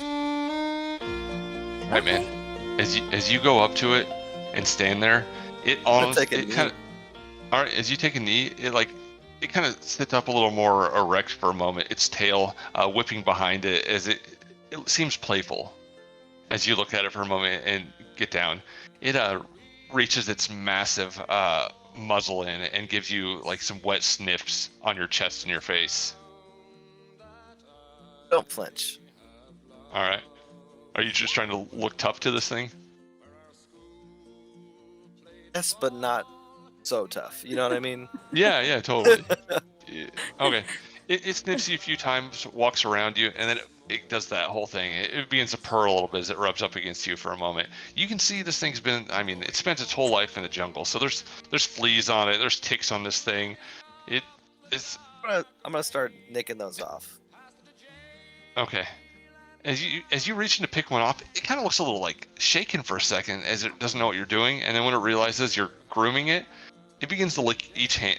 Speaker 2: Right, man. As you go up to it and stand there,
Speaker 6: I'll take a knee.
Speaker 2: kind of. All right, as you take a knee, it kind of sits up a little more erect for a moment. Its tail whipping behind it as it seems playful. As you look at it for a moment and get down, it reaches its massive muzzle in and gives you like some wet sniffs on your chest and your face.
Speaker 6: Don't flinch.
Speaker 2: All right. Are you just trying to look tough to this thing?
Speaker 6: Yes, but not so tough. You know what I mean?
Speaker 2: Yeah, totally. Yeah. Okay. It sniffs you a few times, walks around you, and then it does that whole thing. It begins to purr a little bit as it rubs up against you for a moment. You can see this thing's it spent its whole life in the jungle. So there's fleas on it, there's ticks on this thing. It's
Speaker 6: I'm gonna start nicking those off.
Speaker 2: okay. As you reach in to pick one off, it kind of looks a little like shaken for a second as it doesn't know what you're doing, and then when it realizes you're grooming it, it begins to lick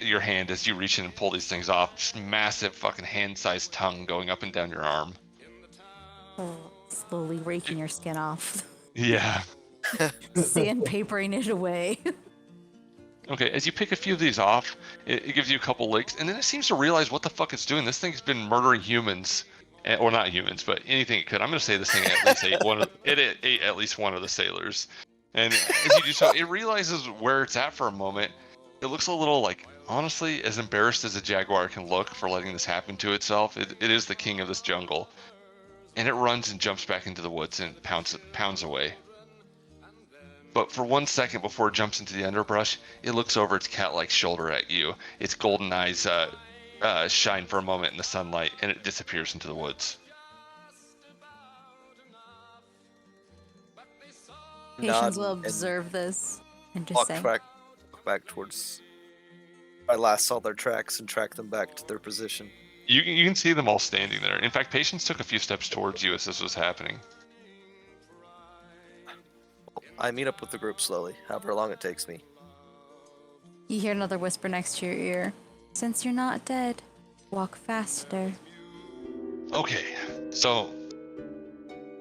Speaker 2: your hand as you reach in and pull these things off. Just massive fucking hand-sized tongue going up and down your arm.
Speaker 4: Slowly raking your skin off,
Speaker 2: Yeah.
Speaker 4: sandpapering it away.
Speaker 2: Okay, as you pick a few of these off, it gives you a couple licks, and then it seems to realize what the fuck it's doing. This thing's been murdering humans, or not humans, but anything it could. I'm gonna say this thing at least ate at least one of the sailors. And as you do so, it realizes where it's at for a moment. It looks a little like, honestly, as embarrassed as a jaguar can look for letting this happen to itself. It is the king of this jungle. And it runs and jumps back into the woods and pounds away. But for 1 second before it jumps into the underbrush, it looks over its cat-like shoulder at you. Its golden eyes shine for a moment in the sunlight, and it disappears into the woods.
Speaker 4: Patience
Speaker 6: Nod
Speaker 4: will
Speaker 6: and
Speaker 4: observe this and just
Speaker 6: walk
Speaker 4: say,
Speaker 6: back towards. I last saw their tracks and track them back to their position.
Speaker 2: You can see them all standing there. In fact, Patience took a few steps towards you as this was happening.
Speaker 6: I meet up with the group slowly, however long it takes me.
Speaker 4: You hear another whisper next to your ear. Since you're not dead, walk faster.
Speaker 2: Okay, so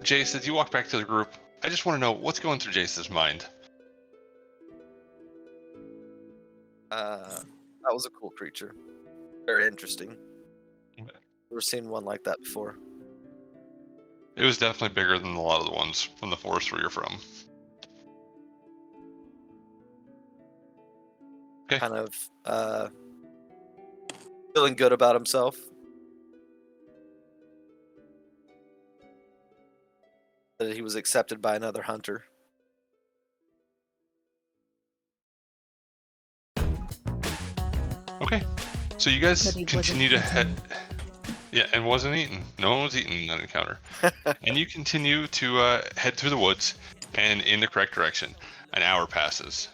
Speaker 2: Jace, as you walk back to the group, I just want to know what's going through Jace's mind.
Speaker 6: That was a cool creature. Very interesting. Never seen one like that before.
Speaker 2: It was definitely bigger than a lot of the ones from the forest where you're from. Okay.
Speaker 6: Kind of feeling good about himself. That he was accepted by another hunter.
Speaker 2: Okay, so you guys
Speaker 4: But he
Speaker 2: continue to
Speaker 4: wasn't
Speaker 2: head.
Speaker 4: eaten.
Speaker 2: Yeah, and wasn't eaten. No one was eaten in that encounter. And you continue to head through the woods and in the correct direction. An hour passes,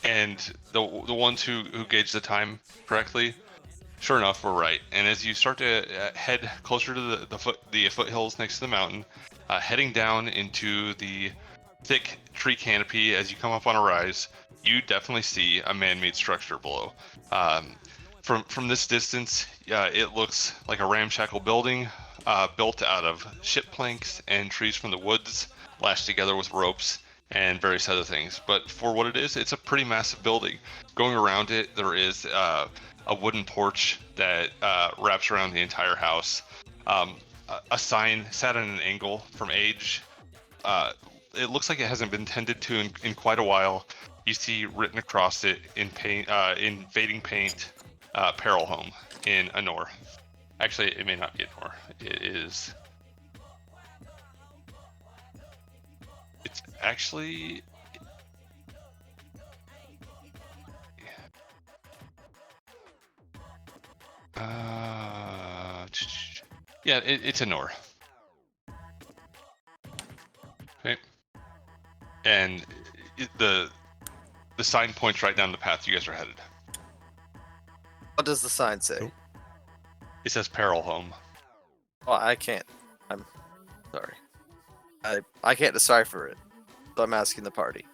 Speaker 2: and the ones who gauge the time correctly, sure enough, were right. And as you start to head closer to the foothills next to the mountain, heading down into the thick tree canopy, as you come up on a rise, you definitely see a man-made structure below. Um, from this distance, it looks like a ramshackle building built out of ship planks and trees from the woods, lashed together with ropes and various other things. But for what it is, it's a pretty massive building. Going around it, there is a wooden porch that wraps around the entire house. A sign set at an angle from age. It looks like it hasn't been tended to in quite a while. You see written across it in paint, in fading paint, Peril Home in Anor. Actually, it may not be Anor. It is. It's actually. Yeah, it's Anor. Okay. And the sign points right down the path you guys are headed.
Speaker 6: What does the sign say?
Speaker 5: Cool.
Speaker 2: It says Peril Home.
Speaker 6: Oh, I can't. I'm sorry. I can't decipher it. So I'm asking the party.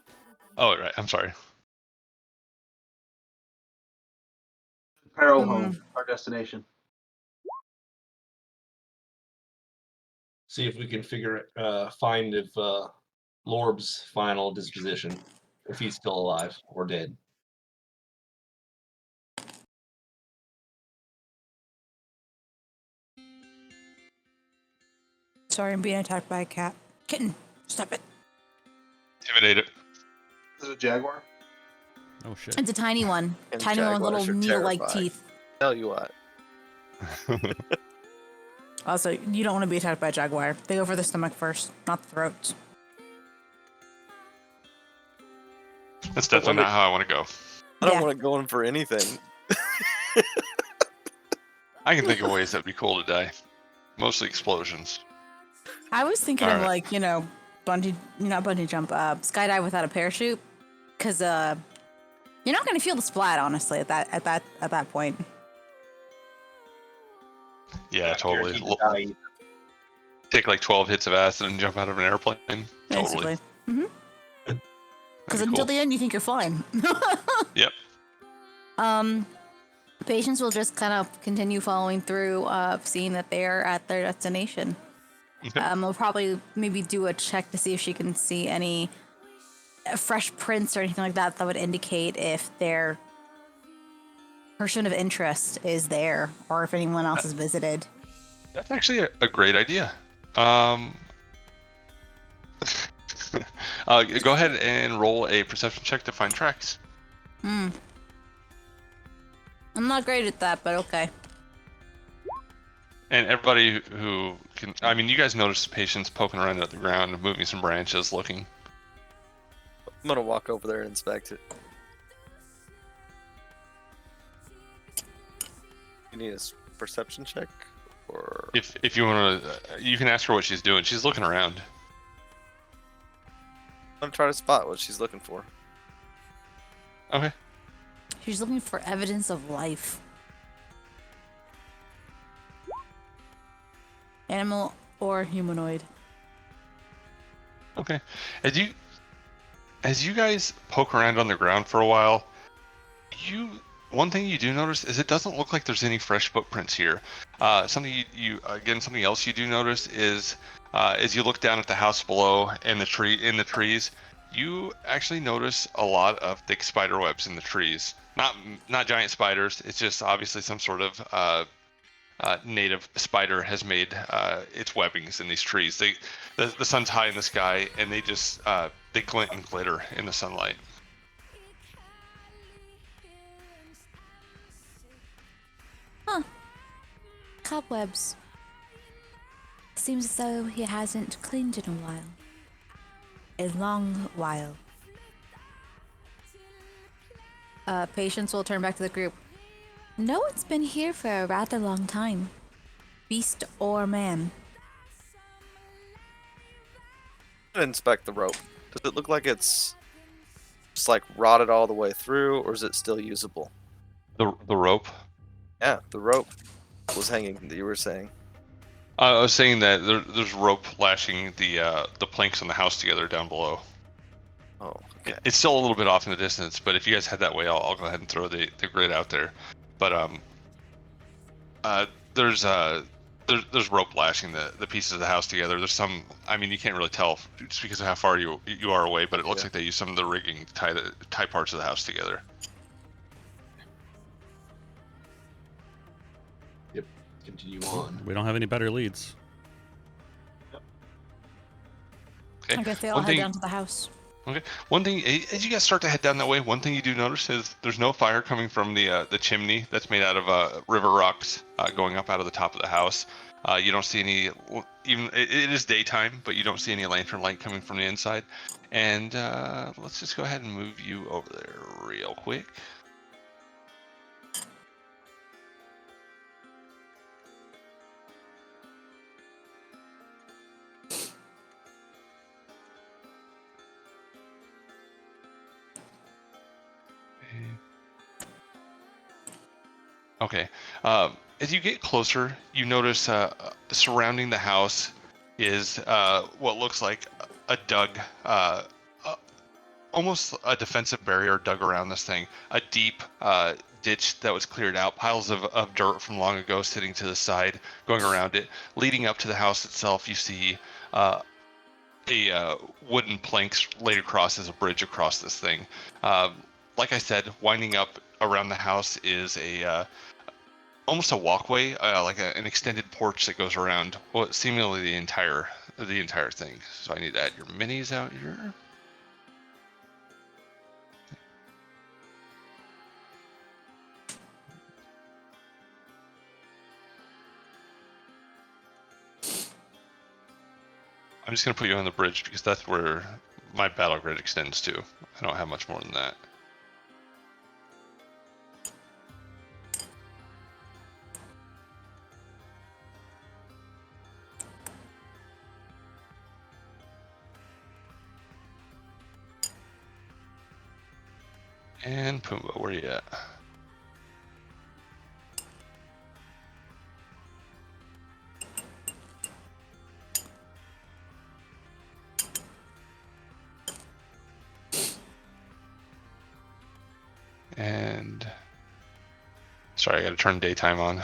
Speaker 2: Oh, right. I'm sorry.
Speaker 1: Peril Home, our destination.
Speaker 3: See if we can find if Lorb's final disposition, if he's still alive or dead.
Speaker 4: Sorry, I'm being attacked by a cat. Kitten, stop it.
Speaker 2: Intimidate it.
Speaker 1: Is it a jaguar?
Speaker 5: Oh shit.
Speaker 4: It's a tiny one.
Speaker 6: And
Speaker 4: Tiny one with
Speaker 6: jaguars
Speaker 4: little
Speaker 6: are
Speaker 4: needle-like
Speaker 6: terrifying.
Speaker 4: teeth.
Speaker 6: Tell you what.
Speaker 4: Also, you don't want to be attacked by a jaguar. They go for the stomach first, not the throat.
Speaker 2: That's definitely not how I want to go.
Speaker 6: I don't
Speaker 4: Yeah.
Speaker 6: want to go in for anything.
Speaker 2: I can think of ways that'd be cool to die. Mostly explosions.
Speaker 4: I was thinking of
Speaker 2: Alright.
Speaker 4: like, not bungee jump, skydive without a parachute, because you're not gonna feel the splat honestly at that point.
Speaker 2: Yeah, totally.
Speaker 3: Guaranteed to die.
Speaker 2: Take like 12 hits of acid and jump out of an airplane.
Speaker 4: Basically.
Speaker 2: Totally.
Speaker 4: Because
Speaker 2: That'd be
Speaker 4: until
Speaker 2: cool.
Speaker 4: the end, you think you're flying.
Speaker 2: Yep.
Speaker 4: Patients will just kind of continue following through, seeing that they're at their destination.
Speaker 2: Okay.
Speaker 4: We'll probably maybe do a check to see if she can see any fresh prints or anything like that that would indicate if their person of interest is there or if anyone else has visited.
Speaker 2: That's actually a great idea. Go ahead and roll a perception check to find tracks.
Speaker 4: I'm not great at that, but okay.
Speaker 2: And everybody who can, I mean, you guys notice the patients poking around at the ground, moving some branches, looking.
Speaker 6: I'm gonna walk over there and inspect it. You need a perception check, or
Speaker 2: If you want to, you can ask her what she's doing. She's looking around.
Speaker 6: I'm gonna try to spot what she's looking for.
Speaker 2: Okay.
Speaker 4: She's looking for evidence of life. Animal or humanoid.
Speaker 2: Okay. As you guys poke around on the ground for a while, one thing you do notice is it doesn't look like there's any fresh footprints here. Something something else you do notice is as you look down at the house below and the trees, you actually notice a lot of thick spider webs in the trees. Not giant spiders. It's just obviously some sort of native spider has made its webbings in these trees. The sun's high in the sky, and they just they glint and glitter in the sunlight.
Speaker 4: Cobwebs. Seems as though he hasn't cleaned in a while. A long while. Patients will turn back to the group. No one's been here for a rather long time. Beast or man.
Speaker 6: Inspect the rope. Does it look like it's just like rotted all the way through, or is it still usable?
Speaker 2: The rope.
Speaker 6: Yeah, the rope was hanging. That you were saying.
Speaker 2: I was saying that there's rope lashing the planks on the house together down below.
Speaker 6: Oh, okay.
Speaker 2: It's still a little bit off in the distance, but if you guys head that way, I'll go ahead and throw the grid out there. But there's rope lashing the pieces of the house together. There's some. I mean, you can't really tell just because of how far you are away, but it looks like they use some of the rigging to tie parts of the house together.
Speaker 3: Yep. Continue on.
Speaker 5: We don't have any better leads.
Speaker 2: Okay.
Speaker 4: I guess they all head down to the house.
Speaker 2: Okay. One thing, as you guys start to head down that way, one thing you do notice is there's no fire coming from the chimney that's made out of river rocks going up out of the top of the house. You don't see any, even it is daytime, but you don't see any lantern light coming from the inside. And let's just go ahead and move you over there real quick. Okay. As you get closer, you notice surrounding the house is what looks like a dug, almost a defensive barrier dug around this thing. A deep ditch that was cleared out, piles of dirt from long ago sitting to the side, going around it. Leading up to the house itself, you see a wooden planks laid across as a bridge across this thing. Like I said, winding up around the house is a almost a walkway, like an extended porch that goes around seemingly the entire thing. So I need to add your minis out here. I'm just gonna put you on the bridge because that's where my battle grid extends to. I don't have much more than that. And Pumbaa, where you at? And sorry, I gotta turn daytime on.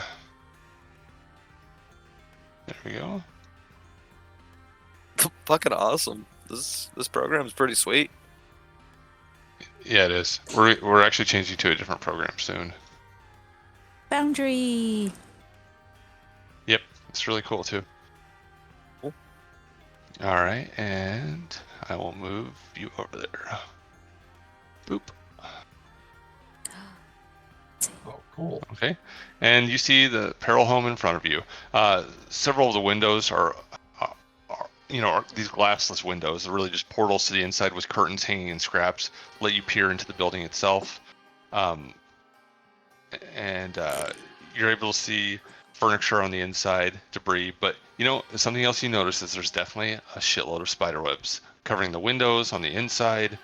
Speaker 2: There we go.
Speaker 6: Fucking awesome. This program's pretty sweet.
Speaker 2: Yeah, it is. We're actually changing to a different program soon.
Speaker 4: Boundary.
Speaker 2: Yep, it's really cool too.
Speaker 6: Cool.
Speaker 2: All right, and I will move you over there. Boop.
Speaker 3: Oh, cool.
Speaker 2: Okay, and you see the Peril home in front of you. Several of the windows are these glassless windows. They're really just portals to the inside with curtains hanging in scraps, let you peer into the building itself. And you're able to see furniture on the inside, debris. But something else you notice is there's definitely a shitload of spider webs covering the windows on the inside,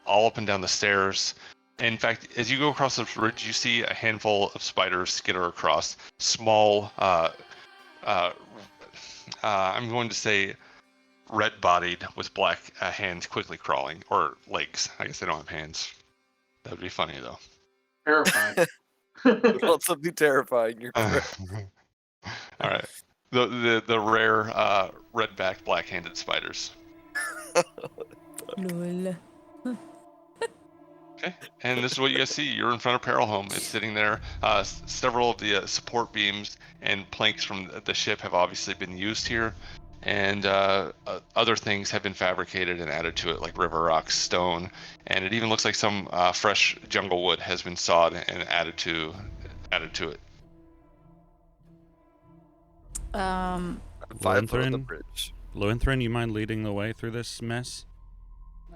Speaker 2: all up and down the stairs. In fact, as you go across the bridge, you see a handful of spiders skitter across. Small, I'm going to say red-bodied with black hands quickly crawling, or legs. I guess they don't have hands. That would be funny, though.
Speaker 3: Terrifying.
Speaker 6: Would love something terrifying. You're correct.
Speaker 2: All right. The rare red-backed black-handed spiders.
Speaker 4: Lol.
Speaker 2: Okay, and this is what you guys see. You're in front of Peril Home. It's sitting there. Several of the support beams and planks from the ship have obviously been used here, and other things have been fabricated and added to it, like river rocks, stone, and it even looks like some fresh jungle wood has been sawed and added to it.
Speaker 6: 5 foot on the
Speaker 5: Luanthrin?
Speaker 6: bridge.
Speaker 5: Luanthrin, you mind leading the way through this mess?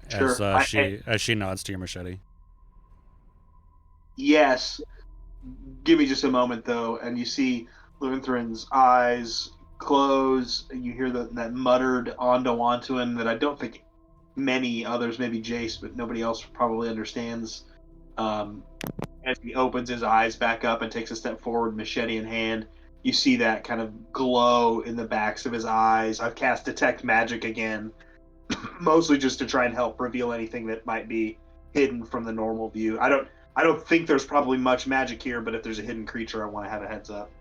Speaker 1: Sure.
Speaker 5: As she nods to your machete.
Speaker 1: Yes. give me just a moment though, and you see Luthran's eyes close. You hear that muttered Ondowantuan that I don't think many others, maybe Jace, but nobody else probably understands. As he opens his eyes back up and takes a step forward, machete in hand, you see that kind of glow in the backs of his eyes. I've cast Detect Magic again, mostly just to try and help reveal anything that might be hidden from the normal view. I don't think there's probably much magic here, but if there's a hidden creature, I want to have a heads up.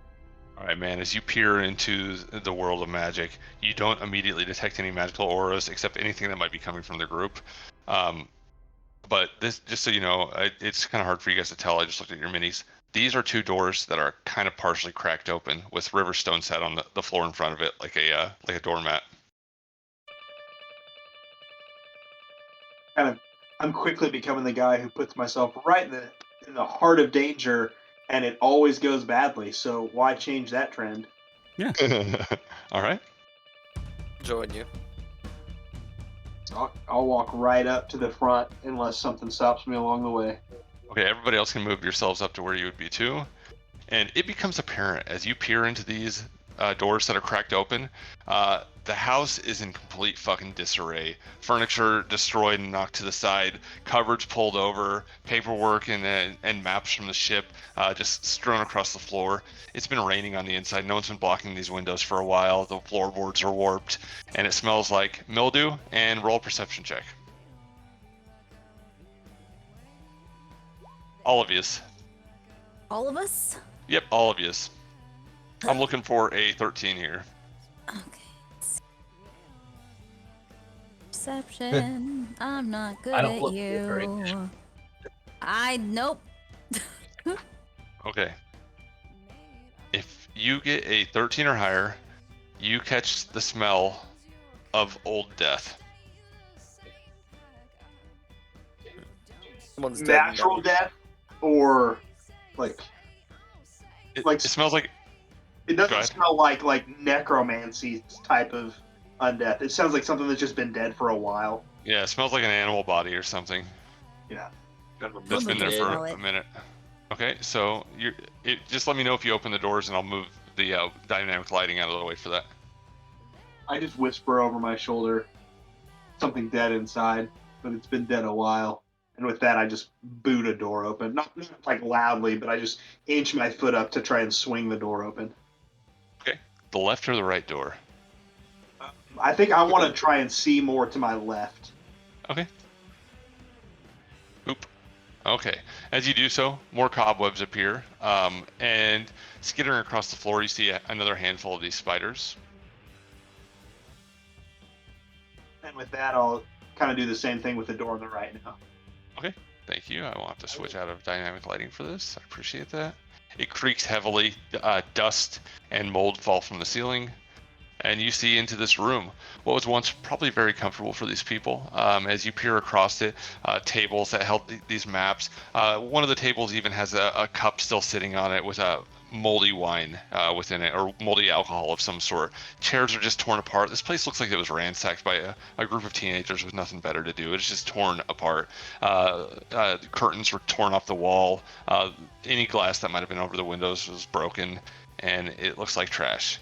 Speaker 2: All right, man. As you peer into the world of magic, you don't immediately detect any magical auras except anything that might be coming from the group. But this, just so you know, it's kind of hard for you guys to tell. I just looked at your minis. These are two doors that are kind of partially cracked open, with Riverstone set on the floor in front of it, like a doormat.
Speaker 1: I'm quickly becoming the guy who puts myself right in the heart of danger, and it always goes badly. So why change that trend?
Speaker 2: All right.
Speaker 6: Join you.
Speaker 1: So I'll walk right up to the front unless something stops me along the way.
Speaker 2: Okay, everybody else can move yourselves up to where you would be too. And it becomes apparent as you peer into these doors that are cracked open. The house is in complete fucking disarray. Furniture destroyed and knocked to the side, cupboards pulled over, paperwork and maps from the ship just strewn across the floor. It's been raining on the inside. No one's been blocking these windows for a while. The floorboards are warped, and it smells like mildew. And roll a perception check. All of yous.
Speaker 4: All of us?
Speaker 2: Yep, all of yous. I'm looking for a 13 here.
Speaker 4: Okay. Perception. I'm not good
Speaker 3: I don't
Speaker 4: at
Speaker 3: look good very
Speaker 4: you. Nope.
Speaker 2: Okay. If you get a 13 or higher, you catch the smell of old death.
Speaker 6: Someone's dead.
Speaker 1: Natural death, or like
Speaker 2: It smells like...
Speaker 1: it
Speaker 2: Go
Speaker 1: doesn't
Speaker 2: ahead.
Speaker 1: smell like necromancy type of undeath. It sounds like something that's just been dead for a while.
Speaker 2: Yeah, it smells like an animal body or something
Speaker 1: Yeah.
Speaker 2: that's been there
Speaker 4: Somebody
Speaker 2: for
Speaker 4: smell
Speaker 2: a
Speaker 4: it.
Speaker 2: minute. Okay, so just let me know if you open the doors and I'll move the dynamic lighting out of the way for that.
Speaker 1: I just whisper over my shoulder, something dead inside, but it's been dead a while. And with that, I just boot a door open. Not like loudly, but I just inch my foot up to try and swing the door open.
Speaker 2: Okay, the left or the right door?
Speaker 1: I think I want to try and see more to my left.
Speaker 2: Okay. Oop. Okay. As you do so, more cobwebs appear, and skittering across the floor, you see another handful of these spiders.
Speaker 1: And with that, I'll kind of do the same thing with the door on the right now.
Speaker 2: Okay, thank you. I will have to switch out of dynamic lighting for this. I appreciate that. It creaks heavily. Dust and mold fall from the ceiling. And you see into this room, what was once probably very comfortable for these people. As you peer across it, tables that held these maps. One of the tables even has a cup still sitting on it with a moldy wine within it, or moldy alcohol of some sort. Chairs are just torn apart. This place looks like it was ransacked by a group of teenagers with nothing better to do. It's just torn apart. Curtains were torn off the wall. Any glass that might have been over the windows was broken, and it looks like trash.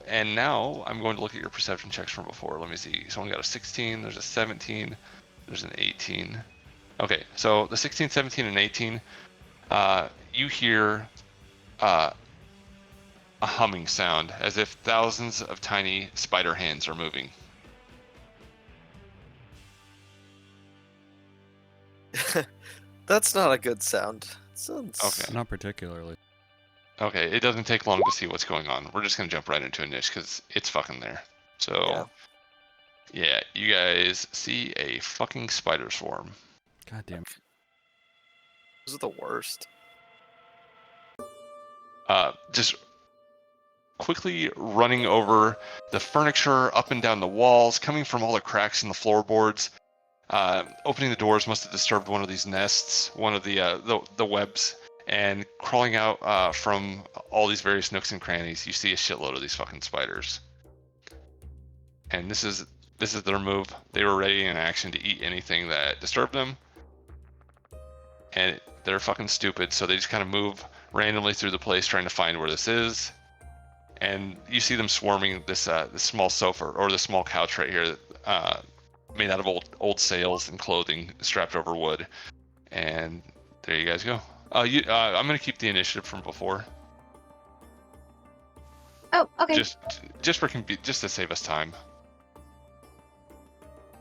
Speaker 2: And now I'm going to look at your perception checks from before. Let me see. Someone got a 16, there's a 17, there's an 18. Okay, so the 16, 17, and 18, you hear a humming sound as if thousands of tiny spider hands are moving.
Speaker 6: That's not a good sound. Sounds...
Speaker 2: Okay.
Speaker 5: Not particularly.
Speaker 2: Okay, it doesn't take long to see what's going on. We're just going to jump right into a niche because it's fucking there. So, yeah, you guys see a fucking spider swarm.
Speaker 5: God damn.
Speaker 6: This is the worst.
Speaker 2: Just quickly running over the furniture, up and down the walls, coming from all the cracks in the floorboards. Opening the doors must have disturbed one of these nests, one of the webs. And crawling out from all these various nooks and crannies, you see a shitload of these fucking spiders. And this is their move. They were ready in action to eat anything that disturbed them. And they're fucking stupid, so they just kind of move randomly through the place trying to find where this is. And you see them swarming this this small sofa or the small couch right here, made out of old sails and clothing strapped over wood. And there you guys go. I'm gonna keep the initiative from before.
Speaker 7: Oh, okay.
Speaker 2: Just to save us time.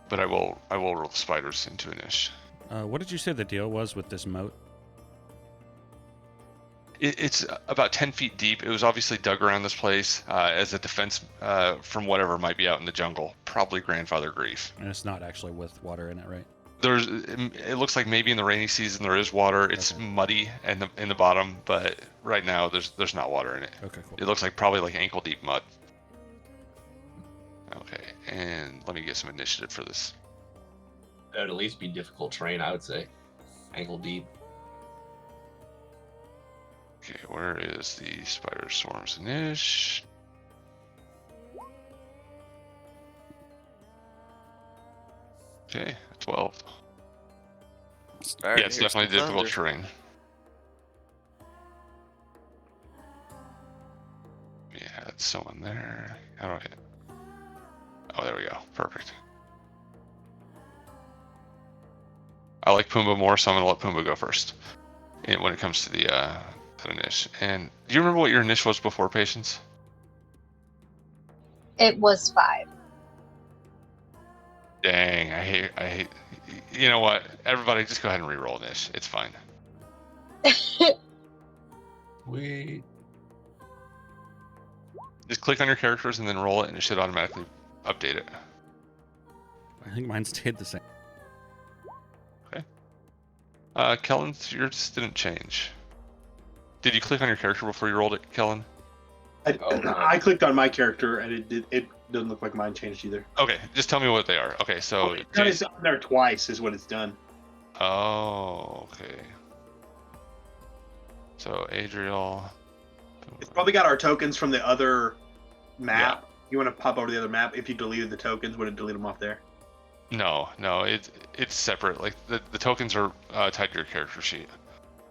Speaker 2: But I will roll the spiders into Inish.
Speaker 5: What did you say the deal was with this moat?
Speaker 2: It's about 10 feet deep. It was obviously dug around this place as a defense from whatever might be out in the jungle. Probably grandfather grief.
Speaker 5: And it's not actually with water in it, right?
Speaker 2: It looks like maybe in the rainy season there is water. It's
Speaker 5: Okay.
Speaker 2: muddy in the bottom, but right now there's not water in it.
Speaker 5: Okay, cool.
Speaker 2: It looks like probably like ankle deep mud. Okay, and let me get some initiative for this.
Speaker 3: That would at least be difficult terrain, I would say. Ankle deep.
Speaker 2: Okay, where is the spider swarms Inish? Okay, 12.
Speaker 6: Alright,
Speaker 2: Yeah, it's
Speaker 6: here's
Speaker 2: definitely
Speaker 6: the
Speaker 2: difficult
Speaker 6: thunder.
Speaker 2: terrain. Yeah, it's someone there. How do I hit? Oh, there we go. Perfect. I like Pumbaa more, so I'm gonna let Pumbaa go first. And when it comes to the that Inish. And do you remember what your Inish was before Patience?
Speaker 7: It was 5.
Speaker 2: Dang, I hate. You know what? Everybody, just go ahead and re-roll Inish. It's fine.
Speaker 3: We
Speaker 2: Just click on your characters and then roll it, and it should automatically update it.
Speaker 5: I think mine stayed the same.
Speaker 2: Kellen, yours didn't change. Did you click on your character before you rolled it, Kellen?
Speaker 1: I clicked on my character and it doesn't look like mine changed either.
Speaker 2: Okay, just tell me what they are. Okay, so
Speaker 1: It's on there twice is what it's done.
Speaker 2: Oh, okay. So Adriel.
Speaker 1: It's probably got our tokens from the other map. You want to pop over to the other map? If you deleted the tokens, would it delete them off there?
Speaker 2: No, it's separate. Like the tokens are tied to your character sheet.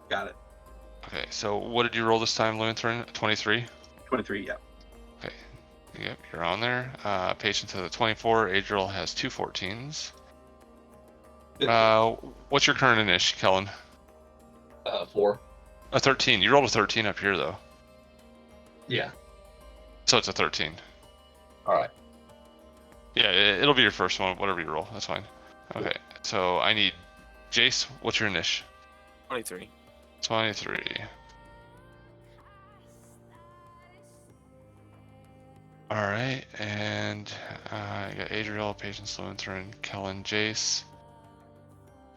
Speaker 1: Got it.
Speaker 2: Okay, so what did you roll this time, Lutheran? 23?
Speaker 1: 23, yeah.
Speaker 2: Okay. Yep, you're on there. Patience has a 24. Adriel has 2 14s. What's your current Inish, Kellen?
Speaker 3: 4.
Speaker 2: A 13. You rolled a 13 up here, though.
Speaker 3: Yeah.
Speaker 2: So it's a 13.
Speaker 3: All right.
Speaker 2: Yeah, it'll be your first one, whatever you roll. That's fine. Okay, so I need Jace. What's your Inish?
Speaker 6: 23.
Speaker 2: 23. All right, and I got Adriel, Patience, Lutheran, Kellen, Jace.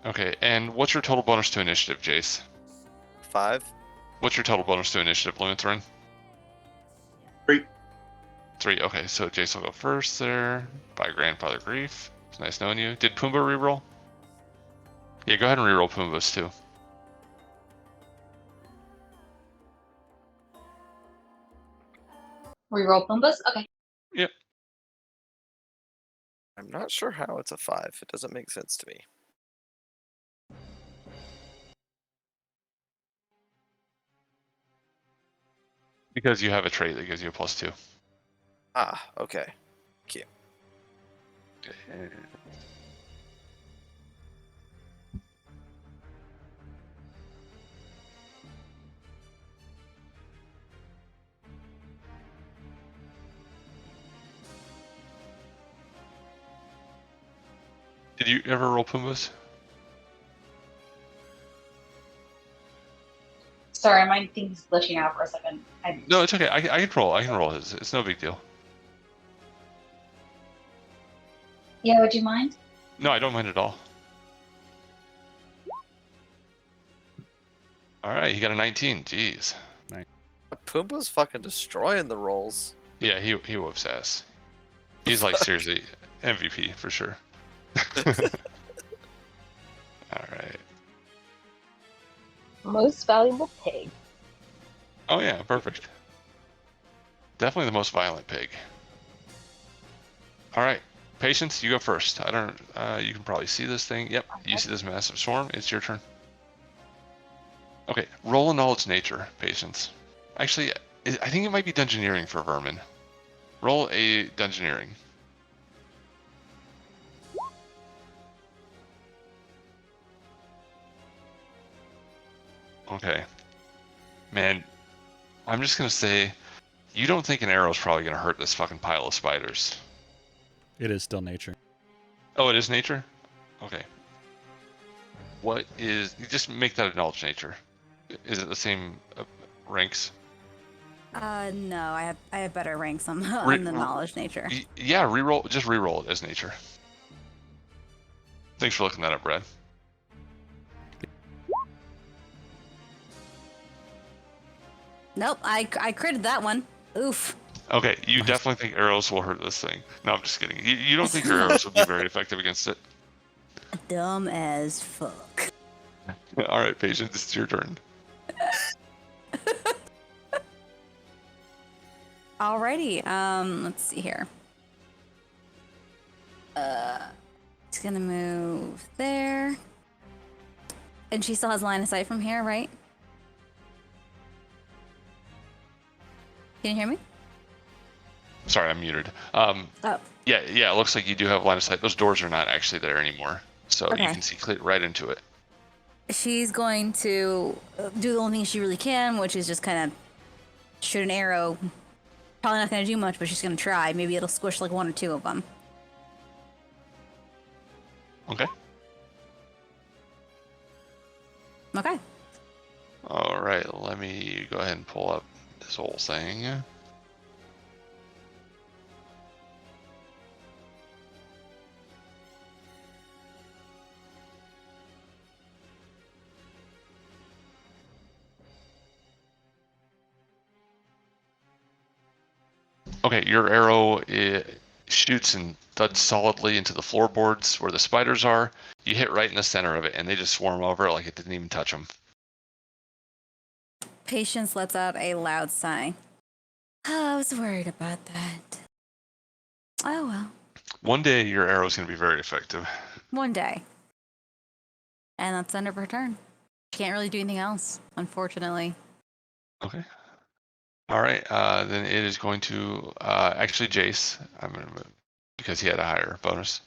Speaker 2: Okay, and what's your total bonus to initiative, Jace?
Speaker 6: 5.
Speaker 2: What's your total bonus to initiative, Lutheran?
Speaker 1: 3.
Speaker 2: 3. Okay, so Jace will go first there. By grandfather grief. It's nice knowing you. Did Pumbaa reroll? Yeah, go ahead and reroll Pumbaa's too.
Speaker 7: Reroll Pumbas? Okay.
Speaker 2: Yep.
Speaker 6: I'm not sure how it's a 5. It doesn't make sense to me.
Speaker 2: Because you have a trait that gives you a +2.
Speaker 6: Ah, okay.
Speaker 2: Okay. Did you ever roll Pumbas?
Speaker 7: Sorry, my thing's glitching out for a second.
Speaker 2: No, it's okay. I can roll. I can roll his. It's no big deal.
Speaker 7: Yeah, would you mind?
Speaker 2: No, I don't mind at all. All right, he got a 19. Jeez.
Speaker 6: Pumbaa's fucking destroying the rolls.
Speaker 2: Yeah, he whoops ass. He's like seriously MVP for sure. All right.
Speaker 8: Most valuable pig.
Speaker 2: Oh yeah, perfect. Definitely the most violent pig. All right, Patience, you go first. I don't. You can probably see this thing. Yep, you see this massive swarm. It's your turn. Okay, roll a knowledge nature, patience. Actually, I think it might be dungeoneering for vermin. Roll a dungeoneering. Okay. Man, I'm just gonna say, you don't think an arrow is probably gonna hurt this fucking pile of spiders.
Speaker 5: It is still nature.
Speaker 2: Oh, it is nature? Okay. What is... Just make that a knowledge nature. Is it the same ranks?
Speaker 4: No, I have better ranks on,
Speaker 2: Re-
Speaker 4: on the knowledge nature.
Speaker 2: Yeah, reroll. Just reroll it as nature. Thanks for looking that up, Brad.
Speaker 4: Nope, I critted that one. Oof.
Speaker 2: Okay, you definitely think arrows will hurt this thing. No, I'm just kidding. You don't think your arrows will be very effective against it?
Speaker 4: Dumb as fuck.
Speaker 2: All right, Patience, it's your turn.
Speaker 4: Alrighty, let's see here. It's gonna move there. And she still has line of sight from here, right? Can you hear me?
Speaker 2: Sorry, I'm muted.
Speaker 4: Oh,
Speaker 2: Yeah, it looks like you do have line of sight. Those doors are not actually there anymore, so you
Speaker 4: Okay.
Speaker 2: can see clear right into it.
Speaker 4: she's going to do the only thing she really can, which is just kind of shoot an arrow. Probably not gonna do much, but she's gonna try. Maybe it'll squish like one or two of them.
Speaker 2: Okay.
Speaker 4: Okay.
Speaker 2: All right, let me go ahead and pull up this whole thing. Okay, your arrow shoots and thuds solidly into the floorboards where the spiders are. You hit right in the center of it, and they just swarm over it like it didn't even touch them.
Speaker 4: Patience lets out a loud sigh. Oh, I was worried about that. Oh well.
Speaker 2: One day, your arrow is going to be very effective.
Speaker 4: One day. And that's the end of her turn. Can't really do anything else, unfortunately.
Speaker 2: Okay. All right, then it is going to actually Jace. I'm going to move because he had a higher bonus.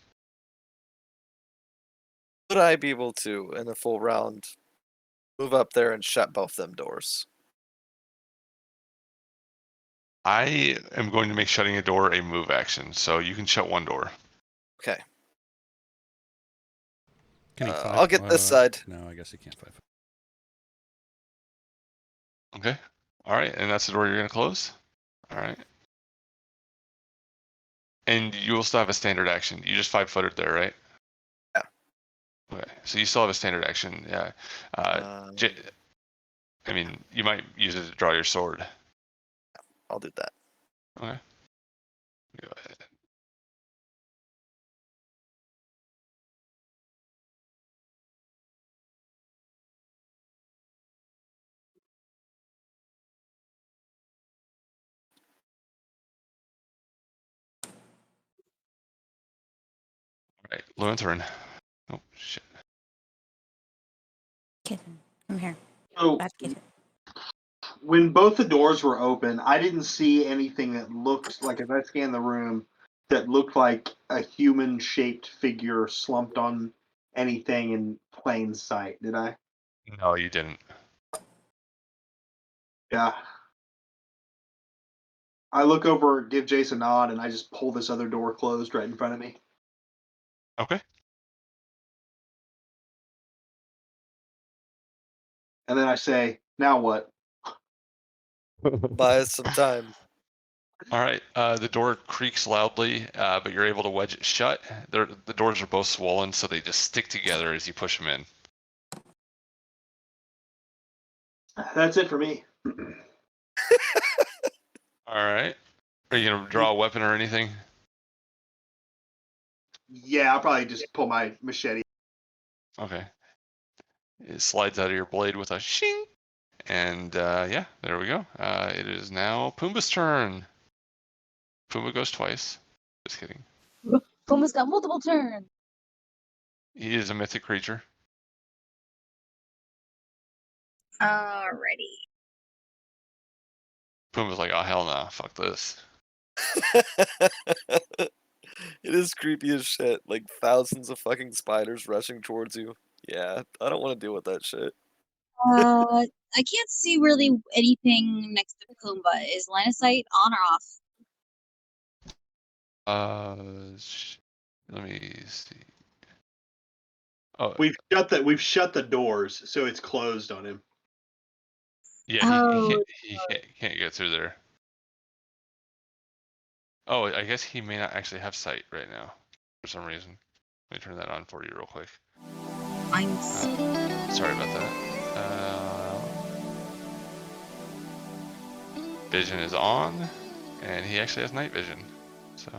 Speaker 6: Would I be able to, in a full round, move up there and shut both them doors?
Speaker 2: I am going to make shutting a door a move action, so you can shut one door.
Speaker 6: Okay.
Speaker 5: Can he
Speaker 6: I'll get this side.
Speaker 5: No, I guess he can't 5.
Speaker 2: Okay. All right, and that's the door you're going to close. All right. And you will still have a standard action. You just 5-footed there, right?
Speaker 6: Yeah.
Speaker 2: Okay, so you still have a standard action. Yeah. I mean, you might use it to draw your sword.
Speaker 6: I'll do that.
Speaker 2: Okay. Go ahead. All right, Lutheran. Oh shit.
Speaker 4: Kitten, come here.
Speaker 1: So
Speaker 4: Bad kitten.
Speaker 1: when both the doors were open, I didn't see anything that looked like, as I scanned the room, that looked like a human-shaped figure slumped on anything in plain sight. Did I?
Speaker 2: No, you didn't.
Speaker 1: Yeah. I look over, give Jace a nod, and I just pull this other door closed right in front of me.
Speaker 2: Okay.
Speaker 1: And then I say, now what?
Speaker 6: Buy us some time.
Speaker 2: All right. The door creaks loudly, but you're able to wedge it shut. The doors are both swollen, so they just stick together as you push them in.
Speaker 1: That's it for me.
Speaker 2: All right. Are you gonna draw a weapon or anything?
Speaker 1: Yeah, I'll probably just pull my machete.
Speaker 2: Okay. It slides out of your blade with a shing. And yeah, there we go. It is now Pumbaa's turn. Pumbaa goes twice. Just kidding.
Speaker 8: Pumbaa's got multiple turns.
Speaker 2: He is a mythic creature.
Speaker 7: Alrighty.
Speaker 2: Puma's like, oh hell no, fuck this.
Speaker 6: It is creepy as shit. Like thousands of fucking spiders rushing towards you. Yeah, I don't want to deal with that shit.
Speaker 8: I can't see really anything next to Pumbaa. Is line of sight on or off?
Speaker 2: Let me see. Oh,
Speaker 1: We've shut the doors, so it's closed on him.
Speaker 2: yeah,
Speaker 8: Oh,
Speaker 2: he can't get through there. Oh, I guess he may not actually have sight right now for some reason. Let me turn that on for you real quick.
Speaker 8: I'm.
Speaker 2: Sorry about that. Vision is on, and he actually has night vision. So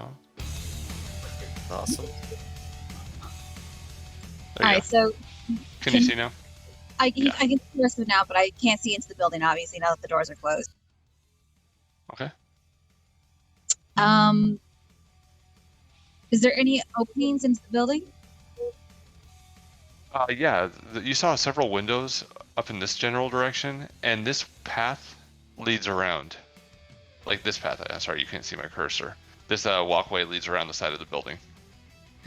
Speaker 6: Awesome.
Speaker 2: there you
Speaker 8: Alright, so
Speaker 2: go. Can you see now?
Speaker 8: I can
Speaker 2: Yeah.
Speaker 8: I can see the rest of it now, but I can't see into the building. Obviously, now that the doors are closed.
Speaker 2: Okay.
Speaker 8: Is there any openings into the building?
Speaker 2: Yeah, you saw several windows up in this general direction, and this path leads around. Like this path. Sorry, you can't see my cursor. This walkway leads around the side of the building.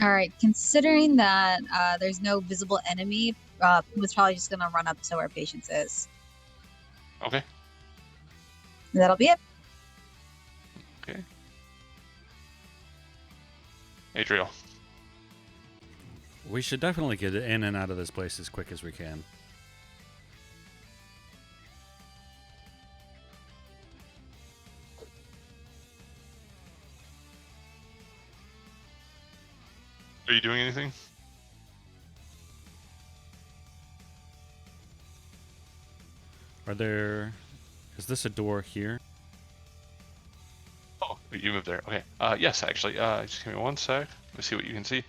Speaker 8: All right. Considering that there's no visible enemy, was probably just gonna run up to where Patience is.
Speaker 2: Okay.
Speaker 8: That'll be it.
Speaker 2: Okay. Adriel.
Speaker 5: We should definitely get in and out of this place as quick as we can.
Speaker 2: Are you doing anything?
Speaker 5: Is this a door here?
Speaker 2: Oh, you moved there. Okay. Yes, actually. Just give me one sec. Let me see what you can see.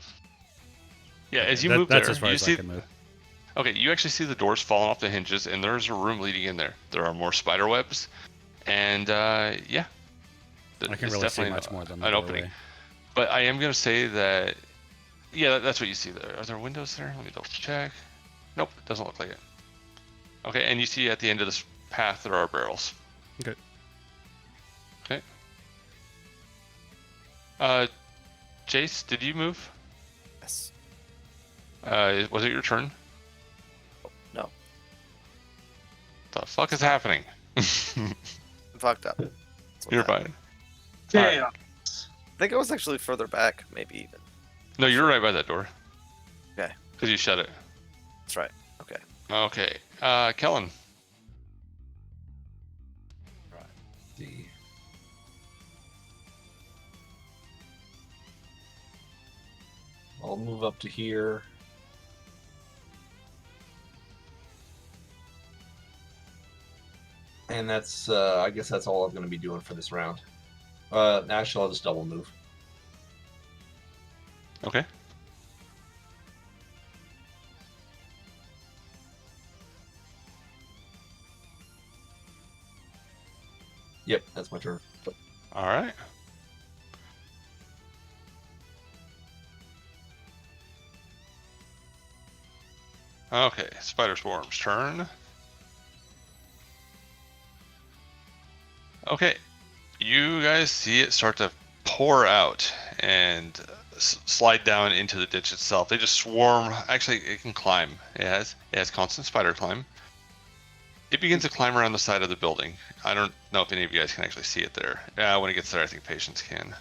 Speaker 2: Yeah, as you move
Speaker 5: That's
Speaker 2: there,
Speaker 5: as far
Speaker 2: you
Speaker 5: as
Speaker 2: see.
Speaker 5: I can move.
Speaker 2: Okay, you actually see the doors falling off the hinges, and there's a room leading in there. There are more spider webs, and yeah.
Speaker 5: I can't
Speaker 2: It's
Speaker 5: really see
Speaker 2: definitely
Speaker 5: much more than the
Speaker 2: an
Speaker 5: doorway.
Speaker 2: opening. But I am gonna say that, yeah, that's what you see there. Are there windows there? Let me double check. Nope, it doesn't look like it. Okay, and you see at the end of this path there are barrels.
Speaker 5: Okay.
Speaker 2: Okay. Jace, did you move?
Speaker 6: Yes.
Speaker 2: Was it your turn?
Speaker 6: No.
Speaker 2: The fuck is happening?
Speaker 6: I'm fucked up. That's what
Speaker 2: You're
Speaker 6: happened.
Speaker 2: fine.
Speaker 1: Damn.
Speaker 2: Alright.
Speaker 6: I think I was actually further back, maybe even.
Speaker 2: No, you're right by that door.
Speaker 6: Okay.
Speaker 2: Because you shut it.
Speaker 6: That's right. Okay.
Speaker 2: Okay. Kellen.
Speaker 3: See. I'll move up to here. And that's, I guess that's all I'm going to be doing for this round. Actually, I'll just double move.
Speaker 2: Okay.
Speaker 3: Yep, that's my turn.
Speaker 2: All right. Okay, Spider Swarm's turn. Okay, you guys see it start to pour out and slide down into the ditch itself. They just swarm. Actually, it can climb. It has constant spider climb. It begins to climb around the side of the building. I don't know if any of you guys can actually see it there. When it gets there, I think Patience can.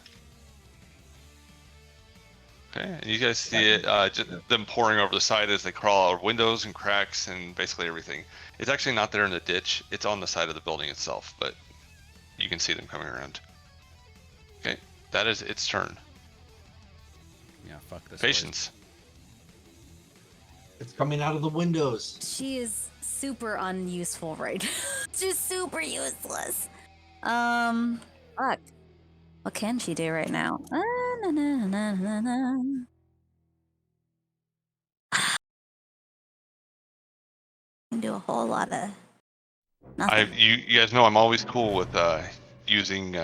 Speaker 2: Okay, and you guys see it, just them pouring over the side as they crawl out of windows and cracks and basically everything. It's actually not there in the ditch. It's on the side of the building itself, but you can see them coming around. Okay, that is its turn.
Speaker 5: Yeah, fuck this.
Speaker 2: Patience.
Speaker 3: It's coming out of the windows.
Speaker 4: She is super unuseful right now. She's super useless. Fuck. What can she do right now? Na, na, na, na, na. Can do a whole lot of nothing.
Speaker 2: You guys know I'm always cool with using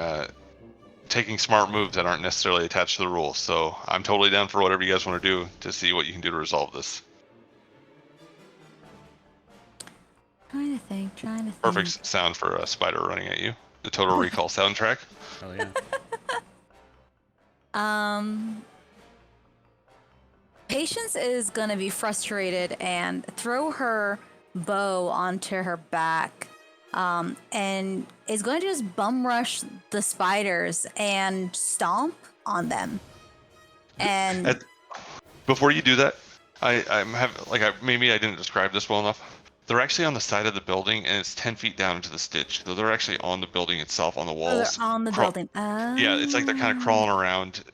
Speaker 2: taking smart moves that aren't necessarily attached to the rules. So I'm totally down for whatever you guys want to do to see what you can do to resolve this.
Speaker 4: Trying to think.
Speaker 2: Perfect sound for a spider running at you. The Total Recall soundtrack.
Speaker 5: Oh yeah.
Speaker 4: Patience is gonna be frustrated and throw her bow onto her back, and is going to just bum rush the spiders and stomp on them. And
Speaker 2: Before you do that, maybe I didn't describe this well enough. They're actually on the side of the building, and it's 10 feet down into the stitch. So they're actually on the building itself, on the walls.
Speaker 4: they're on the building.
Speaker 2: Yeah, it's like they're kind of crawling around.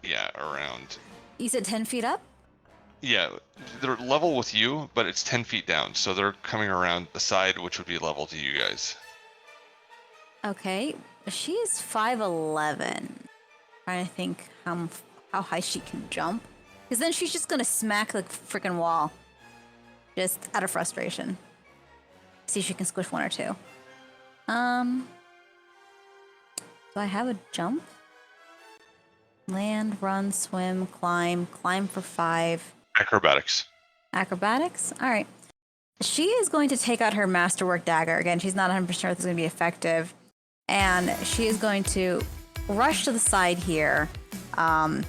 Speaker 2: Yeah, around.
Speaker 4: You said 10 feet up?
Speaker 2: Yeah, they're level with you, but it's 10 feet down. So they're coming around the side, which would be level to you guys.
Speaker 4: Okay, she is 5'11". Trying to think how high she can jump, because then she's just gonna smack the freaking wall, just out of frustration. See if she can squish one or two. Do I have a jump? Land, run, swim, climb for 5.
Speaker 2: Acrobatics.
Speaker 4: Acrobatics? All right. She is going to take out her masterwork dagger. Again, she's not 100% sure if it's going to be effective. And she is going to rush to the side here, and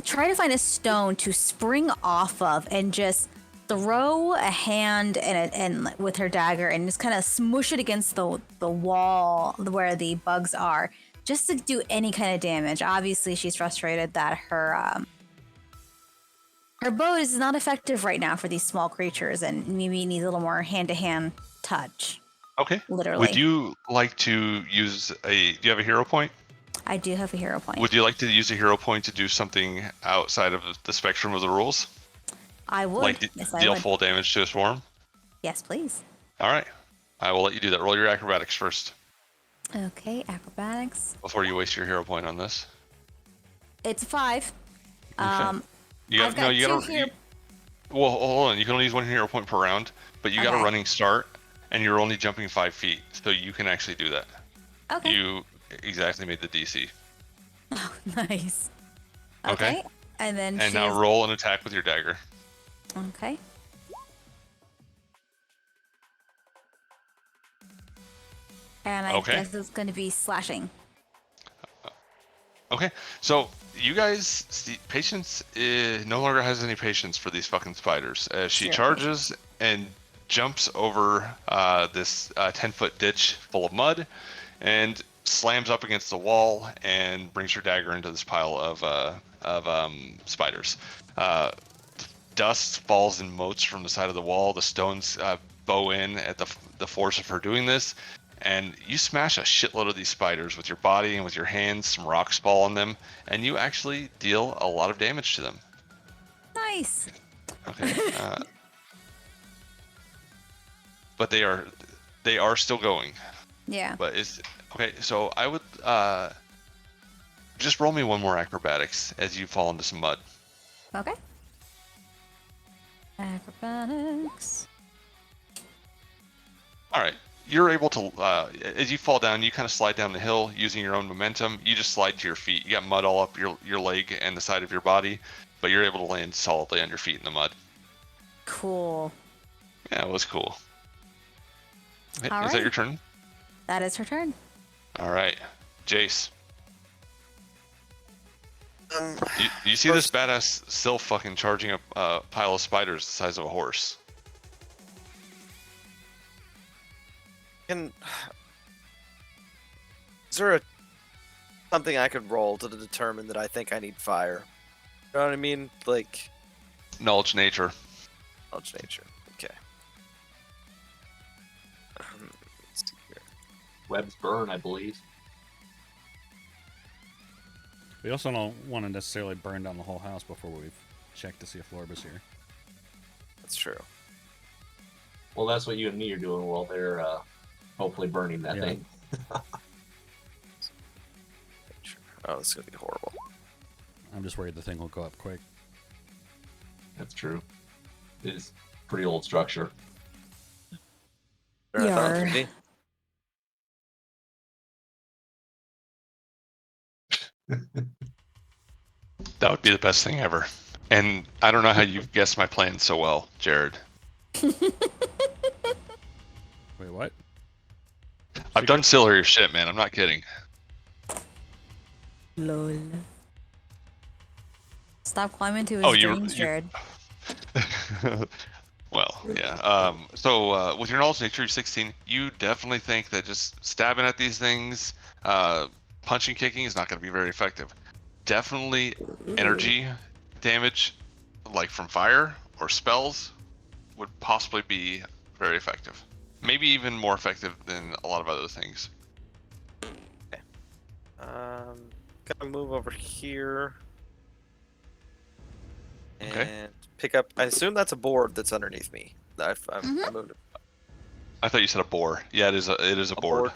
Speaker 4: try to find a stone to spring off of and just throw a hand and with her dagger and just kind of smush it against the wall where the bugs are, just to do any kind of damage. Obviously, she's frustrated that her bow is not effective right now for these small creatures, and maybe needs a little more hand-to-hand touch.
Speaker 2: Okay.
Speaker 4: Literally.
Speaker 2: Would you like to use do you have a hero point?
Speaker 4: I do have a hero point.
Speaker 2: Would you like to use a hero point to do something outside of the spectrum of the rules?
Speaker 4: I would.
Speaker 2: Like
Speaker 4: Yes, I
Speaker 2: deal
Speaker 4: would.
Speaker 2: full damage to a swarm?
Speaker 4: Yes, please.
Speaker 2: All right. I will let you do that. Roll your acrobatics first
Speaker 4: Okay, acrobatics.
Speaker 2: before you waste your hero point on this.
Speaker 4: It's 5.
Speaker 2: Okay.
Speaker 4: I've got two hero.
Speaker 2: Well, hold on. You can only use one hero point per round, but you got a
Speaker 4: Okay.
Speaker 2: running start, and you're only jumping 5 feet, so you can actually do that.
Speaker 4: Okay.
Speaker 2: You exactly made the DC.
Speaker 4: Oh, nice.
Speaker 2: Okay.
Speaker 4: And then
Speaker 2: And now roll an attack with your dagger.
Speaker 4: Okay. And I
Speaker 2: Okay.
Speaker 4: guess it's going to be slashing.
Speaker 2: Okay, so you guys see, Patience no longer has any patience for these fucking spiders. She
Speaker 4: Zero
Speaker 2: charges and jumps over this 10-foot ditch full of mud and slams up against the wall and brings her dagger into this pile of spiders. Dust falls in motes from the side of the wall. The stones bow in at the force of her doing this. And you smash a shitload of these spiders with your body and with your hands. Some rocks fall on them, and you actually deal a lot of damage to them.
Speaker 4: Nice.
Speaker 2: Okay. But they are still going.
Speaker 4: Yeah.
Speaker 2: But it's okay. So I would just roll me one more acrobatics as you fall into some mud.
Speaker 4: Okay. Acrobatics.
Speaker 2: All right. You're able to, as you fall down, you kind of slide down the hill using your own momentum. You just slide to your feet. You got mud all up your leg and the side of your body, but you're able to land solidly on your feet in the mud.
Speaker 4: Cool.
Speaker 2: Yeah, it was cool. Okay,
Speaker 4: All
Speaker 2: is that
Speaker 4: right.
Speaker 2: your turn?
Speaker 4: That is her turn.
Speaker 2: All right. Jace.
Speaker 6: Um,
Speaker 2: You see this badass sylph fucking charging a pile of spiders the size of a horse.
Speaker 6: Is there something I could roll to determine that I think I need fire? You know what I mean? Like
Speaker 2: Knowledge nature.
Speaker 6: knowledge nature. Okay. Let's see here.
Speaker 3: Webs burn, I believe.
Speaker 5: We also don't want to necessarily burn down the whole house before we've checked to see if Lorba's here.
Speaker 6: That's true.
Speaker 3: Well, that's what you and me are doing while they're hopefully burning that
Speaker 5: Yeah.
Speaker 3: thing.
Speaker 6: Oh, this is gonna be horrible.
Speaker 5: I'm just worried the thing will go up quick.
Speaker 3: That's true. It is pretty old structure.
Speaker 6: Better than I thought it was
Speaker 4: Yarr.
Speaker 6: gonna be.
Speaker 2: That would be the best thing ever. And I don't know how you've guessed my plan so well, Jared.
Speaker 5: Wait, what?
Speaker 2: I've done sillier shit, man. I'm not kidding.
Speaker 4: Lol. Stop climbing to his
Speaker 2: Oh,
Speaker 4: dreams, Jared.
Speaker 2: Well, yeah. So with your knowledge nature 16, you definitely think that just stabbing at these things, punching, kicking is not going to be very effective. Definitely energy damage, like from fire or spells, would possibly be very effective. Maybe even more effective than a lot of other things.
Speaker 6: Gotta move over here. And
Speaker 2: Okay.
Speaker 6: pick up. I assume that's a board that's underneath me. I moved it.
Speaker 2: I thought you said a boar. Yeah, it is a board.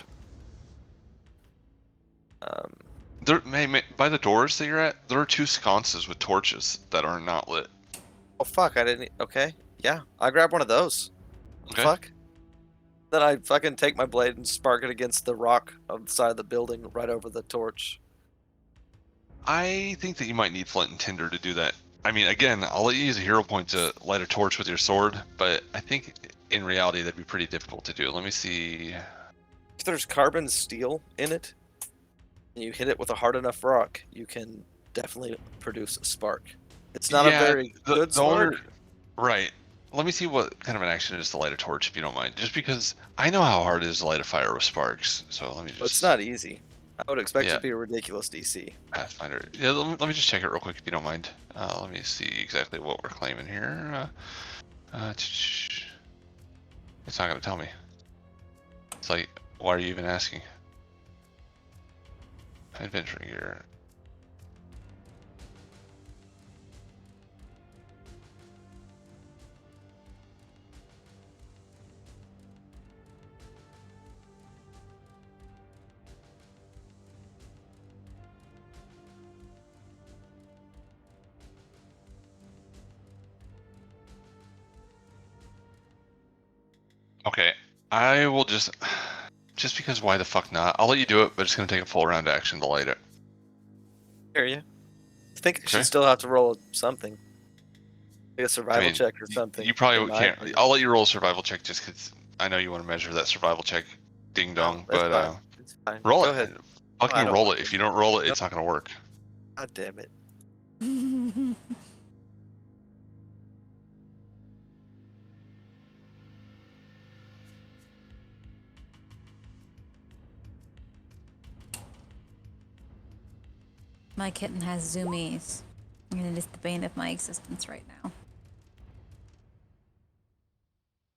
Speaker 2: There, by the doors that you're at, there are 2 sconces with torches that are not lit.
Speaker 6: Oh fuck! I didn't. Okay. Yeah, I grab one of those.
Speaker 2: Okay.
Speaker 6: Fuck. Then I fucking take my blade and spark it against the rock on the side of the building, right over the torch.
Speaker 2: I think that you might need flint and tinder to do that. I mean, again, I'll let you use a hero point to light a torch with your sword, but I think in reality that'd be pretty difficult to do. Let me see.
Speaker 6: If there's carbon steel in it, and you hit it with a hard enough rock, you can definitely produce a spark. It's not a very good spark.
Speaker 2: Right. Let me see what kind of an action it is to light a torch, if you don't mind. Just because I know how hard it is to light a fire with sparks, so let me just.
Speaker 6: But it's not easy. I would expect it
Speaker 2: Yeah.
Speaker 6: to be a ridiculous DC.
Speaker 2: Pathfinder. Yeah, let me just check it real quick, if you don't mind. Let me see exactly what we're claiming here. It's not going to tell me. It's like, why are you even asking? Adventure gear. Okay, I will just because why the fuck not? I'll let you do it, but it's gonna take a full round action to light it.
Speaker 6: Hear you. I think I
Speaker 2: Okay.
Speaker 6: should still have to roll something. Like a survival check or something.
Speaker 2: You probably
Speaker 6: in my
Speaker 2: can't.
Speaker 6: opinion.
Speaker 2: I'll let you roll a survival check just because I know you want to measure that survival check, ding dong.
Speaker 6: That's
Speaker 2: But
Speaker 6: fine. It's fine.
Speaker 2: roll
Speaker 6: Go
Speaker 2: it.
Speaker 6: ahead.
Speaker 2: Fucking
Speaker 6: I don't
Speaker 2: roll
Speaker 6: want
Speaker 2: it.
Speaker 6: to.
Speaker 2: If you don't roll it, it's not gonna work.
Speaker 6: God damn it.
Speaker 4: My kitten has zoomies, and it is the bane of my existence right now.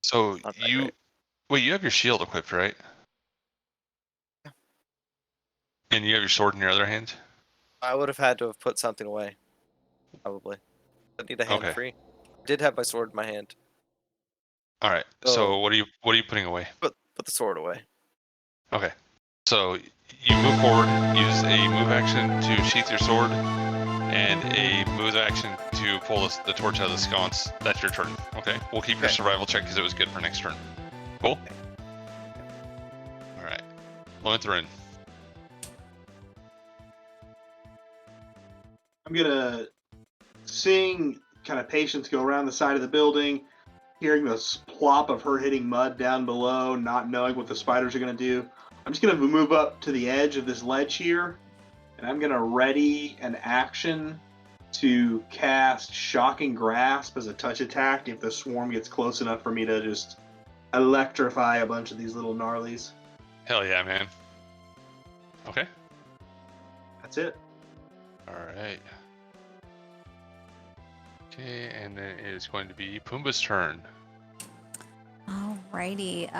Speaker 2: So
Speaker 6: Not that
Speaker 2: you
Speaker 6: great.
Speaker 2: wait. You have your shield equipped, right?
Speaker 6: Yeah.
Speaker 2: And you have your sword in your other hand.
Speaker 6: I would have had to have put something away. Probably. I need a hand
Speaker 2: Okay.
Speaker 6: free. I did have my sword in my hand.
Speaker 2: All right.
Speaker 6: Oh.
Speaker 2: So what are you putting away?
Speaker 6: Put the sword away.
Speaker 2: Okay. So you move forward, use a move action to sheath your sword, and a move action to pull the torch out of the sconce. That's your turn. Okay. We'll keep your
Speaker 6: Okay.
Speaker 2: survival check because it was good for next turn. Cool. All right. Lothrin.
Speaker 1: I'm gonna seeing kind of Patience go around the side of the building, hearing the plop of her hitting mud down below, not knowing what the spiders are gonna do. I'm just gonna move up to the edge of this ledge here, and I'm gonna ready an action to cast Shocking Grasp as a touch attack if the swarm gets close enough for me to just electrify a bunch of these little gnarlies.
Speaker 2: Hell yeah, man. Okay.
Speaker 1: That's it.
Speaker 2: All right. Okay, and then it is going to be Pumbaa's turn.
Speaker 4: Alrighty.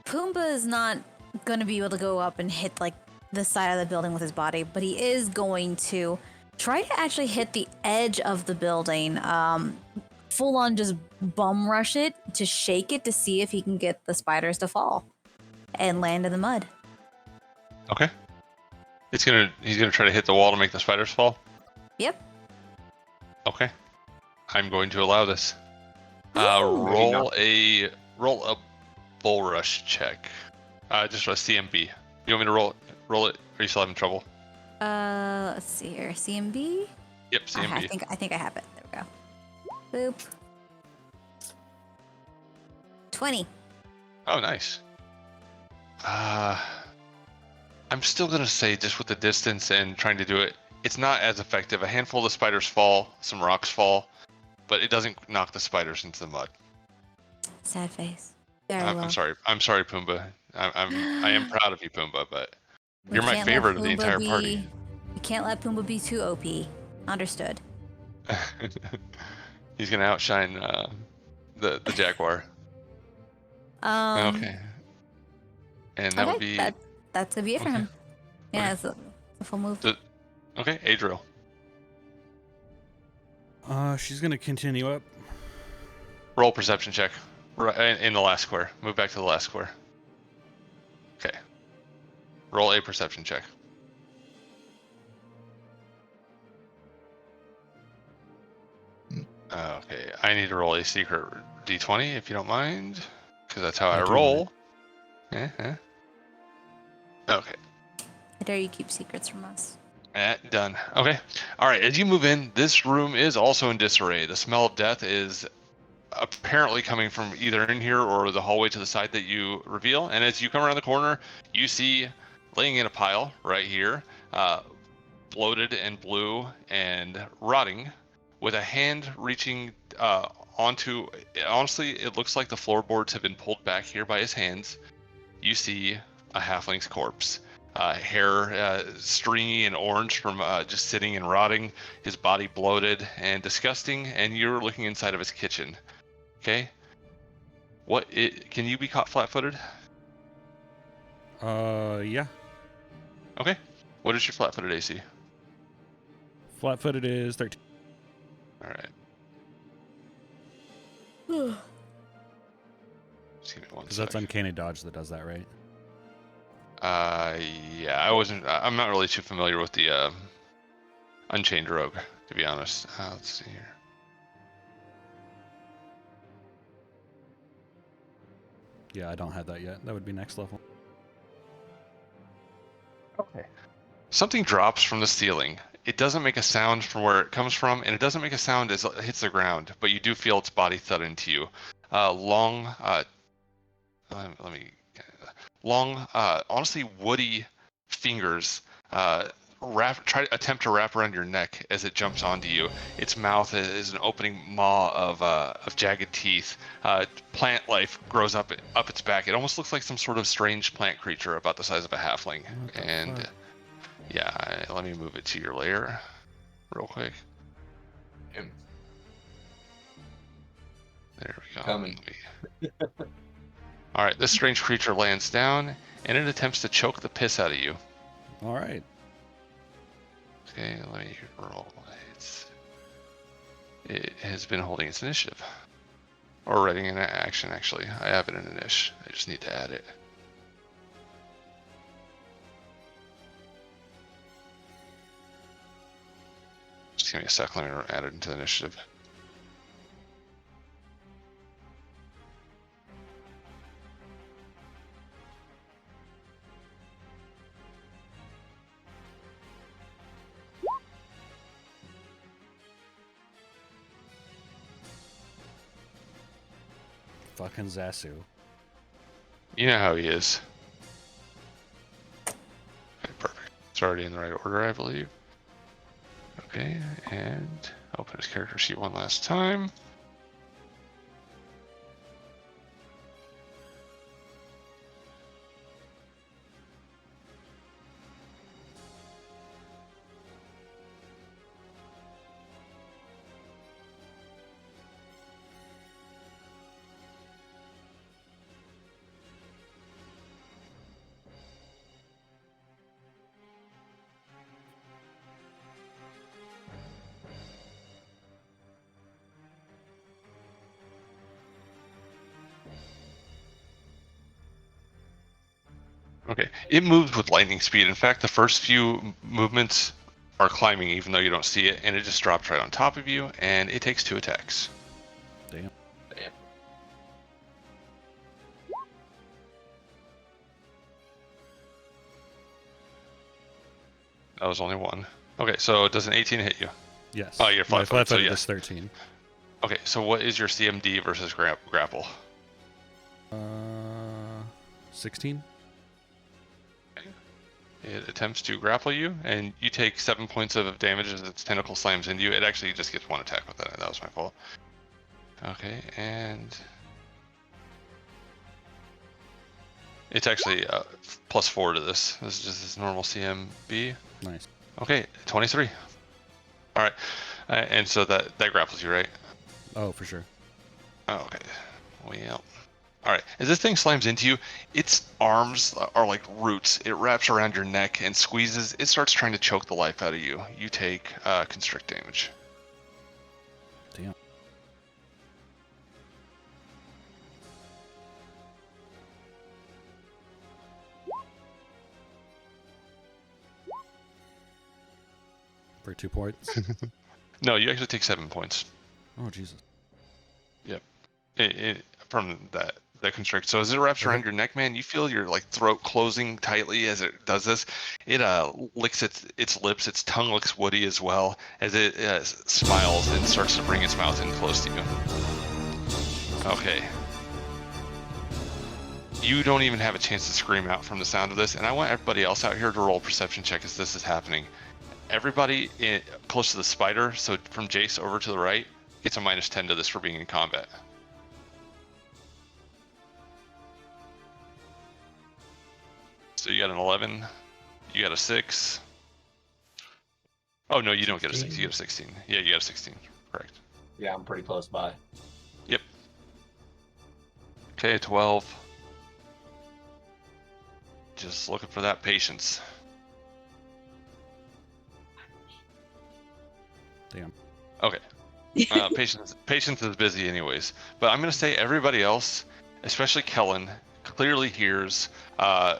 Speaker 4: Pumbaa is not going to be able to go up and hit like the side of the building with his body, but he is going to try to actually hit the edge of the building. Full on just bum rush it to shake it to see if he can get the spiders to fall and land in the mud.
Speaker 2: Okay. He's gonna try to hit the wall to make the spiders fall.
Speaker 4: Yep.
Speaker 2: Okay. I'm going to allow this.
Speaker 4: Ooh.
Speaker 2: Roll a bull rush check. Just a CMB. You want me to roll it? Are you still having trouble?
Speaker 4: Let's see here. CMB.
Speaker 2: Yep, CMB.
Speaker 4: I think I have it. There we go. Boop. 20.
Speaker 2: Oh, nice. I'm still gonna say, just with the distance and trying to do it, it's not as effective. A handful of the spiders fall, some rocks fall, but it doesn't knock the spiders into the mud.
Speaker 4: Sad face. Very
Speaker 2: I'm,
Speaker 4: well.
Speaker 2: I'm sorry. I'm sorry, Pumbaa. I am proud of you, Pumbaa, but
Speaker 4: We
Speaker 2: you're my
Speaker 4: can't let
Speaker 2: favorite of the
Speaker 4: Pumbaa
Speaker 2: entire
Speaker 4: be-
Speaker 2: party.
Speaker 4: We can't let Pumbaa be too OP. Understood.
Speaker 2: He's gonna outshine the jaguar. Okay. And that would be
Speaker 4: that's gonna be it for
Speaker 2: okay.
Speaker 4: him. Yeah,
Speaker 2: Okay.
Speaker 4: it's a full move.
Speaker 2: Okay, Adriel.
Speaker 5: She's gonna continue up.
Speaker 2: Roll perception check. Right in the last square. Move back to the last square. Okay. Roll a perception check. Okay, I need to roll a secret d20 if you don't mind, because that's how I
Speaker 5: do
Speaker 2: roll. Yeah. Okay.
Speaker 4: I dare you keep secrets from us.
Speaker 2: Done. Okay. All right. As you move in, this room is also in disarray. The smell of death is apparently coming from either in here or the hallway to the side that you reveal. And as you come around the corner, you see laying in a pile right here, bloated and blue and rotting, with a hand reaching onto. Honestly, it looks like the floorboards have been pulled back here by his hands. You see a halfling's corpse. Hair stringy and orange from just sitting and rotting, his body bloated and disgusting, and you're looking inside of his kitchen. Okay? Can you be caught flat-footed?
Speaker 5: Yeah.
Speaker 2: Okay. What is your flat-footed AC?
Speaker 5: Flat-footed is 13.
Speaker 2: All right. Just give me one
Speaker 5: Because that's
Speaker 2: sec.
Speaker 5: uncanny dodge that does that, right?
Speaker 2: Yeah, I'm not really too familiar with the Unchained Rogue, to be honest. Let's see here.
Speaker 5: Yeah, I don't have that yet. That would be next level.
Speaker 2: Okay. Something drops from the ceiling. It doesn't make a sound from where it comes from, and it doesn't make a sound as it hits the ground, but you do feel its body thud into you. Long, honestly woody fingers attempt to wrap around your neck as it jumps onto you. Its mouth is an opening maw of jagged teeth. Plant life grows up its back. It almost looks like some sort of strange plant creature about the size of a halfling. And
Speaker 5: fuck?
Speaker 2: yeah, let me move it to your lair real quick.
Speaker 3: Him.
Speaker 2: There we go.
Speaker 3: Coming.
Speaker 2: All right, this strange creature lands down, and it attempts to choke the piss out of you.
Speaker 5: All right.
Speaker 2: Okay, let me roll. It has been holding its initiative. Or writing in action, actually. I have it in initiative. I just need to add it. Just give me a sec, let me add it into the initiative.
Speaker 5: Fucking Zasu.
Speaker 2: You know how he is. Okay, perfect. It's already in the right order, I believe. Okay, and open his character sheet one last time. Okay, it moves with lightning speed. In fact, the first few movements are climbing even though you don't see it, and it just drops right on top of you, and it takes 2 attacks.
Speaker 5: Damn.
Speaker 3: Damn.
Speaker 2: That was only 1. Okay, so does an 18 hit you?
Speaker 5: Yes.
Speaker 2: Oh, you're
Speaker 5: My
Speaker 2: flat-footed,
Speaker 5: flat
Speaker 2: so
Speaker 5: footed
Speaker 2: yes.
Speaker 5: is 13.
Speaker 2: Okay, so what is your CMD versus grapple?
Speaker 5: 16.
Speaker 2: It attempts to grapple you, and you take 7 points of damage as its tentacle slams into you. It actually just gets one attack with that. That was my fault. Okay, and it's actually +4 to this. This is just this normal CMB.
Speaker 5: Nice.
Speaker 2: Okay, 23. All right, and so that grapples you, right?
Speaker 5: Oh, for sure.
Speaker 2: Oh, okay. Well, all right. As this thing slams into you, its arms are like roots. It wraps around your neck and squeezes. It starts trying to choke the life out of you. You take constrict damage.
Speaker 5: Damn. For 2 points.
Speaker 2: No, you actually take 7 points.
Speaker 5: Oh, Jesus.
Speaker 2: Yep. From that constrict. So as it wraps around your neck, man, you feel your like throat closing tightly as it does this. It licks its lips. Its tongue looks woody as well as it smiles and starts to bring its mouth in close to you. Okay. You don't even have a chance to scream out from the sound of this, and I want everybody else out here to roll a perception check as this is happening. Everybody close to the spider, so from Jace over to the right, gets a -10 to this for being in combat. So you got an 11, you got a 6. Oh no, you don't get a 6, you get a 16. Yeah, you got a 16, correct.
Speaker 3: Yeah, I'm pretty close by.
Speaker 2: Yep. Okay, 12. Just looking for that patience.
Speaker 5: Damn.
Speaker 2: Okay. Patience is busy anyways. But I'm going to say everybody else, especially Kellen, clearly hears a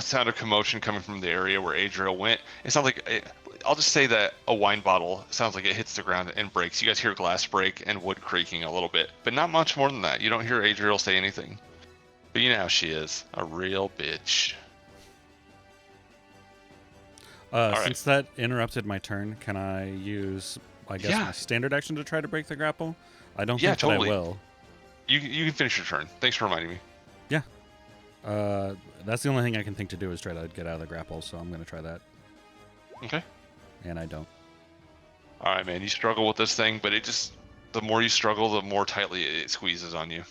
Speaker 2: sound of commotion coming from the area where Adriel went. It sounds like, I'll just say that a wine bottle sounds like it hits the ground and breaks. You guys hear glass break and wood creaking a little bit, but not much more than that. You don't hear Adriel say anything. But you know how she is, a real bitch.
Speaker 5: Since that interrupted my turn, can I use, I guess, my standard action to try to break the grapple? I don't think
Speaker 2: totally.
Speaker 5: that I will.
Speaker 2: You can finish your turn. Thanks for reminding me.
Speaker 5: Yeah. That's the only thing I can think to do is try to get out of the grapple, so I'm going to try that.
Speaker 2: Okay.
Speaker 5: And I don't.
Speaker 2: All right, man. You struggle with this thing, but the more you struggle, the more tightly it squeezes on you.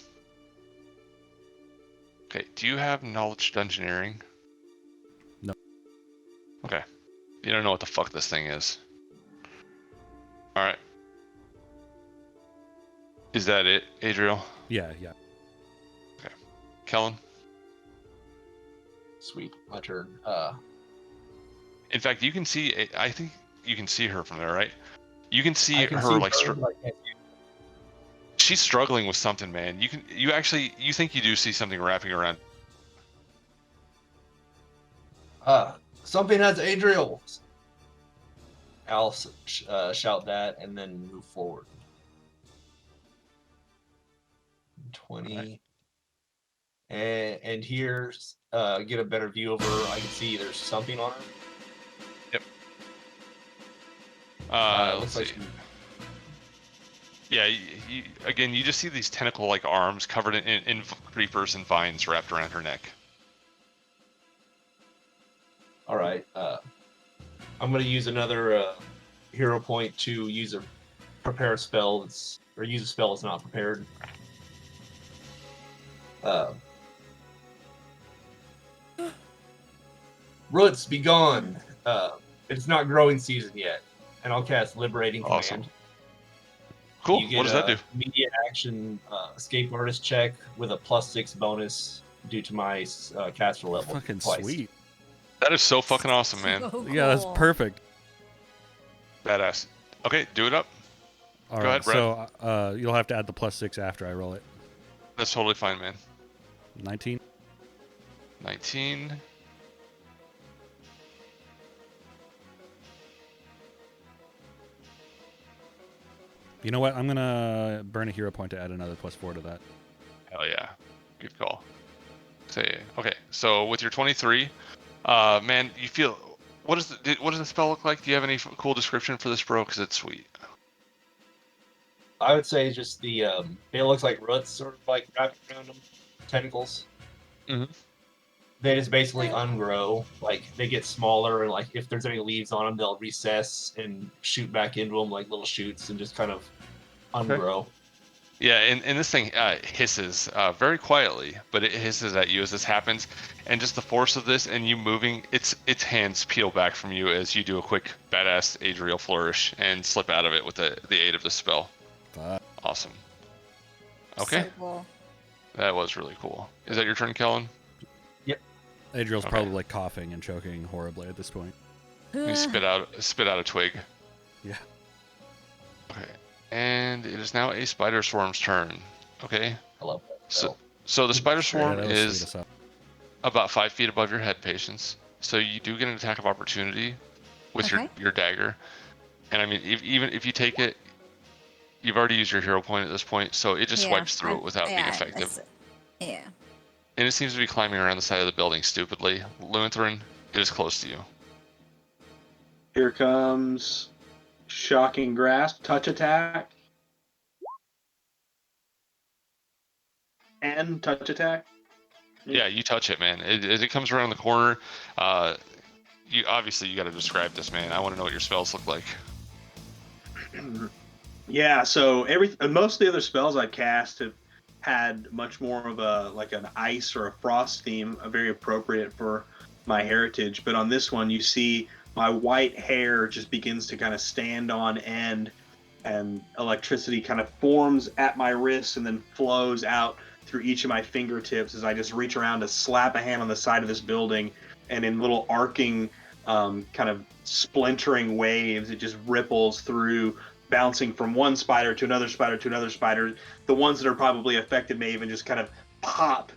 Speaker 2: Okay. Do you have knowledge dungeoneering?
Speaker 5: No.
Speaker 2: Okay. You don't know what the fuck this thing is. All right. Is that it, Adriel?
Speaker 5: Yeah.
Speaker 2: Okay. Kellen?
Speaker 3: Sweet, my turn.
Speaker 2: In fact, you can see. I think you can see her from there, right? You can see
Speaker 3: I can
Speaker 2: her
Speaker 3: see
Speaker 2: like.
Speaker 3: her, but I can't see
Speaker 2: She's struggling with something, man. You think you do see something wrapping around.
Speaker 3: something has Adriel. I'll shout that and then move forward. 20. Right. And here, get a better view of her. I can see there's something on her.
Speaker 2: Yep.
Speaker 3: Looks like
Speaker 2: yeah, you just see these tentacle-like arms covered in creepers and vines wrapped around her neck.
Speaker 3: All right. I'm going to use another hero point to use a prepare spell use a spell that's not prepared. Roots, be gone. It's not growing season yet, and I'll cast Liberating
Speaker 2: Awesome.
Speaker 3: Command.
Speaker 2: Cool. What does that do?
Speaker 3: Immediate action escape artist check with a +6 bonus due to my caster level.
Speaker 5: Fucking
Speaker 3: twice.
Speaker 5: sweet.
Speaker 2: That is so fucking awesome, man.
Speaker 4: So cool.
Speaker 5: Yeah, that's perfect.
Speaker 2: Badass. Okay, do it up.
Speaker 5: All
Speaker 2: Go
Speaker 5: right,
Speaker 2: ahead, Brad.
Speaker 5: So you'll have to add the +6 after I roll it.
Speaker 2: That's totally fine, man.
Speaker 5: 19.
Speaker 2: 19.
Speaker 5: You know what? I'm gonna burn a hero point to add another +4 to that.
Speaker 2: Hell yeah. Good call. Okay, so with your 23, man, you feel... What does the spell look like? Do you have any cool description for this, bro? Because it's sweet.
Speaker 3: I would say just the it looks like roots sort of like wrapping around them, tentacles.
Speaker 2: Mhm.
Speaker 3: They just basically ungrow. Like they get smaller, and like if there's any leaves on them, they'll recess and shoot back into them like little shoots, and just kind of ungrow.
Speaker 2: Yeah, and this thing hisses very quietly, but it hisses at you as this happens, and just the force of this and you moving, its hands peel back from you as you do a quick badass Adriel flourish and slip out of it with the aid of the spell. Awesome. Okay,
Speaker 4: So cool.
Speaker 2: that was really cool. Is that your turn, Kellen?
Speaker 5: Adriel's
Speaker 2: Okay.
Speaker 5: probably like coughing and choking horribly at this point.
Speaker 2: You spit out a twig.
Speaker 5: Yeah.
Speaker 2: Okay, and it is now a spider swarm's turn. Okay,
Speaker 3: I love that.
Speaker 2: so the spider swarm
Speaker 5: that was sweet
Speaker 2: is
Speaker 5: as hell.
Speaker 2: about 5 feet above your head, Patience. So you do get an attack of opportunity with
Speaker 4: Okay.
Speaker 2: your dagger. And I mean, even if you take it, you've already used your hero point at this point, so it just swipes through it without being effective.
Speaker 4: Yeah.
Speaker 2: And it seems to be climbing around the side of the building stupidly. Lutheran, it is close to you.
Speaker 1: Here comes Shocking Grasp, touch attack. And touch attack.
Speaker 2: Yeah, you touch it, man. As it comes around the corner, you got to describe this, man. I want to know what your spells look like.
Speaker 1: Yeah, so most of the other spells I cast have had much more of an ice or a frost theme, very appropriate for my heritage. But on this one, you see my white hair just begins to kind of stand on end, and electricity kind of forms at my wrists and then flows out through each of my fingertips as I just reach around to slap a hand on the side of this building, and in little arcing, kind of splintering waves, it just ripples through, bouncing from one spider to another spider to another spider. The ones that are probably affected may even just kind of pop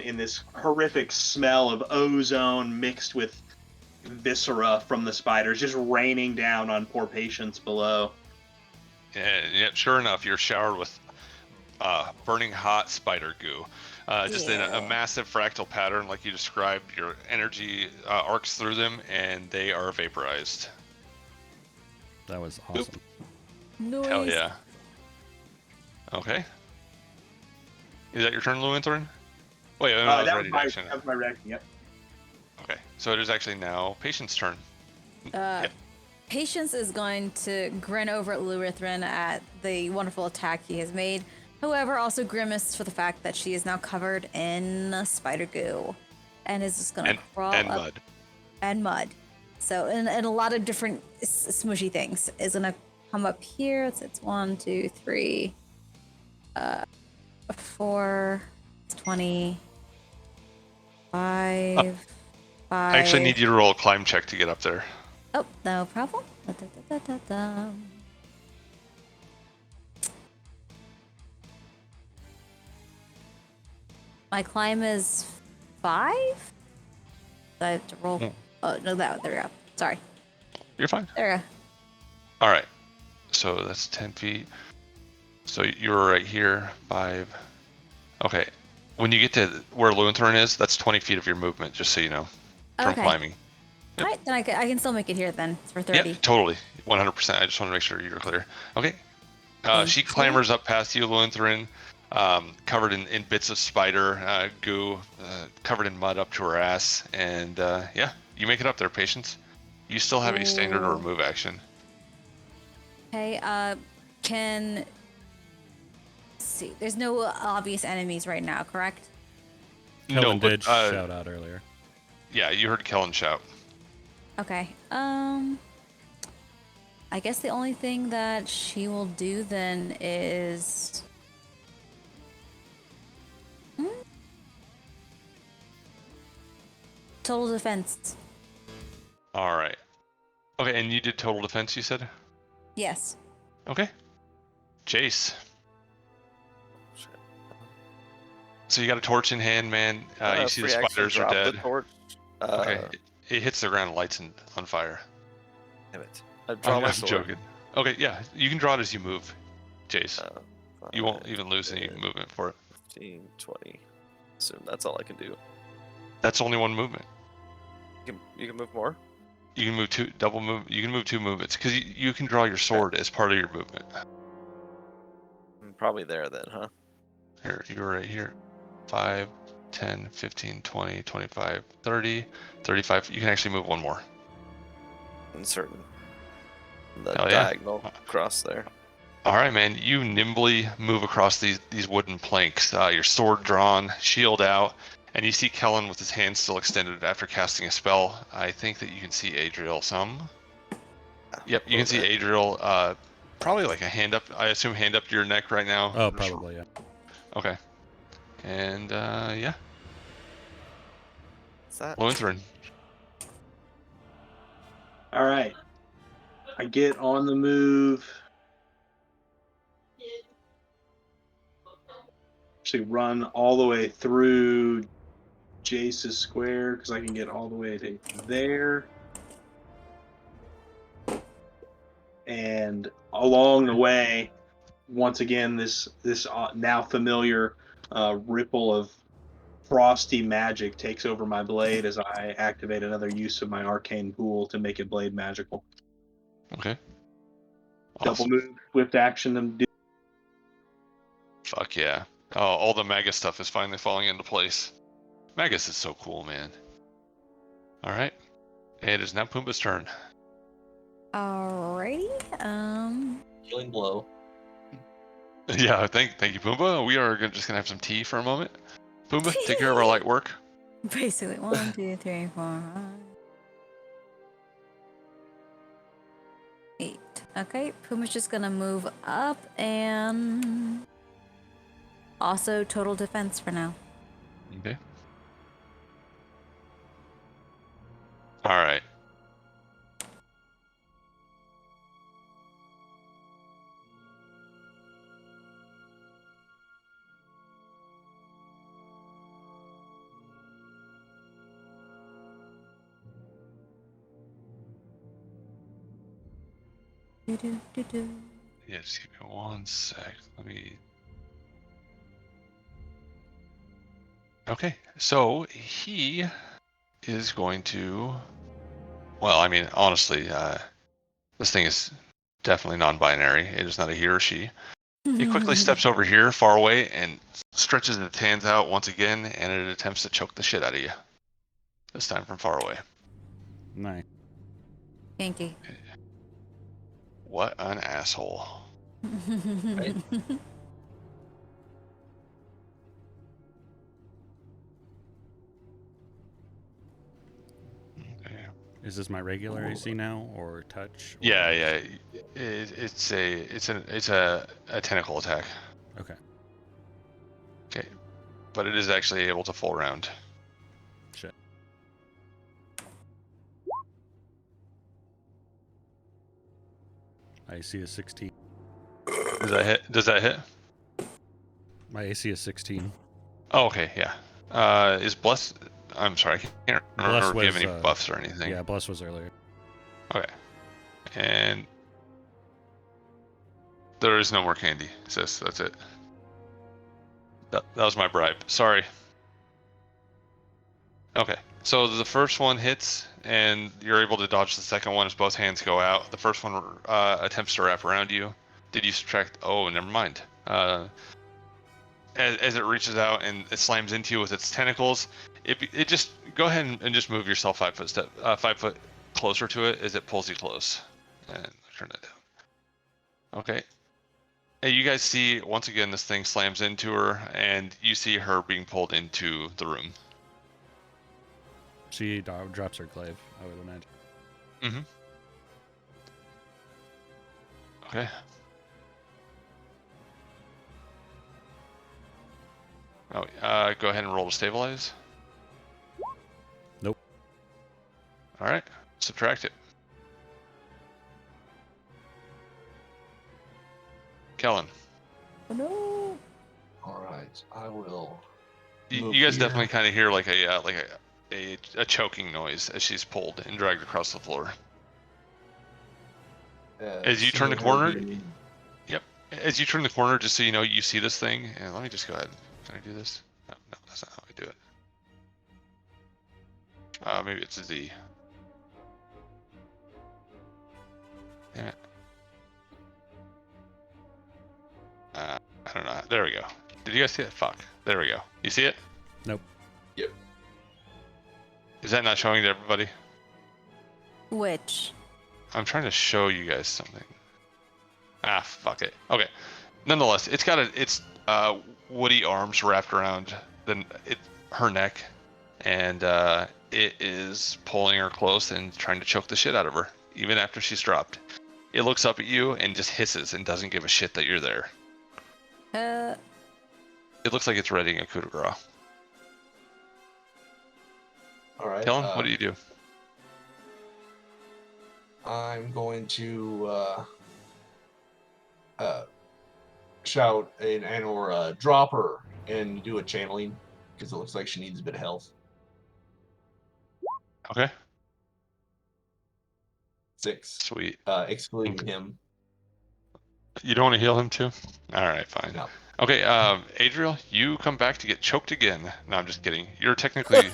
Speaker 1: in this horrific smell of ozone mixed with viscera from the spiders, just raining down on poor patients below.
Speaker 2: And yep, sure enough, you're showered with burning hot spider goo. Just in a massive fractal pattern like you described. Your energy arcs through them, and they are vaporized.
Speaker 5: That was awesome.
Speaker 4: Noise.
Speaker 2: Hell yeah. Okay. Is that your turn, Lutheran? Wait, no, that was ready to action.
Speaker 1: That was my reaction, yep.
Speaker 2: Okay, so it is actually now Patient's turn. Yep.
Speaker 4: Patience is going to grin over at Lutheran at the wonderful attack he has made. However, also grimace for the fact that she is now covered in spider goo, and is just gonna crawl
Speaker 2: and
Speaker 4: up.
Speaker 2: mud.
Speaker 4: And mud. So, and a lot of different smushy things. Is gonna come up here. It's 1, 2, 3, 4, 20, 5, 5.
Speaker 2: I actually need you to roll a climb check to get up there.
Speaker 4: Oh, no problem. My climb is 5? I have to roll. Oh, no, there we go. Sorry.
Speaker 2: You're fine.
Speaker 4: There we go.
Speaker 2: All right. So that's 10 feet. So you're right here, 5. Okay. When you get to where Lutheran is, that's 20 feet of your movement, just so you know, from climbing.
Speaker 4: All right, then I can still make it here then. It's for 30.
Speaker 2: Yeah, totally. 100%. I just want to make sure you're clear. Okay. She clambers up past you, Lutheran, covered in bits of spider goo, covered in mud up to her ass. And yeah, you make it up there, Patience. You still have a standard or remove action.
Speaker 4: Okay, can... Let's see. There's no obvious enemies right now, correct?
Speaker 5: Kellen
Speaker 2: No,
Speaker 5: did
Speaker 2: but,
Speaker 5: shout out earlier.
Speaker 2: Yeah, you heard Kellen shout.
Speaker 4: Okay. I guess the only thing that she will do then is... Total defense.
Speaker 2: All right. Okay, and you did total defense, you said?
Speaker 4: Yes.
Speaker 2: Okay. Jace. So you got a torch in hand, man. You see the
Speaker 6: free action,
Speaker 2: spiders are
Speaker 6: drop
Speaker 2: dead.
Speaker 6: the torch.
Speaker 2: Okay. It hits the ground and lights on fire.
Speaker 6: Damn it. I draw my
Speaker 2: I'm
Speaker 6: sword.
Speaker 2: joking. Okay, yeah. You can draw it as you move, Jace.
Speaker 6: 5,
Speaker 2: You won't even lose any
Speaker 6: 10,
Speaker 2: movement for it.
Speaker 6: 15, 20. Assume that's all I can do.
Speaker 2: That's only one movement.
Speaker 6: You can move more?
Speaker 2: You can move 2 you can move 2 movements because you can draw your sword as part of your movement.
Speaker 6: Okay.
Speaker 2: You can move 2 double move. You can move 2 movements. You can move 2 double move. You can move 2 movements because you can move 2 double move. You can move 2 movements because you can draw your sword as part of your movement.
Speaker 6: probably there then, huh?
Speaker 2: Here, you're right here. 5, 10, 15, 20, 25, 30, 35. You can actually move one more.
Speaker 6: Insert the
Speaker 2: Hell yeah.
Speaker 6: diagonal cross there.
Speaker 2: All right, man. You nimbly move across these wooden planks, your sword drawn, shield out, and you see Kellen with his hand still extended after casting a spell. I think that you can see Adriel some. Yep, you can see Adriel, probably like a hand up. I assume hand up to your neck right now.
Speaker 5: Oh, probably, yeah.
Speaker 2: Okay. And yeah,
Speaker 6: What's that?
Speaker 2: Lutheran.
Speaker 1: All right. I get on the move. Actually, run all the way through Jace's square because I can get all the way to there. And along the way, once again, this now familiar ripple of frosty magic takes over my blade as I activate another use of my arcane pool to make it blade magical.
Speaker 2: Okay.
Speaker 1: Double
Speaker 2: Awesome.
Speaker 1: move, swift action, and do.
Speaker 2: Fuck yeah. Oh, all the Magus stuff is finally falling into place. Magus is so cool, man. All right. It is now Pumbaa's turn.
Speaker 4: Alrighty.
Speaker 3: Healing blow.
Speaker 2: Yeah, thank you, Pumbaa. We are just gonna have some tea for a moment. Pumbaa, take care of our light work.
Speaker 4: Basically, 1, 2, 3, 4, 8. Okay, Puma's just gonna move up and also total defense for now.
Speaker 2: Okay. All right. Yeah, just give me one sec. Let me. Okay, so he is going to. Well, I mean, honestly, this thing is definitely non-binary. It is not a he or she. He quickly steps over here, far away, and stretches its hands out once again, and it attempts to choke the shit out of you. This time from far away.
Speaker 5: Nice.
Speaker 4: Yankee.
Speaker 2: What an asshole.
Speaker 3: Right?
Speaker 2: Okay.
Speaker 5: Is this my regular AC now, or touch? Or...
Speaker 2: Yeah, yeah. It's a tentacle attack.
Speaker 5: Okay.
Speaker 2: Okay, but it is actually able to full round.
Speaker 5: Shit. My AC is 16.
Speaker 2: Does that hit? Does that hit?
Speaker 5: My AC is 16.
Speaker 2: Oh, okay, yeah. Is Bless? I'm sorry, I can't remember if you have any buffs or anything.
Speaker 5: Yeah, Bless was earlier.
Speaker 2: Okay. And there is no more candy, sis. That's it. That was my bribe. Sorry. Okay. So the first one hits, and you're able to dodge the second one as both hands go out. The first one attempts to wrap around you. Did you subtract? Oh, never mind. As it reaches out and it slams into you with its tentacles, it just go ahead and just move yourself 5 foot closer to it as it pulls you close, and turn it down. Okay. And you guys see once again this thing slams into her, and you see her being pulled into the room.
Speaker 5: She drops her glaive, I would imagine.
Speaker 2: Mm-hmm. Okay. Oh, go ahead and roll to stabilize.
Speaker 5: Nope.
Speaker 2: All right, subtract it. Kellen.
Speaker 4: Oh no.
Speaker 3: All right, I will.
Speaker 2: You guys definitely kind of hear like a choking noise as she's pulled and dragged across the floor. As you turn the corner, yep. As you turn the corner, just so you know, you see this thing. And let me just go ahead. Can I do this? No, that's not how I do it. Maybe it's a Z. Damn it. I don't know. There we go. Did you guys see it? Fuck. There we go. You see it?
Speaker 5: Nope.
Speaker 3: Yep.
Speaker 2: Is that not showing to everybody?
Speaker 4: Which?
Speaker 2: I'm trying to show you guys something. Ah, fuck it. Okay. Nonetheless, it's got its woody arms wrapped around her neck, and it is pulling her close and trying to choke the shit out of her, even after she's dropped. It looks up at you and just hisses and doesn't give a shit that you're there. It looks like it's readying a coup de grace.
Speaker 3: All right.
Speaker 2: Kellen, what do you do?
Speaker 3: I'm going to shout or drop her and do a channeling because it looks like she needs a bit of health.
Speaker 2: Okay.
Speaker 3: 6.
Speaker 2: Sweet.
Speaker 3: Excluding him.
Speaker 2: You don't want to heal him too? All right, fine.
Speaker 3: No.
Speaker 2: Okay, Adriel, you come back to get choked again. No, I'm just kidding. You're technically...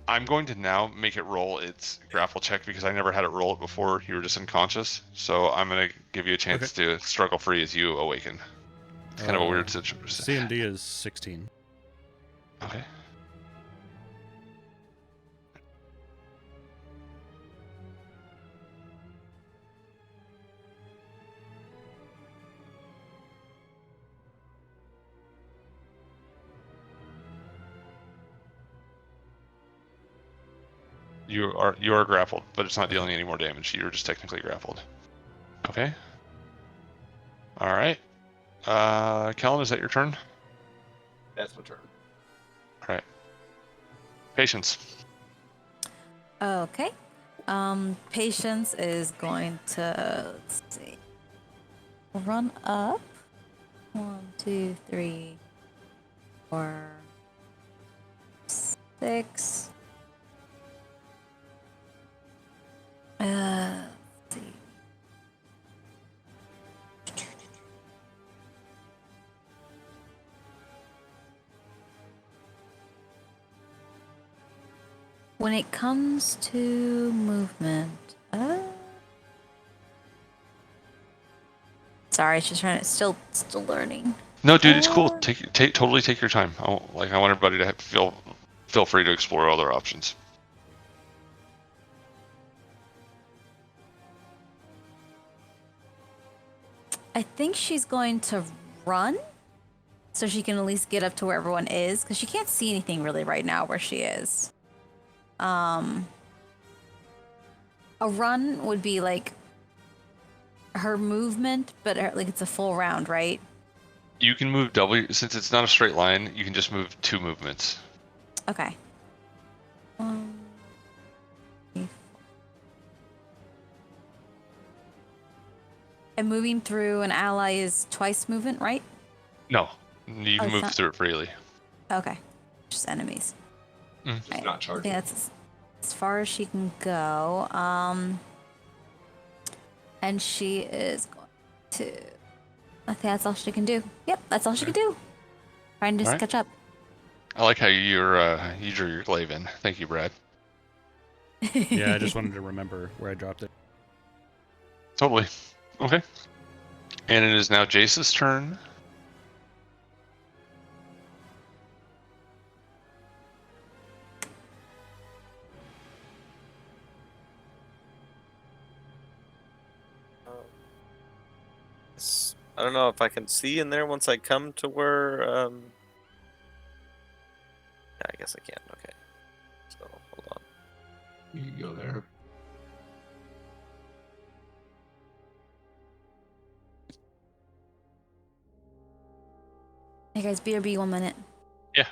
Speaker 2: I'm going to now make it roll its grapple check because I never had it roll it before. You were just unconscious. So I'm going to give you a chance to struggle free as you awaken. It's kind of a weird situation.
Speaker 5: CMD is 16.
Speaker 2: Okay. You are grappled, but it's not dealing any more damage. You're just technically grappled. Okay. All right. Kellen, is that your turn?
Speaker 3: That's my turn.
Speaker 2: All right. Patience.
Speaker 4: Okay. Patience is going to, let's see, run up. 1, 2, 3, 4, 6. Let's see. When it comes to movement, sorry, it's just trying to still learning.
Speaker 2: No, dude, it's cool. Totally take your time. I want everybody to feel free to explore other options.
Speaker 4: I think she's going to run so she can at least get up to where everyone is because she can't see anything really right now where she is. A run would be like her movement, but like it's a full round, right?
Speaker 2: You can move double since it's not a straight line. You can just move 2 movements.
Speaker 4: Okay. And moving through an ally is twice movement, right?
Speaker 2: No, you can move through it freely.
Speaker 4: Okay, just enemies.
Speaker 3: Just
Speaker 4: Right.
Speaker 3: not
Speaker 4: I
Speaker 3: charging.
Speaker 4: think that's as far as she can go. And she is going to. I think that's all she can do. Yep, that's all she can do. Trying to just catch up.
Speaker 2: I like how you drew your glaive in. Thank you, Brad.
Speaker 5: Yeah, I just wanted to remember where I dropped it.
Speaker 2: Totally. Okay. And it is now Jace's turn.
Speaker 6: I don't know if I can see in there once I come to where. Yeah, I guess I can. Okay. So hold on.
Speaker 3: You can go there.
Speaker 4: Hey guys, BRB 1 minute.
Speaker 2: Yeah.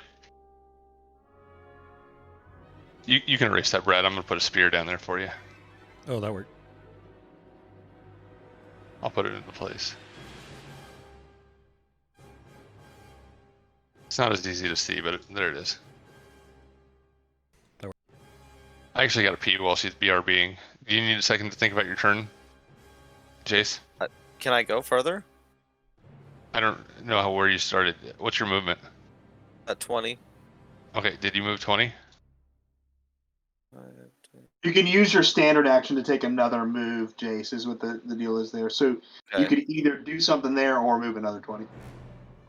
Speaker 2: You can erase that, Brad. I'm gonna put a spear down there for you.
Speaker 5: Oh, that worked.
Speaker 2: I'll put it into place. It's not as easy to see, but there it is. I actually got to pee while she's BRBing. Do you need a second to think about your turn, Jace?
Speaker 6: Can I go further?
Speaker 2: I don't know where you started. What's your movement?
Speaker 6: At 20.
Speaker 2: Okay, did you move 20?
Speaker 6: 5,
Speaker 1: You can use your standard action to take another move, Jace, is what the deal is there. So you could either do something there or move another 20.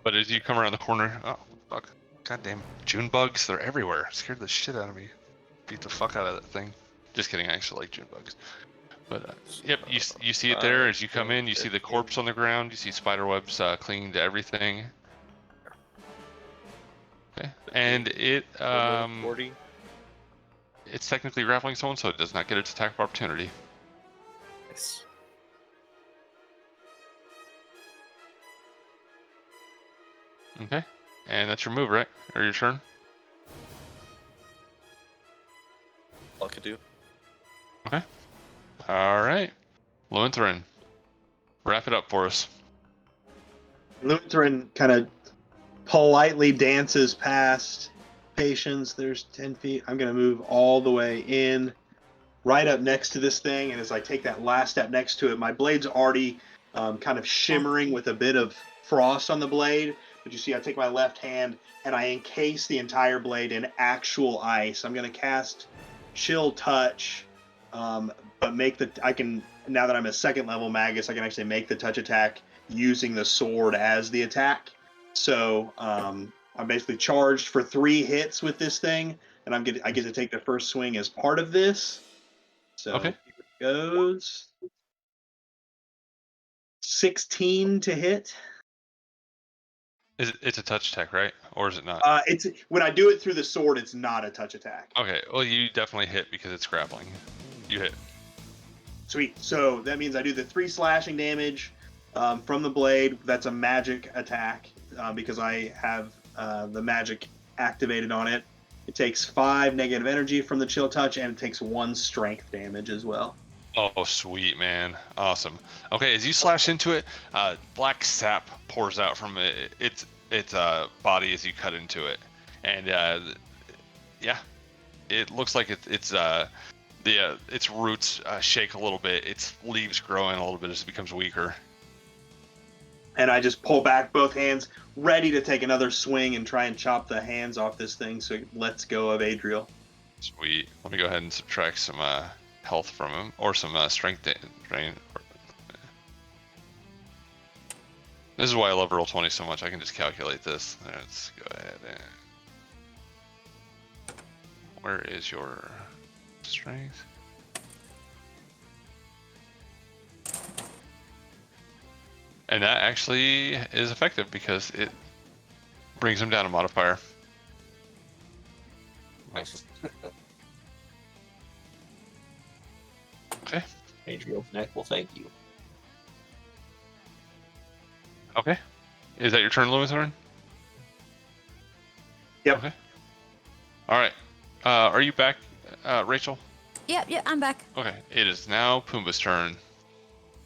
Speaker 2: But as you come around the corner, oh fuck, goddamn June bugs, they're everywhere. Scared the shit out of me. Beat the fuck out of that thing. Just kidding, I actually like June bugs. But yep, you see it there as you come in. You see the corpse on the ground. You see spider webs clinging to everything. Okay, and it
Speaker 6: 40.
Speaker 2: it's technically grappling someone, so it does not get its attack of opportunity.
Speaker 6: Nice.
Speaker 2: Okay, and that's your move, right? Or your turn?
Speaker 6: All I could do.
Speaker 2: Okay. All right, Lutheran, wrap it up for us.
Speaker 1: Lutheran kind of politely dances past Patience. There's 10 feet. I'm going to move all the way in, right up next to this thing. And as I take that last step next to it, my blade's already kind of shimmering with a bit of frost on the blade. But you see, I take my left hand and I encase the entire blade in actual ice. I'm going to cast Chill Touch, but now that I'm a second level Magus, I can actually make the touch attack using the sword as the attack. So I'm basically charged for 3 hits with this thing, and I get to take the first swing as part of this. So
Speaker 2: Okay.
Speaker 1: here it goes. 16 to hit.
Speaker 2: It's a touch attack, right? Or is it not?
Speaker 1: It's when I do it through the sword, it's not a touch attack.
Speaker 2: Okay, well you definitely hit because it's grappling. You hit.
Speaker 1: Sweet. So that means I do the 3 slashing damage from the blade. That's a magic attack because I have the magic activated on it. It takes 5 negative energy from the Chill Touch, and it takes 1 strength damage as well.
Speaker 2: Oh, sweet, man. Awesome. Okay, as you slash into it, black sap pours out from its body as you cut into it. And, yeah, it looks like its roots shake a little bit. Its leaves grow in a little bit as it becomes weaker.
Speaker 1: And I just pull back both hands, ready to take another swing and try and chop the hands off this thing so it lets go of Adriel.
Speaker 2: Sweet. Let me go ahead and subtract some health from him, or some strength drain. This is why I love Roll20 so much. I can just calculate this. Let's go ahead and... Where is your strength? And that actually is effective because it brings him down a modifier.
Speaker 3: Nice.
Speaker 2: Okay.
Speaker 3: Adriel neck will thank you.
Speaker 2: Okay. Is that your turn, Luthorn?
Speaker 1: Yep.
Speaker 2: Okay. All right. Are you back, Rachel?
Speaker 4: Yep, I'm back.
Speaker 2: Okay. It is now Pumbaa's turn.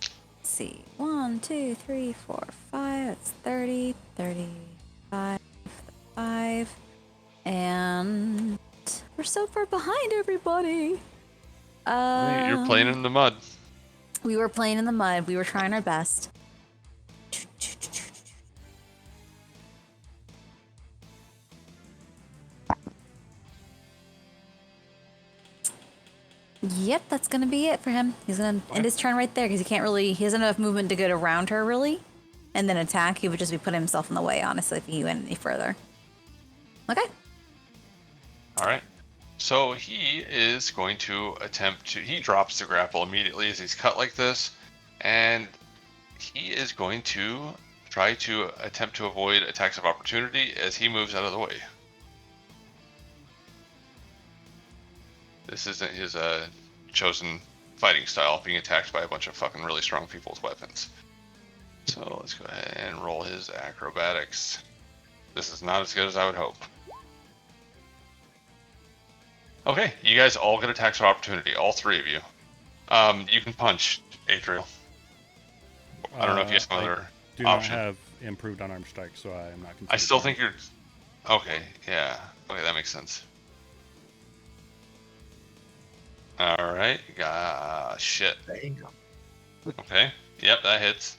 Speaker 4: Let's see. 1, 2, 3, 4, 5. That's 30, 35, 5. And we're so far behind everybody.
Speaker 2: You're playing in the mud.
Speaker 4: We were playing in the mud. We were trying our best. Yep, that's gonna be it for him. He's gonna end his turn right there because he hasn't enough movement to get around her really, and then attack. He would just be putting himself in the way, honestly, if he went any further. Okay.
Speaker 2: All right. So he is going to he drops the grapple immediately as he's cut like this, and he is going to try to attempt to avoid attacks of opportunity as he moves out of the way. This isn't his chosen fighting style, being attacked by a bunch of fucking really strong people with weapons. So let's go ahead and roll his acrobatics. This is not as good as I would hope. Okay, you guys all get attacks of opportunity, all 3 of you. You can punch, Adriel. I don't know if you have another
Speaker 5: do
Speaker 2: option.
Speaker 5: not have improved unarmed strike, so I am not.
Speaker 2: I still think you're... Okay, yeah. Okay, that makes sense. Alright, shit. Okay, yep, that hits.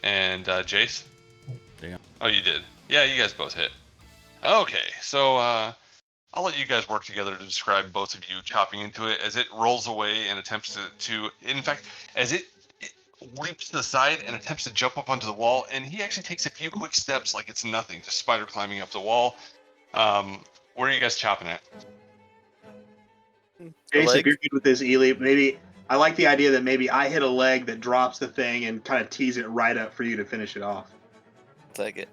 Speaker 2: And, Jace?
Speaker 5: Damn.
Speaker 2: Oh, you did. Yeah, you guys both hit. Okay, so, I'll let you guys work together to describe both of you chopping into it as it rolls away and attempts to in fact, as it leaps to the side and attempts to jump up onto the wall, and he actually takes a few quick steps like it's nothing, just spider climbing up the wall. Where are you guys chopping at?
Speaker 6: The
Speaker 1: Jason, if
Speaker 6: leg?
Speaker 1: you're good with this, Ely, maybe I like the idea that maybe I hit a leg that drops the thing and kind of tease it right up for you to finish it off.
Speaker 6: Take it.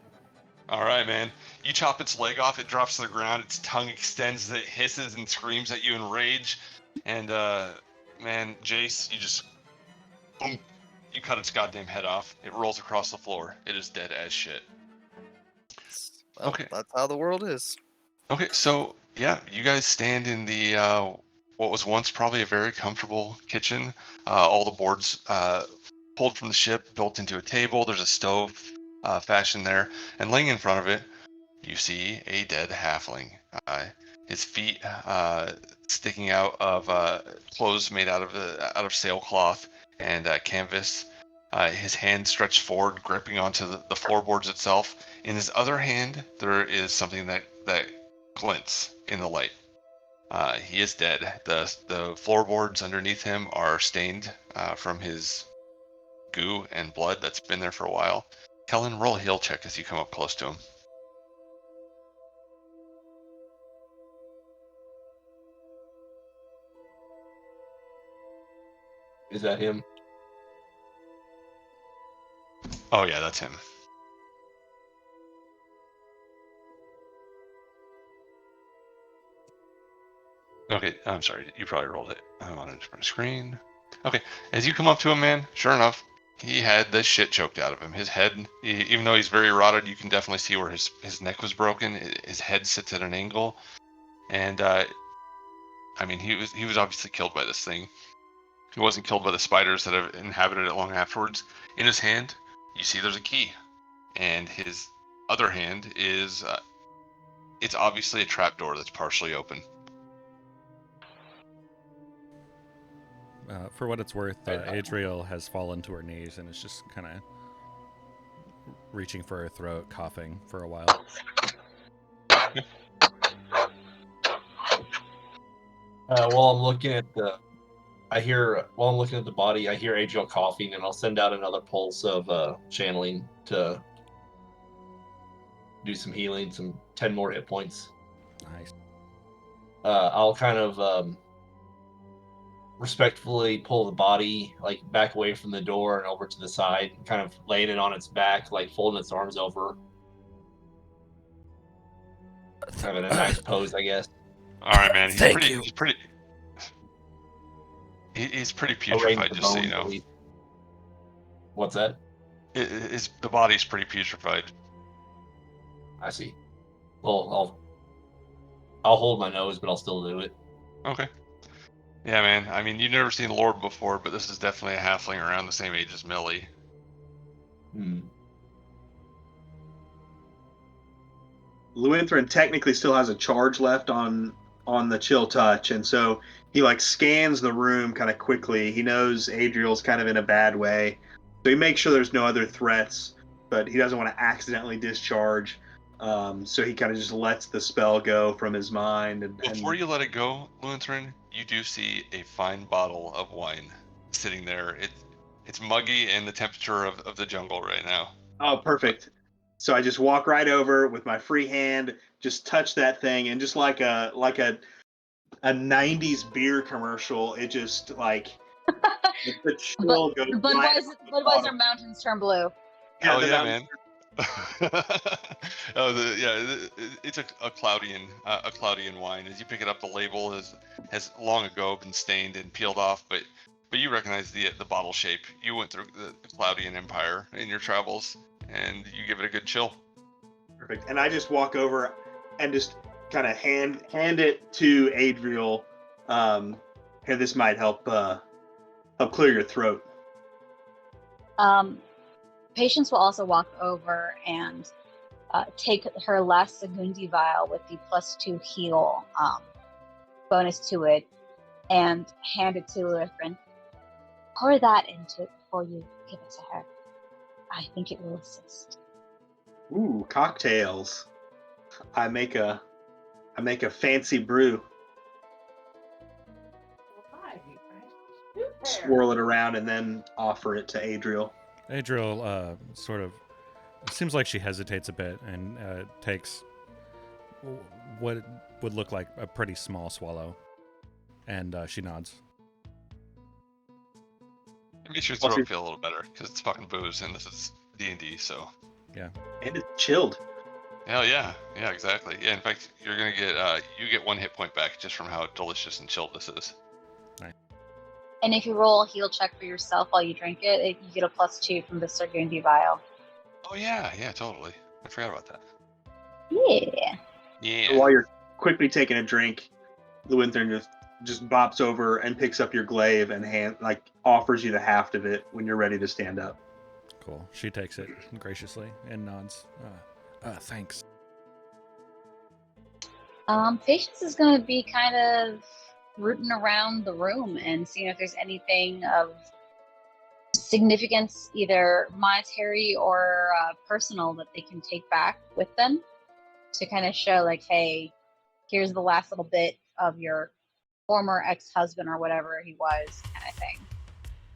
Speaker 2: All right, man. You chop its leg off, it drops to the ground, its tongue extends, it hisses and screams at you in rage. And, man, Jace, you just, boom, you cut its goddamn head off. It rolls across the floor. It is dead as shit.
Speaker 6: Well,
Speaker 2: Okay.
Speaker 6: that's how the world is.
Speaker 2: Okay, so, yeah, you guys stand in the, what was once probably a very comfortable kitchen. All the boards pulled from the ship, built into a table. There's a stove fashioned there. And laying in front of it, you see a dead halfling. His feet sticking out of clothes made out of sailcloth and canvas. His hand stretched forward, gripping onto the floorboards itself. In his other hand, there is something that glints in the light. He is dead. The floorboards underneath him are stained from his goo and blood that's been there for a while. Kellen, roll a heal check as you come up close to him.
Speaker 3: Is that him?
Speaker 2: Oh yeah, that's him. Okay, I'm sorry. You probably rolled it. I'm on a different screen. Okay, as you come up to him, man, sure enough, he had the shit choked out of him. His head, even though he's very rotted, you can definitely see where his neck was broken. His head sits at an angle, and I mean, he was obviously killed by this thing. He wasn't killed by the spiders that have inhabited it long afterwards. In his hand, you see there's a key, and his other hand is it's obviously a trapdoor that's partially open.
Speaker 5: For what it's worth, Adriel has fallen to her knees and is just kind of reaching for her throat, coughing for a while.
Speaker 3: While I'm looking at the body, I hear Adriel coughing, and I'll send out another pulse of channeling to do some healing, some 10 more hit points.
Speaker 5: Nice.
Speaker 3: I'll kind of respectfully pull the body like back away from the door and over to the side, kind of laying it on its back, like folding its arms over. Kind of in a nice pose, I guess.
Speaker 2: All right, man. He's
Speaker 6: Thank
Speaker 2: pretty.
Speaker 6: you.
Speaker 2: He's pretty
Speaker 3: Arrange
Speaker 2: putrefied,
Speaker 3: the
Speaker 2: just so you
Speaker 3: bones,
Speaker 2: know.
Speaker 3: at least. What's that?
Speaker 2: The body's pretty putrefied.
Speaker 3: I see. Well, I'll hold my nose, but I'll still do it.
Speaker 2: Okay. Yeah, man. I mean, you've never seen Lord before, but this is definitely a halfling around the same age as Millie.
Speaker 1: Lutheran technically still has a charge left on the chill touch, and so he like scans the room kind of quickly. He knows Adriel's kind of in a bad way, so he makes sure there's no other threats, but he doesn't want to accidentally discharge. So he kind of just lets the spell go from his mind. And
Speaker 2: Before you let it go, Lutheran, you do see a fine bottle of wine sitting there. It's muggy and the temperature of the jungle right now.
Speaker 1: Oh, perfect. So I just walk right over with my free hand, just touch that thing, and just like a 90s beer commercial, it just like the chill goes right
Speaker 7: Budweiser mountains turn blue.
Speaker 2: Hell
Speaker 1: the
Speaker 2: yeah,
Speaker 1: mountains-
Speaker 2: man. It's a Cloudian wine. As you pick it up, the label has long ago been stained and peeled off, but you recognize the bottle shape. You went through the Cloudian Empire in your travels, and you give it a good chill.
Speaker 1: Perfect. And I just walk over and just kind of hand it to Adriel. Here, this might help clear your throat.
Speaker 7: Patience will also walk over and take her last Segundi vial with the +2 heal bonus to it and hand it to Lutheran. Pour that into it before you give it to her. I think it will assist.
Speaker 1: Ooh, cocktails. I make a I make a fancy brew, swirl it around, and then offer it to Adriel.
Speaker 5: Adriel sort of seems like she hesitates a bit and takes what would look like a pretty small swallow, and she nods.
Speaker 2: It makes your throat feel a little better because it's fucking booze and this is D&D, so.
Speaker 5: Yeah.
Speaker 1: And it's chilled.
Speaker 2: Hell yeah. Yeah, exactly. Yeah, in fact, you're going to get, you get 1 hit point back just from how delicious and chilled this is.
Speaker 5: Nice.
Speaker 7: And if you roll a heal check for yourself while you drink it, you get a +2 from the Sagardis vial.
Speaker 2: Oh, yeah. Yeah, totally. I forgot about that.
Speaker 7: Yeah.
Speaker 2: Yeah.
Speaker 1: So while you're quickly taking a drink, Llewellyn just bops over and picks up your glaive and offers you the haft of it when you're ready to stand up.
Speaker 5: Cool. She takes it graciously and nods. Thanks.
Speaker 7: Patience is going to be kind of rooting around the room and seeing if there's anything of significance, either monetary or personal, that they can take back with them to kind of show, like, hey, here's the last little bit of your former ex-husband or whatever he was, kind of thing.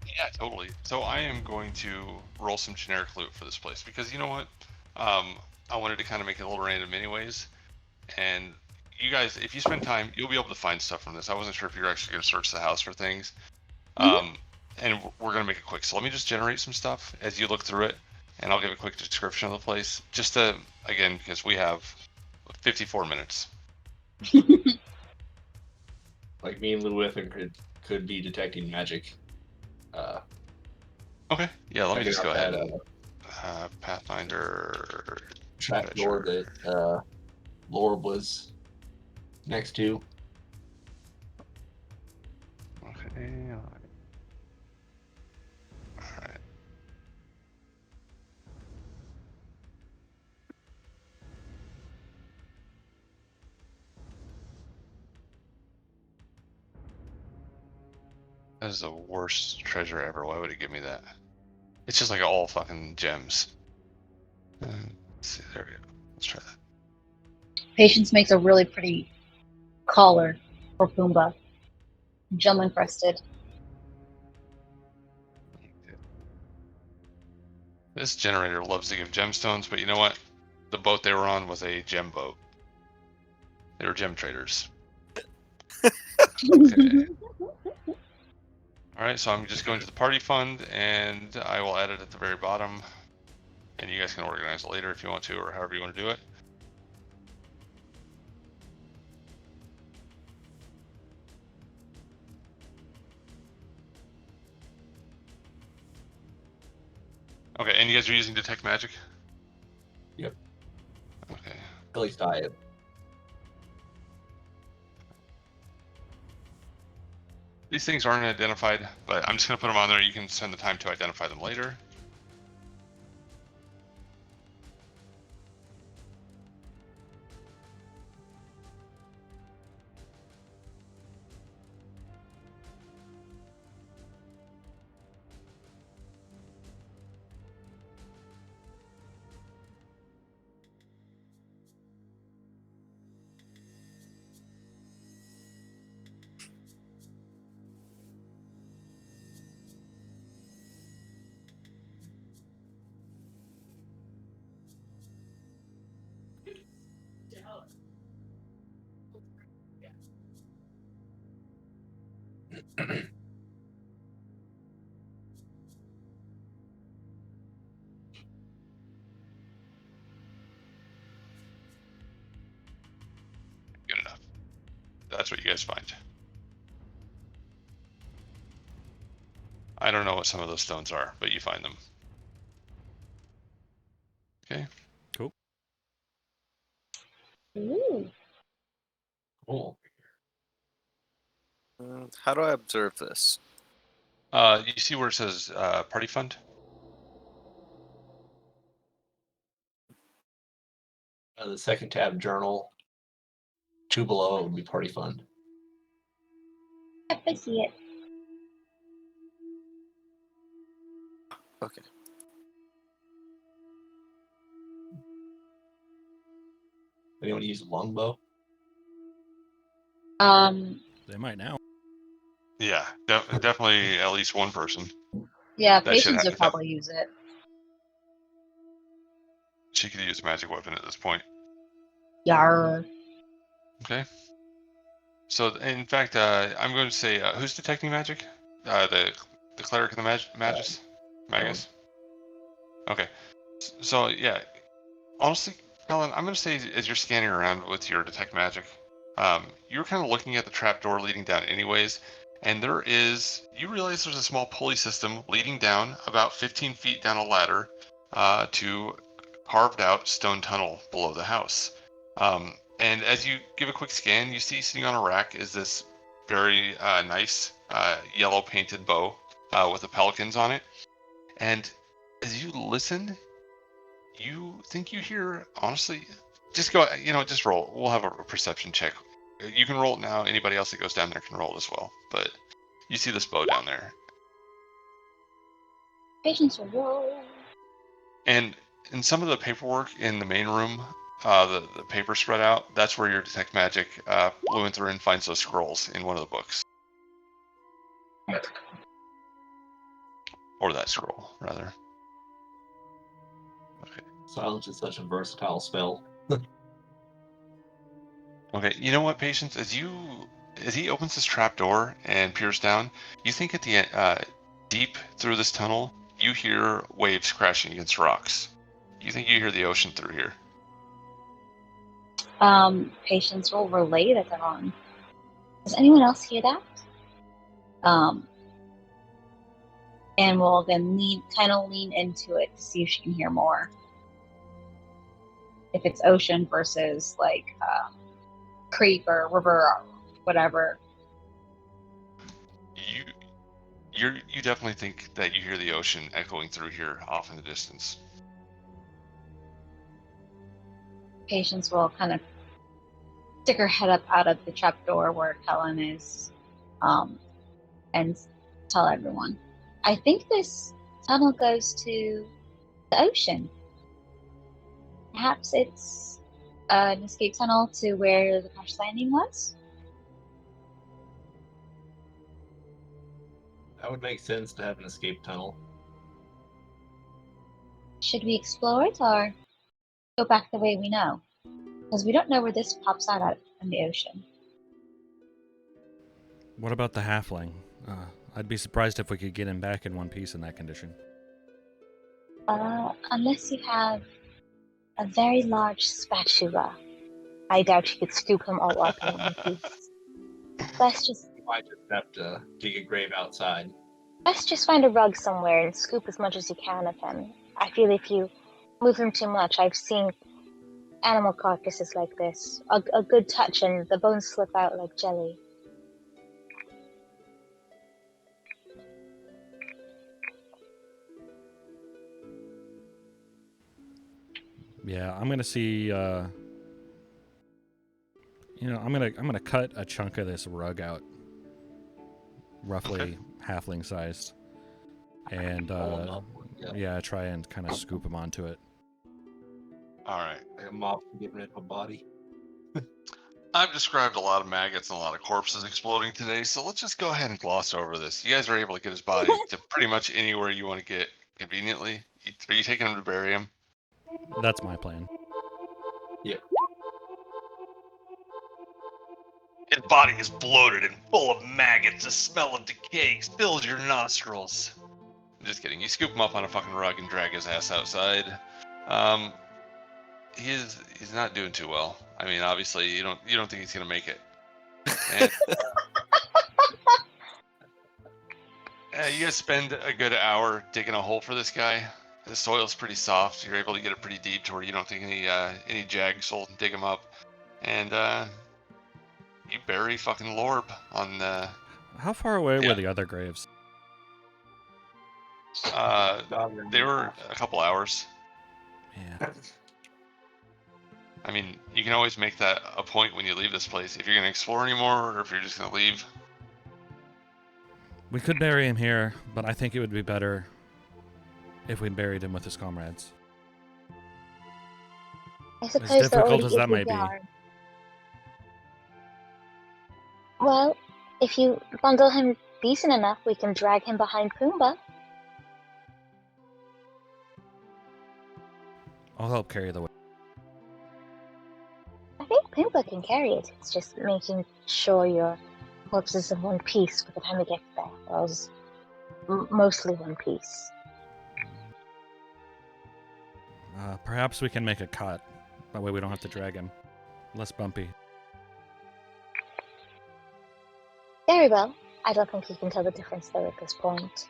Speaker 2: Yeah, totally. So I am going to roll some generic loot for this place because you know what? I wanted to kind of make it a little random anyways. And you guys, if you spend time, you'll be able to find stuff from this. I wasn't sure if you were actually going to search the house for things. And we're going to make it quick. So let me just generate some stuff as you look through it. And I'll give a quick description of the place. Just to, again, because we have 54 minutes.
Speaker 3: Like me and Llewellyn could be detecting magic.
Speaker 2: Okay. Yeah, let me just go ahead.
Speaker 3: That,
Speaker 2: Pathfinder.
Speaker 3: trap door that Lord was next to.
Speaker 2: Okay. Alright. That is the worst treasure ever. Why would it give me that? It's just like all fucking gems. Let's see, there we go. Let's try that.
Speaker 7: Patience makes a really pretty collar for Pumbaa. Gem encrusted.
Speaker 2: This generator loves to give gemstones, but you know what? The boat they were on was a gem boat. They were gem traders. Okay. Alright, so I'm just going to the party fund, and I will add it at the very bottom. And you guys can organize it later if you want to, or however you want to do it. Okay, and you guys are using Detect Magic?
Speaker 3: Yep.
Speaker 2: Okay.
Speaker 3: At least I am.
Speaker 2: These things aren't identified, but I'm just going to put them on there. You can spend the time to identify them later. Good enough. That's what you guys find. I don't know what some of those stones are, but you find them. Okay.
Speaker 5: Cool.
Speaker 7: Ooh.
Speaker 3: Cool.
Speaker 6: How do I observe this?
Speaker 2: You see where it says party fund?
Speaker 3: The second tab, journal. 2 below would be party fund.
Speaker 7: Yep, I see it.
Speaker 6: Okay.
Speaker 3: Anyone use a longbow?
Speaker 5: They might now.
Speaker 2: Yeah, definitely at least one person.
Speaker 7: Yeah,
Speaker 2: That should
Speaker 7: patients would
Speaker 2: have.
Speaker 7: probably use it.
Speaker 2: She could use a magic weapon at this point.
Speaker 7: Yar.
Speaker 2: Okay. So in fact, I'm going to say, who's detecting magic? The cleric and the magus. Okay. So yeah, honestly, Helen, I'm going to say as you're scanning around with your detect magic, you're kind of looking at the trapdoor leading down anyways, and you realize there's a small pulley system leading down about 15 feet down a ladder to carved out stone tunnel below the house. And as you give a quick scan, you see sitting on a rack is this very nice yellow painted bow with the pelicans on it. And as you listen, you think you hear, honestly, just go, just roll. We'll have a perception check. You can roll it now. Anybody else that goes down there can roll it as well. But you see this bow down there.
Speaker 7: Patients will roll.
Speaker 2: And in some of the paperwork in the main room, the paper spread out, that's where your detect magic went through and finds those scrolls in one of the books. Or that scroll, rather. Okay.
Speaker 3: Silence is such a versatile spell.
Speaker 2: Okay, you know what, Patience? As he opens this trap door and peers down, you think at the deep through this tunnel, you hear waves crashing against rocks. You think you hear the ocean through here.
Speaker 7: Patients will relay that they're on. Does anyone else hear that? And we'll then lean into it to see if she can hear more. If it's ocean versus like creek or river or whatever.
Speaker 2: You definitely think that you hear the ocean echoing through here off in the distance.
Speaker 7: Patience will kind of stick her head up out of the trapdoor where Helen is, and tell everyone. I think this tunnel goes to the ocean. Perhaps it's an escape tunnel to where the crash landing was?
Speaker 3: That would make sense to have an escape tunnel.
Speaker 7: Should we explore it or go back the way we know? Because we don't know where this pops out in the ocean.
Speaker 5: What about the halfling? I'd be surprised if we could get him back in one piece in that condition.
Speaker 7: Unless you have a very large spatula. I doubt you could scoop him all up in one piece.
Speaker 3: You might just have to dig a grave outside.
Speaker 7: Let's just find a rug somewhere and scoop as much as you can of him. I feel if you move him too much, I've seen animal carcasses like this. A good touch and the bones slip out like jelly.
Speaker 5: Yeah, I'm gonna see. I'm gonna cut a chunk of this rug out, roughly halfling sized, and try and kind of scoop him onto it.
Speaker 2: All right.
Speaker 3: Like a mob getting rid of a body.
Speaker 2: I've described a lot of maggots and a lot of corpses exploding today, so let's just go ahead and gloss over this. You guys are able to get his body to pretty much anywhere you want to get conveniently. Are you taking him to bury him?
Speaker 5: That's my plan.
Speaker 3: Yeah.
Speaker 2: His body is bloated and full of maggots. The smell of decay fills your nostrils. I'm just kidding. You scoop him up on a fucking rug and drag his ass outside. He's not doing too well. I mean, obviously, you don't think he's gonna make it. And, you guys spend a good hour digging a hole for this guy. The soil's pretty soft. You're able to get it pretty deep to where you don't think any jags will dig him up. And you bury fucking Lorb on the.
Speaker 5: How far away were the other graves?
Speaker 2: They were a couple hours.
Speaker 5: Yeah.
Speaker 2: I mean, you can always make that a point when you leave this place. If you're going to explore anymore, or if you're just going to leave.
Speaker 5: We could bury him here, but I think it would be better if we buried him with his comrades.
Speaker 7: I suppose
Speaker 5: As difficult as that might be.
Speaker 7: Well, if you bundle him decent enough, we can drag him behind Pumbaa.
Speaker 5: I'll help carry the weight.
Speaker 7: I think Pumbaa can carry it. It's just making sure your corpse is in one piece by the time we get there. Or else mostly one piece.
Speaker 5: Perhaps we can make a cut. That way we don't have to drag him. Less bumpy.
Speaker 7: Very well. I don't think you can tell the difference though at this point.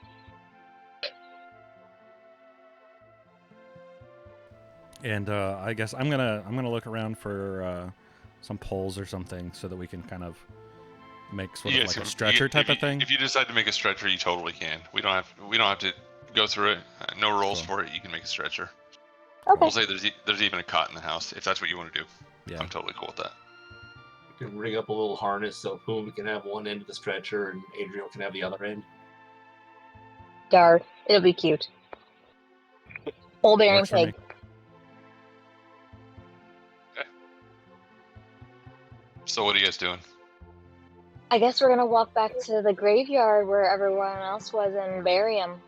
Speaker 5: And I guess I'm gonna look around for some poles or something so that we can kind of make sort of like a stretcher type of thing.
Speaker 2: If you decide to make a stretcher, you totally can. We don't have to go through it. No rolls for it. You can make a stretcher.
Speaker 7: Okay.
Speaker 2: We'll say there's even a cot in the house if that's what you want to do.
Speaker 5: Yeah.
Speaker 2: I'm totally cool with that.
Speaker 3: We can rig up a little harness so Pumbaa can have one end of the stretcher and Adriel can have the other end.
Speaker 7: Darn. It'll be cute. Ball bearing
Speaker 5: Works for me.
Speaker 7: pig.
Speaker 2: So what are you guys doing?
Speaker 7: I guess we're gonna walk back to the graveyard where everyone else was and bury him.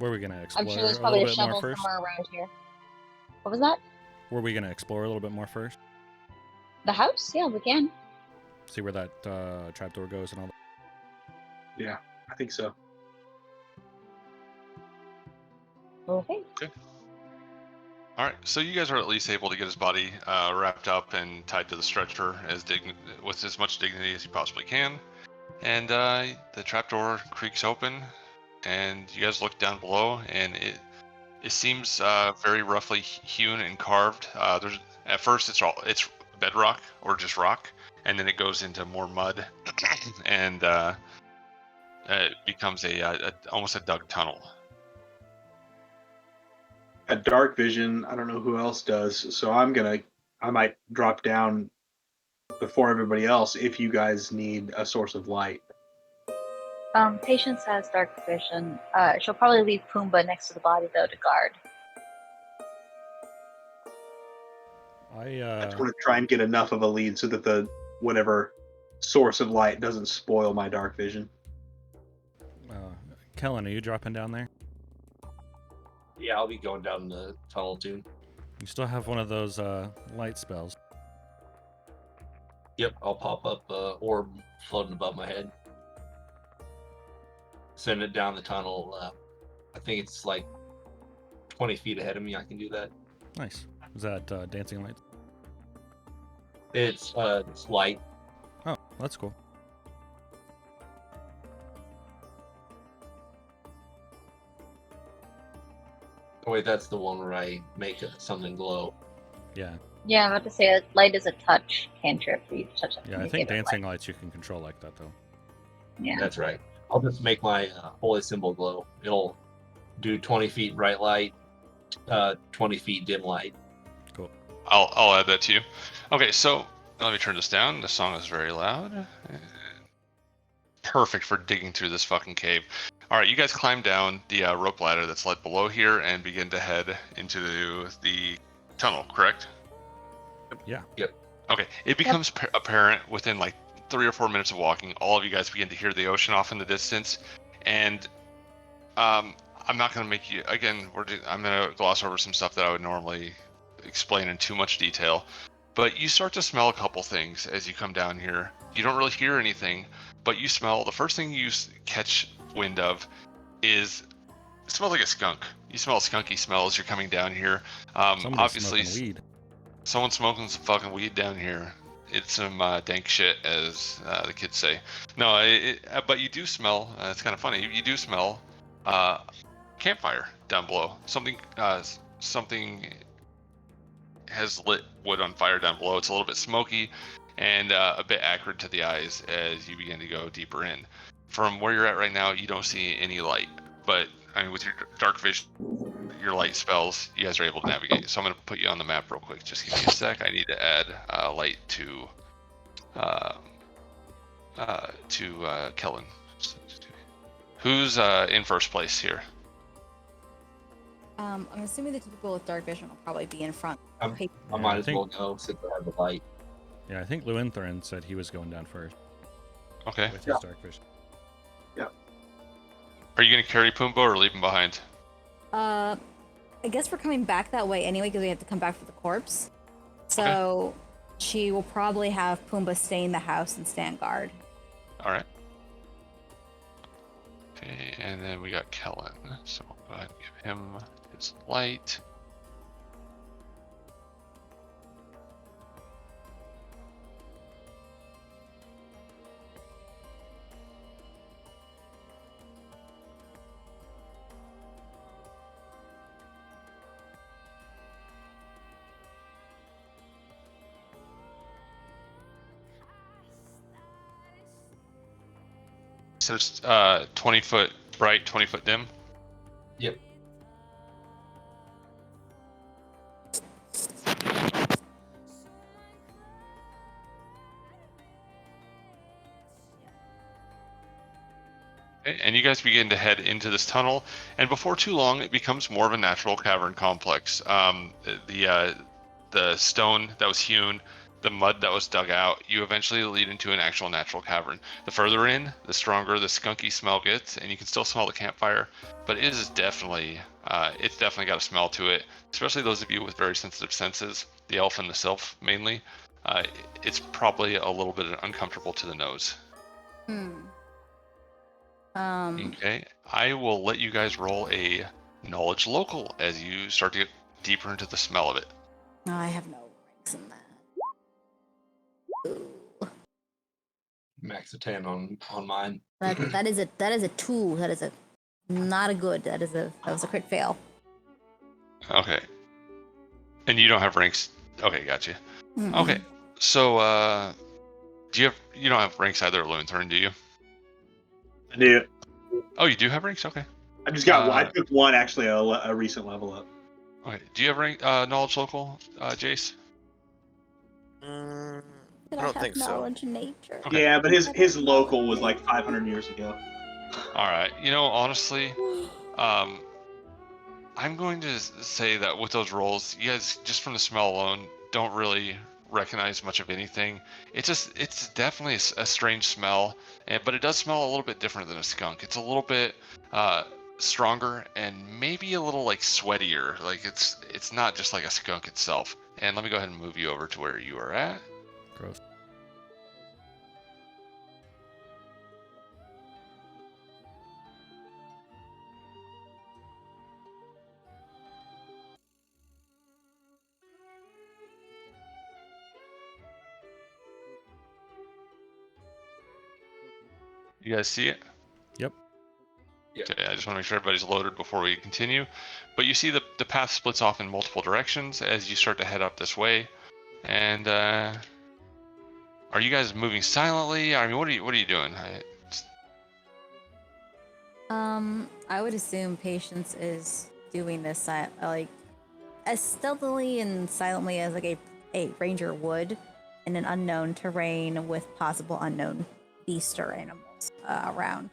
Speaker 5: Were we gonna explore
Speaker 7: I'm sure there's
Speaker 5: a
Speaker 7: probably
Speaker 5: little
Speaker 7: a
Speaker 5: bit more
Speaker 7: shovel
Speaker 5: first?
Speaker 7: somewhere around here. What was that?
Speaker 5: Were we gonna explore a little bit more first?
Speaker 7: The house? Yeah, we can.
Speaker 5: See where that trapdoor goes and all that.
Speaker 1: Yeah, I think so.
Speaker 7: Okay.
Speaker 2: All right, so you guys are at least able to get his body wrapped up and tied to the stretcher with as much dignity as you possibly can. And the trapdoor creaks open, and you guys look down below, and it seems very roughly hewn and carved. At first it's bedrock or just rock, and then it goes into more mud, and it becomes almost a dug tunnel.
Speaker 1: A dark vision. I don't know who else does, so I might drop down before everybody else if you guys need a source of light.
Speaker 7: Patience has dark vision. She'll probably leave Pumbaa next to the body though to guard.
Speaker 1: I just want to try and get enough of a lead so that the whatever source of light doesn't spoil my dark vision.
Speaker 5: Kellen, are you dropping down there?
Speaker 3: Yeah, I'll be going down the tunnel too.
Speaker 5: You still have one of those light spells.
Speaker 3: Yep, I'll pop up orb floating above my head. Send it down the tunnel. I think it's like 20 feet ahead of me. I can do that.
Speaker 5: Nice. Is that dancing lights?
Speaker 3: It's light.
Speaker 5: Oh, that's cool.
Speaker 3: Oh wait, that's the one where I make something glow.
Speaker 5: Yeah.
Speaker 7: Yeah, I'm about to say light is a touch cantrip for you to touch it.
Speaker 5: Yeah, I think dancing lights you can control like that though.
Speaker 7: Yeah.
Speaker 3: That's right. I'll just make my holy symbol glow. It'll do 20 feet bright light, 20 feet dim light.
Speaker 5: Cool.
Speaker 2: I'll add that to you. Okay, so let me turn this down. The song is very loud. Perfect for digging through this fucking cave. All right, you guys climb down the rope ladder that's led below here and begin to head into the tunnel, correct?
Speaker 5: Yeah.
Speaker 3: Yep.
Speaker 2: Okay, it becomes apparent within like 3 or 4 minutes of walking, all of you guys begin to hear the ocean off in the distance, and I'm not going to make you, again, I'm going to gloss over some stuff that I would normally explain in too much detail, but you start to smell a couple things as you come down here. You don't really hear anything, but you smell, the first thing you catch wind of is, it smells like a skunk. You smell a skunky smell as you're coming down here.
Speaker 5: Somebody's
Speaker 2: Obviously,
Speaker 5: smoking weed.
Speaker 2: Someone's smoking some fucking weed down here. It's some dank shit, as the kids say. No, but you do smell. It's kind of funny. You do smell campfire down below. Something has lit wood on fire down below. It's a little bit smoky and a bit acrid to the eyes as you begin to go deeper in. From where you're at right now, you don't see any light. But I mean, with your dark vision, your light spells, you guys are able to navigate. So I'm going to put you on the map real quick. Just give me a sec. I need to add light to Kellen. Who's in first place here?
Speaker 4: I'm assuming the people with dark vision will probably be in front.
Speaker 3: I
Speaker 5: Yeah,
Speaker 3: might
Speaker 5: I
Speaker 3: as
Speaker 5: think-
Speaker 3: well go since I have the light.
Speaker 5: Yeah, I think Lewinthrin said he was going down first.
Speaker 2: Okay.
Speaker 5: with his dark vision.
Speaker 2: Are you gonna carry Pumbaa or leave him behind?
Speaker 4: I guess we're coming back that way anyway because we have to come back for the corpse. So she will probably have Pumbaa stay in the house and stand guard.
Speaker 2: All right. Okay, and then we got Kellen. So we'll go ahead and give him his light. So it's 20 foot bright, 20 foot dim.
Speaker 3: Yep.
Speaker 2: Okay, and you guys begin to head into this tunnel, and before too long, it becomes more of a natural cavern complex. The stone that was hewn, the mud that was dug out, you eventually lead into an actual natural cavern. The further in, the stronger the skunky smell gets, and you can still smell the campfire, but it is definitely, it's definitely got a smell to it, especially those of you with very sensitive senses, the elf and the sylph mainly. It's probably a little bit uncomfortable to the nose. Okay, I will let you guys roll a knowledge local as you start to get deeper into the smell of it.
Speaker 4: I have no ranks in that. Ooh.
Speaker 3: Max a 10 on mine.
Speaker 4: That is a 2. That is a not a good. That was a crit fail.
Speaker 2: Okay. And you don't have ranks. Okay, gotcha.
Speaker 4: Mm-mm.
Speaker 2: Okay, so you don't have ranks either, Lunthorn, do you?
Speaker 1: I do.
Speaker 2: Oh, you do have ranks. Okay.
Speaker 1: I just got one. I took one actually, a recent level up.
Speaker 2: Okay. Do you have rank knowledge local, Jace?
Speaker 6: I
Speaker 4: Did
Speaker 6: don't
Speaker 4: have
Speaker 6: think so.
Speaker 4: knowledge in nature?
Speaker 2: Okay.
Speaker 1: Yeah, but his local was like 500 years ago.
Speaker 2: All right. Honestly, I'm going to say that with those rolls, you guys, just from the smell alone, don't really recognize much of anything. It's definitely a strange smell, but it does smell a little bit different than a skunk. It's a little bit stronger and maybe a little like sweatier. Like it's not just like a skunk itself. And let me go ahead and move you over to where you are at.
Speaker 5: Gross.
Speaker 2: You guys see it?
Speaker 5: Yep.
Speaker 3: Yep.
Speaker 2: Okay, I just want to make sure everybody's loaded before we continue. But you see the path splits off in multiple directions as you start to head up this way. And are you guys moving silently? I mean, what are you doing?
Speaker 4: I would assume Patience is doing this like as stealthily and silently as like a ranger would in an unknown terrain with possible unknown beasts or animals around.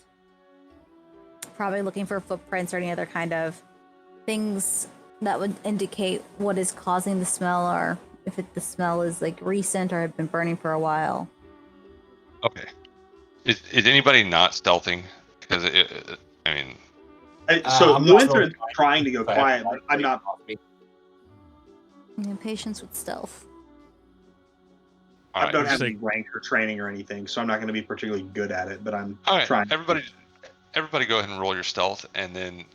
Speaker 4: Probably looking for footprints or any other kind of things that would indicate what is causing the smell, or if the smell is like recent or had been burning for a while.
Speaker 2: Okay. Is anybody not stealthing? Because I mean,
Speaker 1: So
Speaker 3: I'm not
Speaker 1: Luenthor's
Speaker 3: really
Speaker 1: trying to go
Speaker 3: I have
Speaker 1: quiet, but I'm not.
Speaker 4: Patience with stealth.
Speaker 2: all
Speaker 1: I
Speaker 2: right.
Speaker 1: don't have
Speaker 5: say-
Speaker 1: any rank or training or anything, so I'm not going to be particularly good at it. But I'm
Speaker 2: All right,
Speaker 1: trying.
Speaker 2: everybody, go ahead and roll your stealth, and then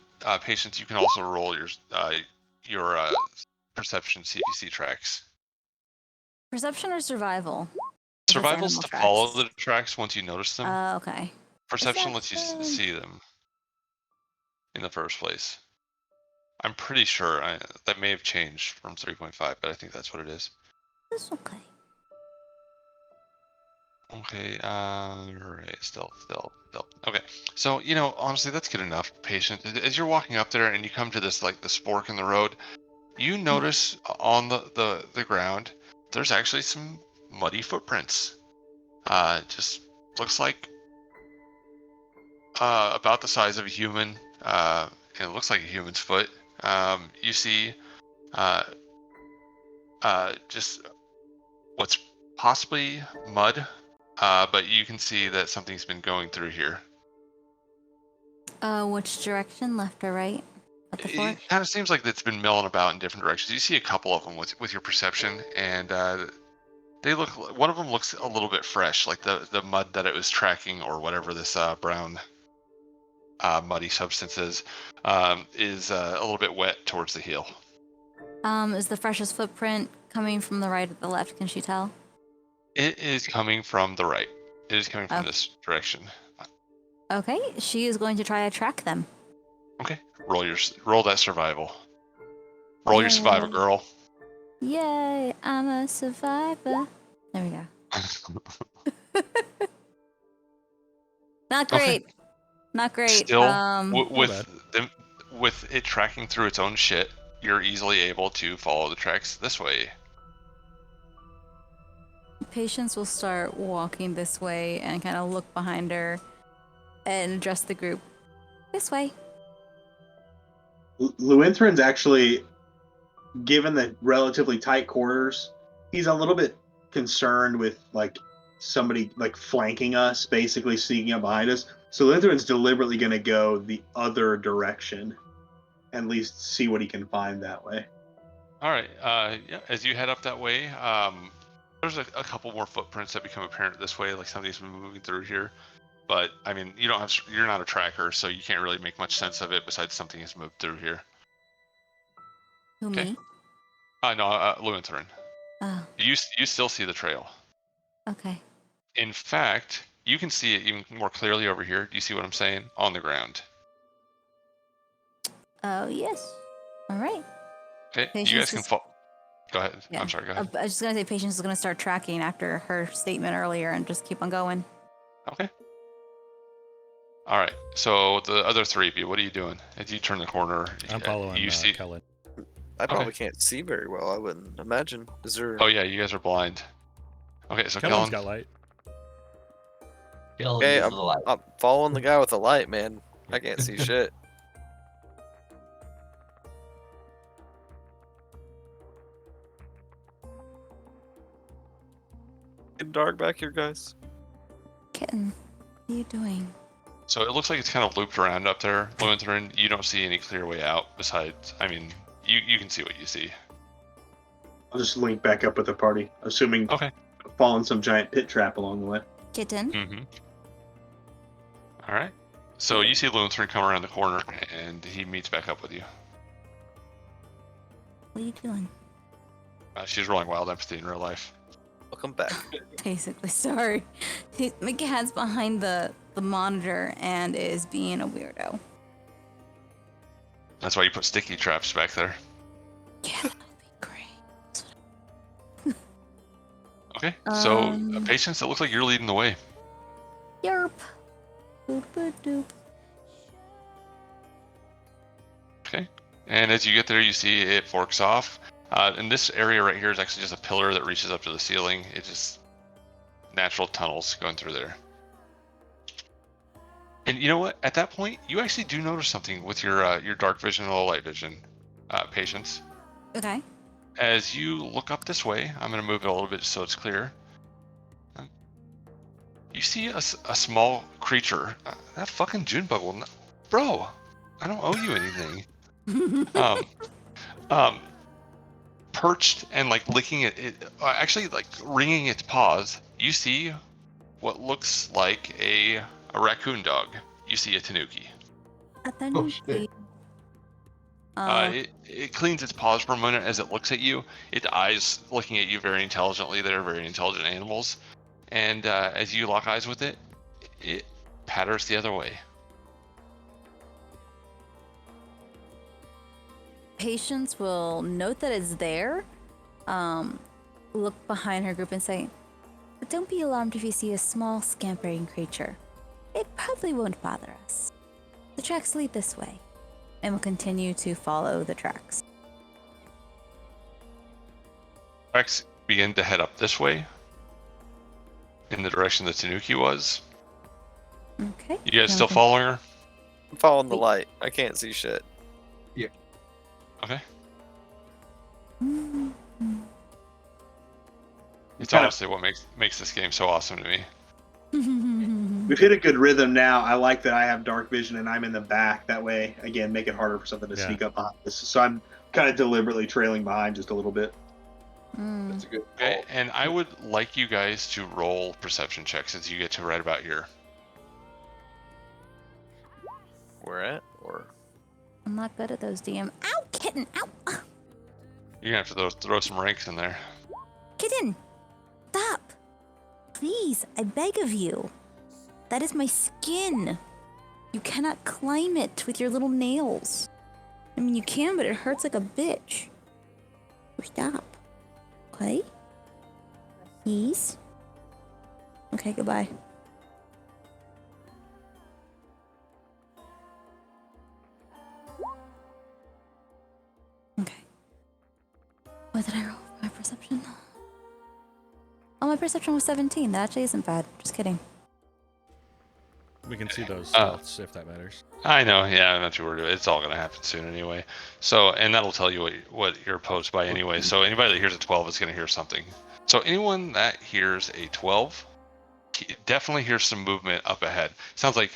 Speaker 2: Patience, you can also roll your perception CPC tracks.
Speaker 4: Perception or survival? If it's
Speaker 2: Survival's
Speaker 4: animal
Speaker 2: to
Speaker 4: tracks.
Speaker 2: follow the tracks once you notice them.
Speaker 4: Okay.
Speaker 2: Perception lets you
Speaker 4: Perception.
Speaker 2: see them in the first place. I'm pretty sure that may have changed from 3.5, but I think that's what it is.
Speaker 4: That's okay.
Speaker 2: Okay, right, stealth. Okay, so honestly, that's good enough. Patient. As you're walking up there and you come to this like the spork in the road, you notice on the ground there's actually some muddy footprints. Just looks like about the size of a human. It looks like a human's foot. You see just what's possibly mud but you can see that something's been going through here.
Speaker 4: Which direction, left or right? At the fork?
Speaker 2: It kind of seems like it's been milling about in different directions. You see a couple of them with your perception, and they look. One of them looks a little bit fresh, like the mud that it was tracking, or whatever this brown muddy substance is a little bit wet towards the heel.
Speaker 4: Is the freshest footprint coming from the right or the left? Can she tell?
Speaker 2: It is coming from the right. It is coming from this direction.
Speaker 4: Okay, she is going to try to track them.
Speaker 2: Okay, roll that survival. Roll your survivor, girl.
Speaker 4: Yay, I'm a survivor. There we go. Not great.
Speaker 2: Okay.
Speaker 4: Not great.
Speaker 2: Still, with it tracking through its own shit, you're easily able to follow the tracks this way.
Speaker 4: Patience will start walking this way and kind of look behind her and address the group. This way.
Speaker 1: Luinthrin's actually, given the relatively tight quarters, he's a little bit concerned with like somebody like flanking us, basically sneaking up behind us. So Luinthrin's deliberately going to go the other direction and at least see what he can find that way.
Speaker 2: All right. Yeah. As you head up that way, there's a couple more footprints that become apparent this way. Like somebody's been moving through here. But I mean, you're not a tracker, so you can't really make much sense of it. Besides, something has moved through here.
Speaker 4: Who, me?
Speaker 2: No, Luinthrin.
Speaker 4: Oh,
Speaker 2: You still see the trail.
Speaker 4: okay.
Speaker 2: In fact, you can see it even more clearly over here. Do you see what I'm saying? On the ground.
Speaker 4: Oh, yes. All right.
Speaker 2: Okay,
Speaker 4: Patience
Speaker 2: you guys can
Speaker 4: is-
Speaker 2: fall. Go ahead.
Speaker 4: Yeah.
Speaker 2: I'm sorry. Go ahead.
Speaker 4: I was just going to say Patience is going to start tracking after her statement earlier and just keep on going.
Speaker 2: Okay. All right. So the other three of you, what are you doing? As you turn the corner,
Speaker 5: I'm following
Speaker 2: you see.
Speaker 5: Kellen.
Speaker 6: I probably can't see very well. I wouldn't imagine. Is there?
Speaker 2: Oh yeah, you guys are blind. Okay, so
Speaker 5: Kellen's
Speaker 2: Kellen.
Speaker 5: got light.
Speaker 6: Okay, I'm following the guy with the light, man. I can't see shit. Getting dark back here, guys.
Speaker 4: Kitten, what are you doing?
Speaker 2: So it looks like it's kind of looped around up there, Luinthrin. You don't see any clear way out. Besides, I mean, you can see what you see.
Speaker 1: I'll just link back up with the party, assuming
Speaker 2: Okay.
Speaker 1: fall in some giant pit trap along the way.
Speaker 4: Kitten?
Speaker 2: Mm-hmm. All right. So you see Luinthrin come around the corner, and he meets back up with you.
Speaker 4: What are you doing?
Speaker 2: She's rolling wild empathy in real life.
Speaker 6: Welcome back.
Speaker 4: Basically, sorry. Mickey Hat's behind the monitor and is being a weirdo.
Speaker 2: That's why you put sticky traps back there.
Speaker 4: Yeah, that'll be great.
Speaker 2: Okay. So
Speaker 4: Um,
Speaker 2: Patience, it looks like you're leading the way.
Speaker 4: Yerp. Boop, boop, doop.
Speaker 2: Okay. And as you get there, you see it forks off. And this area right here is actually just a pillar that reaches up to the ceiling. It's just natural tunnels going through there. And you know what? At that point, you actually do notice something with your dark vision and low light vision, Patience.
Speaker 4: Okay.
Speaker 2: As you look up this way, I'm going to move it a little bit so it's clear. You see a small creature. That fucking June bug will not... Bro, I don't owe you anything. Perched and like licking it, actually like wringing its paws. You see what looks like a raccoon dog. You see a tanuki.
Speaker 4: Tanuki.
Speaker 2: It cleans its paws for a moment as it looks at you. Its eyes looking at you very intelligently. They're very intelligent animals. And as you lock eyes with it, it patters the other way.
Speaker 4: Patience will note that it's there, look behind her group and say, "But don't be alarmed if you see a small scampering creature. It probably won't bother us. The tracks lead this way." And will continue to follow the tracks.
Speaker 2: Tracks begin to head up this way, in the direction the tanuki was.
Speaker 4: Okay.
Speaker 2: You guys still following her?
Speaker 6: I'm following the light. I can't see shit.
Speaker 2: Okay.
Speaker 4: Mm-hmm.
Speaker 2: It's honestly what makes this game so awesome to me.
Speaker 1: We've hit a good rhythm now. I like that I have dark vision and I'm in the back. That way, again, make it harder for something to
Speaker 5: Yeah.
Speaker 1: sneak up behind us. So I'm kind of deliberately trailing behind just a little bit.
Speaker 3: That's a good
Speaker 2: Okay,
Speaker 3: call.
Speaker 2: and I would like you guys to roll perception checks since you get to right about here.
Speaker 6: Where at? Or
Speaker 4: I'm not good at those, DM. Ow, kitten! Ow!
Speaker 2: You're gonna have to throw some ranks in there.
Speaker 4: Kitten! Stop! Please, I beg of you. That is my skin. You cannot climb it with your little nails. I mean, you can, but it hurts like a bitch. So stop. Okay? Please? Okay, goodbye. Okay. What did I roll for my perception? Oh, my perception was 17. That actually isn't bad. Just kidding.
Speaker 5: We can see those stealths if that matters.
Speaker 2: I know, yeah, I'm not too worried about it. It's all gonna happen soon anyway. So, and that'll tell you what you're opposed by anyway. So anybody that hears a 12 is gonna hear something. So anyone that hears a 12 definitely hears some movement up ahead. Sounds like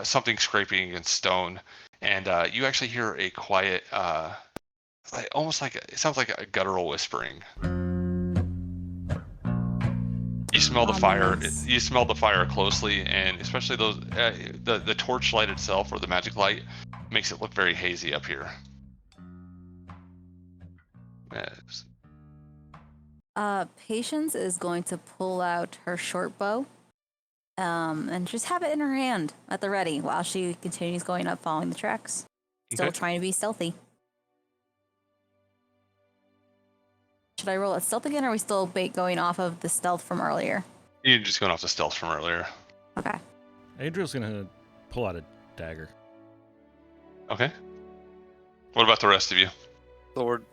Speaker 2: something scraping against stone, and you actually hear a quiet, almost like it sounds like a guttural whispering. You smell the fire.
Speaker 4: Nice.
Speaker 2: You smell the fire closely, and especially those the torch light itself, or the magic light, makes it look very hazy up here. Yes.
Speaker 4: Patience is going to pull out her short bow, and just have it in her hand at the ready while she continues going up, following the tracks. Still
Speaker 2: Okay.
Speaker 4: trying to be stealthy. Should I roll a stealth again, or are we still going off of the stealth from earlier?
Speaker 2: You're just going off the stealth from earlier.
Speaker 4: Okay.
Speaker 5: Adriel's gonna pull out a dagger.
Speaker 2: Okay. What about the rest of you?
Speaker 6: sword.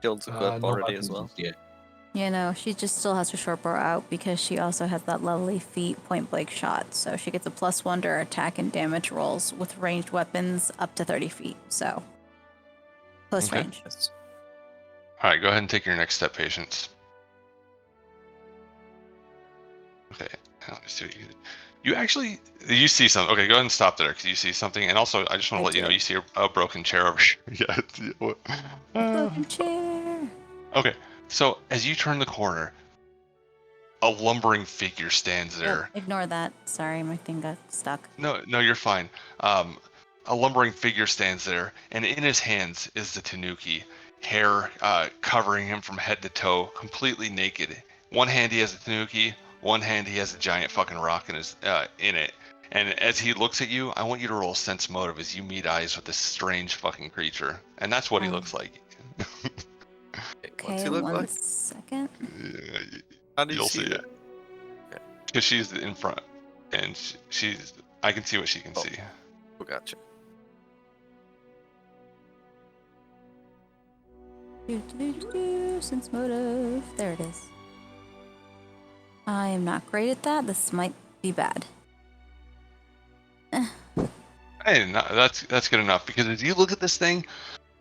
Speaker 6: Shield's equipped
Speaker 3: No
Speaker 6: already as
Speaker 3: weapons
Speaker 6: well.
Speaker 3: yet.
Speaker 4: You know, she just still has her short bow out because she also has that lovely feat point blank shot. So she gets a +1 to her attack and damage rolls with ranged weapons up to 30 feet. So close
Speaker 2: Okay.
Speaker 4: range.
Speaker 6: Yes.
Speaker 2: All right, go ahead and take your next step, Patience. Okay. Let's see what you actually you see something. Okay, go ahead and stop there because you see something. And also, I just want
Speaker 4: I
Speaker 2: to let you know
Speaker 4: do.
Speaker 2: you see a broken chair over here. Yeah.
Speaker 4: Broken chair.
Speaker 2: Okay, so as you turn the corner, a lumbering figure stands there.
Speaker 4: Ignore that. Sorry, my thing got stuck.
Speaker 2: No, you're fine. A lumbering figure stands there, and in his hands is the Tanuki, hair covering him from head to toe, completely naked. One hand he has a Tanuki, one hand he has a giant fucking rock in it. And as he looks at you, I want you to roll sense motive as you meet eyes with this strange fucking creature, and that's what he looks like.
Speaker 6: What's
Speaker 4: Okay,
Speaker 6: he look
Speaker 4: one
Speaker 6: like?
Speaker 4: second.
Speaker 6: How do you
Speaker 2: You'll
Speaker 6: see
Speaker 2: see
Speaker 6: that?
Speaker 2: it because she's in front, and she's. I can see what she can
Speaker 6: Oh.
Speaker 2: see.
Speaker 6: Oh, gotcha.
Speaker 4: Sense motive. There it is. I am not great at that. This might be bad.
Speaker 2: Hey, no, that's good enough because as you look at this thing,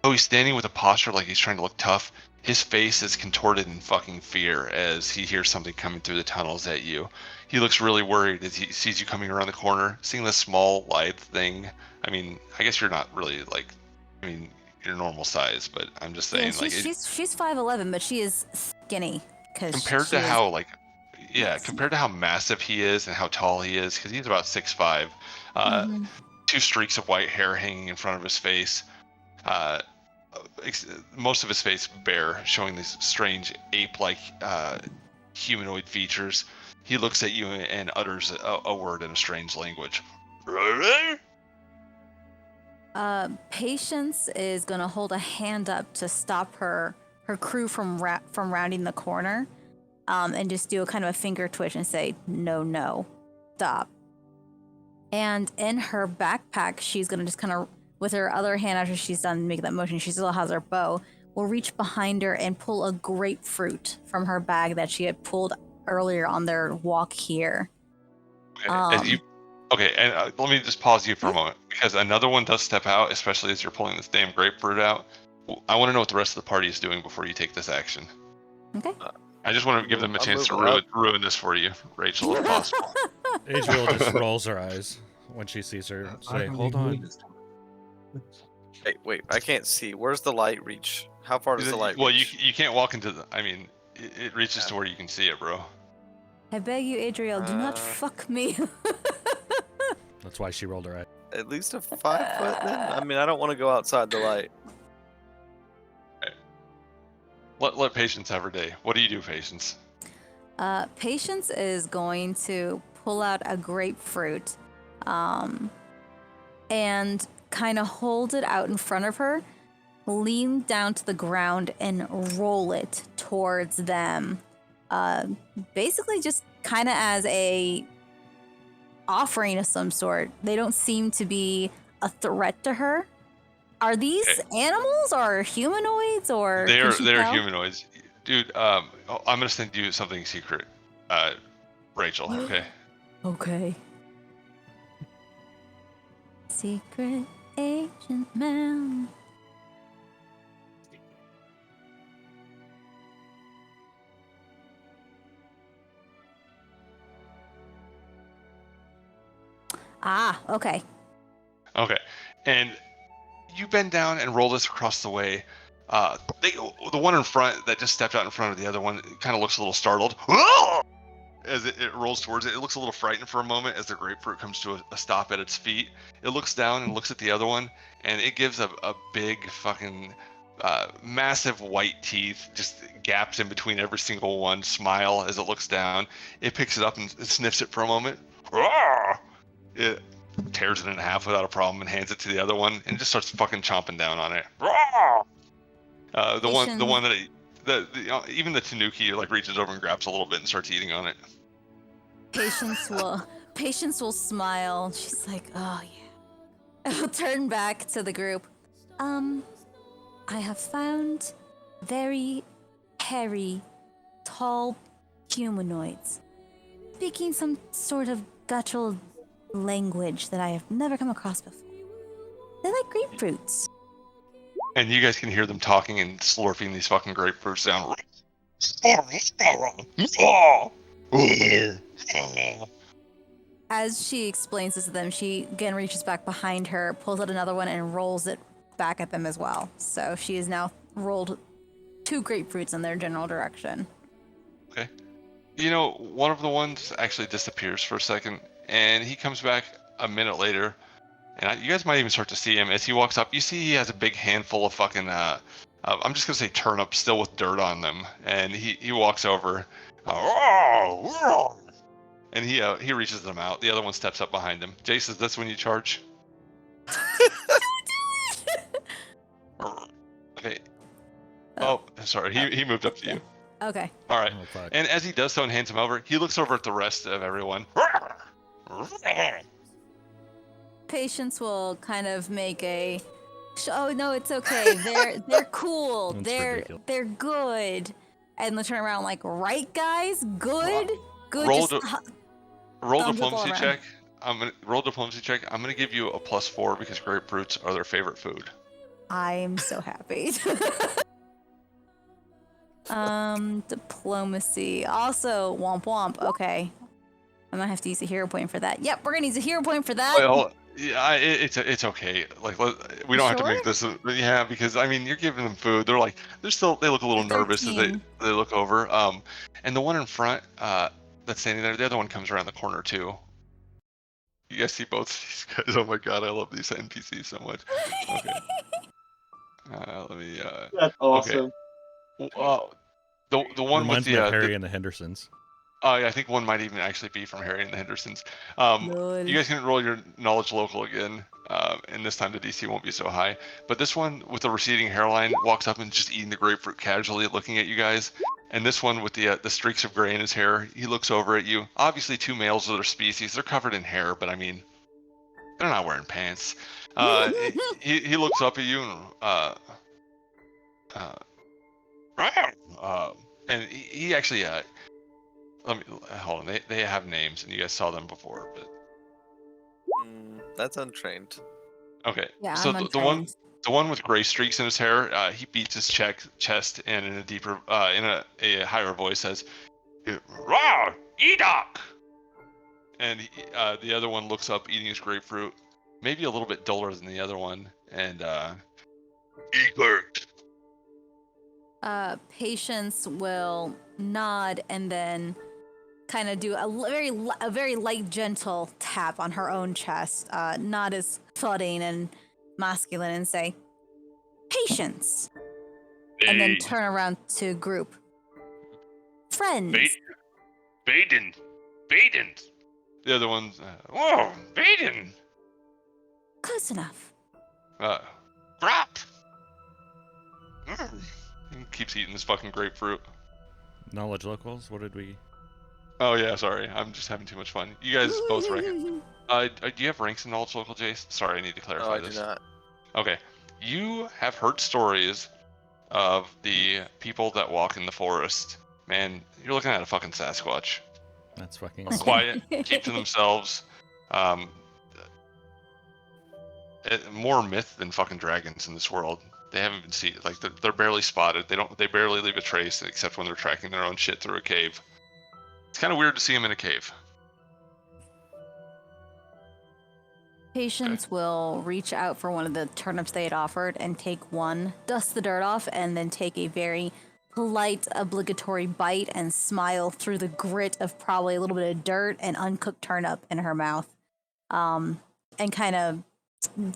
Speaker 2: oh, he's standing with a posture like he's trying to look tough. His face is contorted in fucking fear as he hears something coming through the tunnels at you. He looks really worried as he sees you coming around the corner, seeing this small, lithe thing. I mean, I guess you're not really like, I mean, you're normal size, but I'm just saying,
Speaker 4: Yeah,
Speaker 2: like,
Speaker 4: she's 5'11", but she is skinny because
Speaker 2: compared to how like, yeah, compared to how massive he is and how tall he is, because he's about 6'5". Two streaks of white hair hanging in front of his face. Most of his face bare, showing these strange ape-like humanoid features. He looks at you and utters a word in a strange language.
Speaker 4: Patience is gonna hold a hand up to stop her crew from rounding the corner, and just do a kind of a finger twitch and say, no, stop. And in her backpack, she's gonna just kind of, with her other hand after she's done making that motion, she still has her bow, will reach behind her and pull a grapefruit from her bag that she had pulled earlier on their walk here.
Speaker 2: Okay, and let me just pause you for a moment, because another one does step out, especially as you're pulling this damn grapefruit out. I want to know what the rest of the party is doing before you take this action.
Speaker 4: Okay.
Speaker 2: I just want to give them a
Speaker 6: I'll
Speaker 2: chance to
Speaker 6: move up.
Speaker 2: ruin this for you, Rachel, if possible.
Speaker 5: Adriel just rolls her eyes when she sees her. Say, hold on.
Speaker 6: Wait, I can't see. Where's the light reach? How far does the light
Speaker 2: Well,
Speaker 6: reach?
Speaker 2: you can't walk into the. I mean, it reaches to where you can see it, bro.
Speaker 4: I beg you, Adriel, do not fuck me.
Speaker 5: That's why she rolled her eye.
Speaker 6: At least a 5 foot then? I mean, I don't want to go outside the light.
Speaker 2: Let Patience have her day. What do you do, Patience?
Speaker 4: Patience is going to pull out a grapefruit and kind of hold it out in front of her, lean down to the ground, and roll it towards them. Basically just kind of as a offering of some sort. They don't seem to be a threat to her. Are these animals or humanoids or?
Speaker 2: They're
Speaker 4: can she tell?
Speaker 2: humanoids, dude. I'm gonna send you something secret, Rachel. Okay.
Speaker 4: Okay. Secret agent man. Ah, okay.
Speaker 2: Okay, and you bend down and roll this across the way. The one in front that just stepped out in front of the other one kind of looks a little startled as it rolls towards it. It looks a little frightened for a moment as the grapefruit comes to a stop at its feet. It looks down and looks at the other one, and it gives a big fucking massive white teeth, just gaps in between every single one, smile as it looks down. It picks it up and sniffs it for a moment. It tears it in half without a problem and hands it to the other one and just starts fucking chomping down on it. The one that even the Tanuki like reaches over and grabs a little bit and starts eating on it.
Speaker 4: Patience will smile. She's like, oh yeah. I'll turn back to the group. I have found very hairy, tall humanoids speaking some sort of guttural language that I have never come across before. They're like grapefruits.
Speaker 2: And you guys can hear them talking and slurping these fucking grapefruits down.
Speaker 4: As she explains this to them, she again reaches back behind her, pulls out another one, and rolls it back at them as well. So she has now rolled 2 grapefruits in their general direction.
Speaker 2: Okay. You know, one of the ones actually disappears for a second, and he comes back a minute later, and you guys might even start to see him as he walks up. You see he has a big handful of fucking, I'm just gonna say turnips still with dirt on them, and he walks over, and he reaches them out. The other one steps up behind him. Jace, is this when you charge? Okay. Oh, sorry. He moved up to you.
Speaker 4: Okay.
Speaker 2: All right.
Speaker 5: Oh, fuck.
Speaker 2: And as he does so and hands him over, he looks over at the rest of everyone.
Speaker 4: Patience will kind of make a, oh no, it's okay. They're cool.
Speaker 5: That's ridiculous.
Speaker 4: They're good. And they'll turn around like, right guys, good.
Speaker 2: Roll
Speaker 4: Just
Speaker 2: roll
Speaker 4: thumbs up all
Speaker 2: diplomacy
Speaker 4: around.
Speaker 2: check. Roll diplomacy check. I'm gonna give you a +4 because grapefruits are their favorite food.
Speaker 4: I'm so happy. Diplomacy. Also, womp womp. Okay. I might have to use a hero point for that. Yep, we're gonna use a hero point for that.
Speaker 2: Well, yeah, it's okay. Like we don't have to make this. Yeah, because I mean, you're giving them food. They look a little nervous as they look over. And the one in front that's standing there, the other one comes around the corner too. You guys see both these guys? Oh my god, I love these NPCs so much. Okay. Let me.
Speaker 1: That's awesome.
Speaker 2: Okay. The one
Speaker 5: Reminds
Speaker 2: with
Speaker 5: me
Speaker 2: the
Speaker 5: of Harry and the Hendersons.
Speaker 2: I think one might even actually be from Harry and the Hendersons. You guys can roll your knowledge local again, and this time the DC won't be so high. But this one with the receding hairline walks up and just eating the grapefruit casually, looking at you guys. And this one with the streaks of gray in his hair, he looks over at you. Obviously, 2 males of their species. They're covered in hair, but I mean, they're not wearing pants. He looks up at you and he actually let me hold on. They have names, and you guys saw them before, but
Speaker 6: That's untrained.
Speaker 2: okay.
Speaker 4: Yeah,
Speaker 2: So
Speaker 4: I'm
Speaker 2: the one
Speaker 4: untrained.
Speaker 2: The one with gray streaks in his hair, he beats his chest and in a deeper, in a higher voice says, "Raw, Edok!" And the other one looks up, eating his grapefruit, maybe a little bit duller than the other one, and Egert.
Speaker 4: Patience will nod and then kind of do a very light, gentle tap on her own chest, not as thudding and masculine, and say, "Patience," and then turn around to group. "Friends."
Speaker 2: Baden. The other one's, whoa, Baden.
Speaker 4: Close enough.
Speaker 2: Grop. He keeps eating this fucking grapefruit.
Speaker 5: Knowledge locals. What did we?
Speaker 2: Oh yeah, sorry. I'm just having too much fun. You guys both rank. Do you have ranks in knowledge local, Jace? Sorry, I need to clarify this.
Speaker 6: I do not.
Speaker 2: Okay. You have heard stories of the people that walk in the forest. Man, you're looking at a fucking Sasquatch.
Speaker 5: That's fucking
Speaker 2: Quiet, keep to themselves. More myth than fucking dragons in this world. They haven't been seen. Like they're barely spotted. They barely leave a trace except when they're tracking their own shit through a cave. It's kind of weird to see them in a cave.
Speaker 4: Patience will reach out for one of the turnips they had offered and take one, dust the dirt off, and then take a very polite, obligatory bite and smile through the grit of probably a little bit of dirt and uncooked turnip in her mouth, and kind of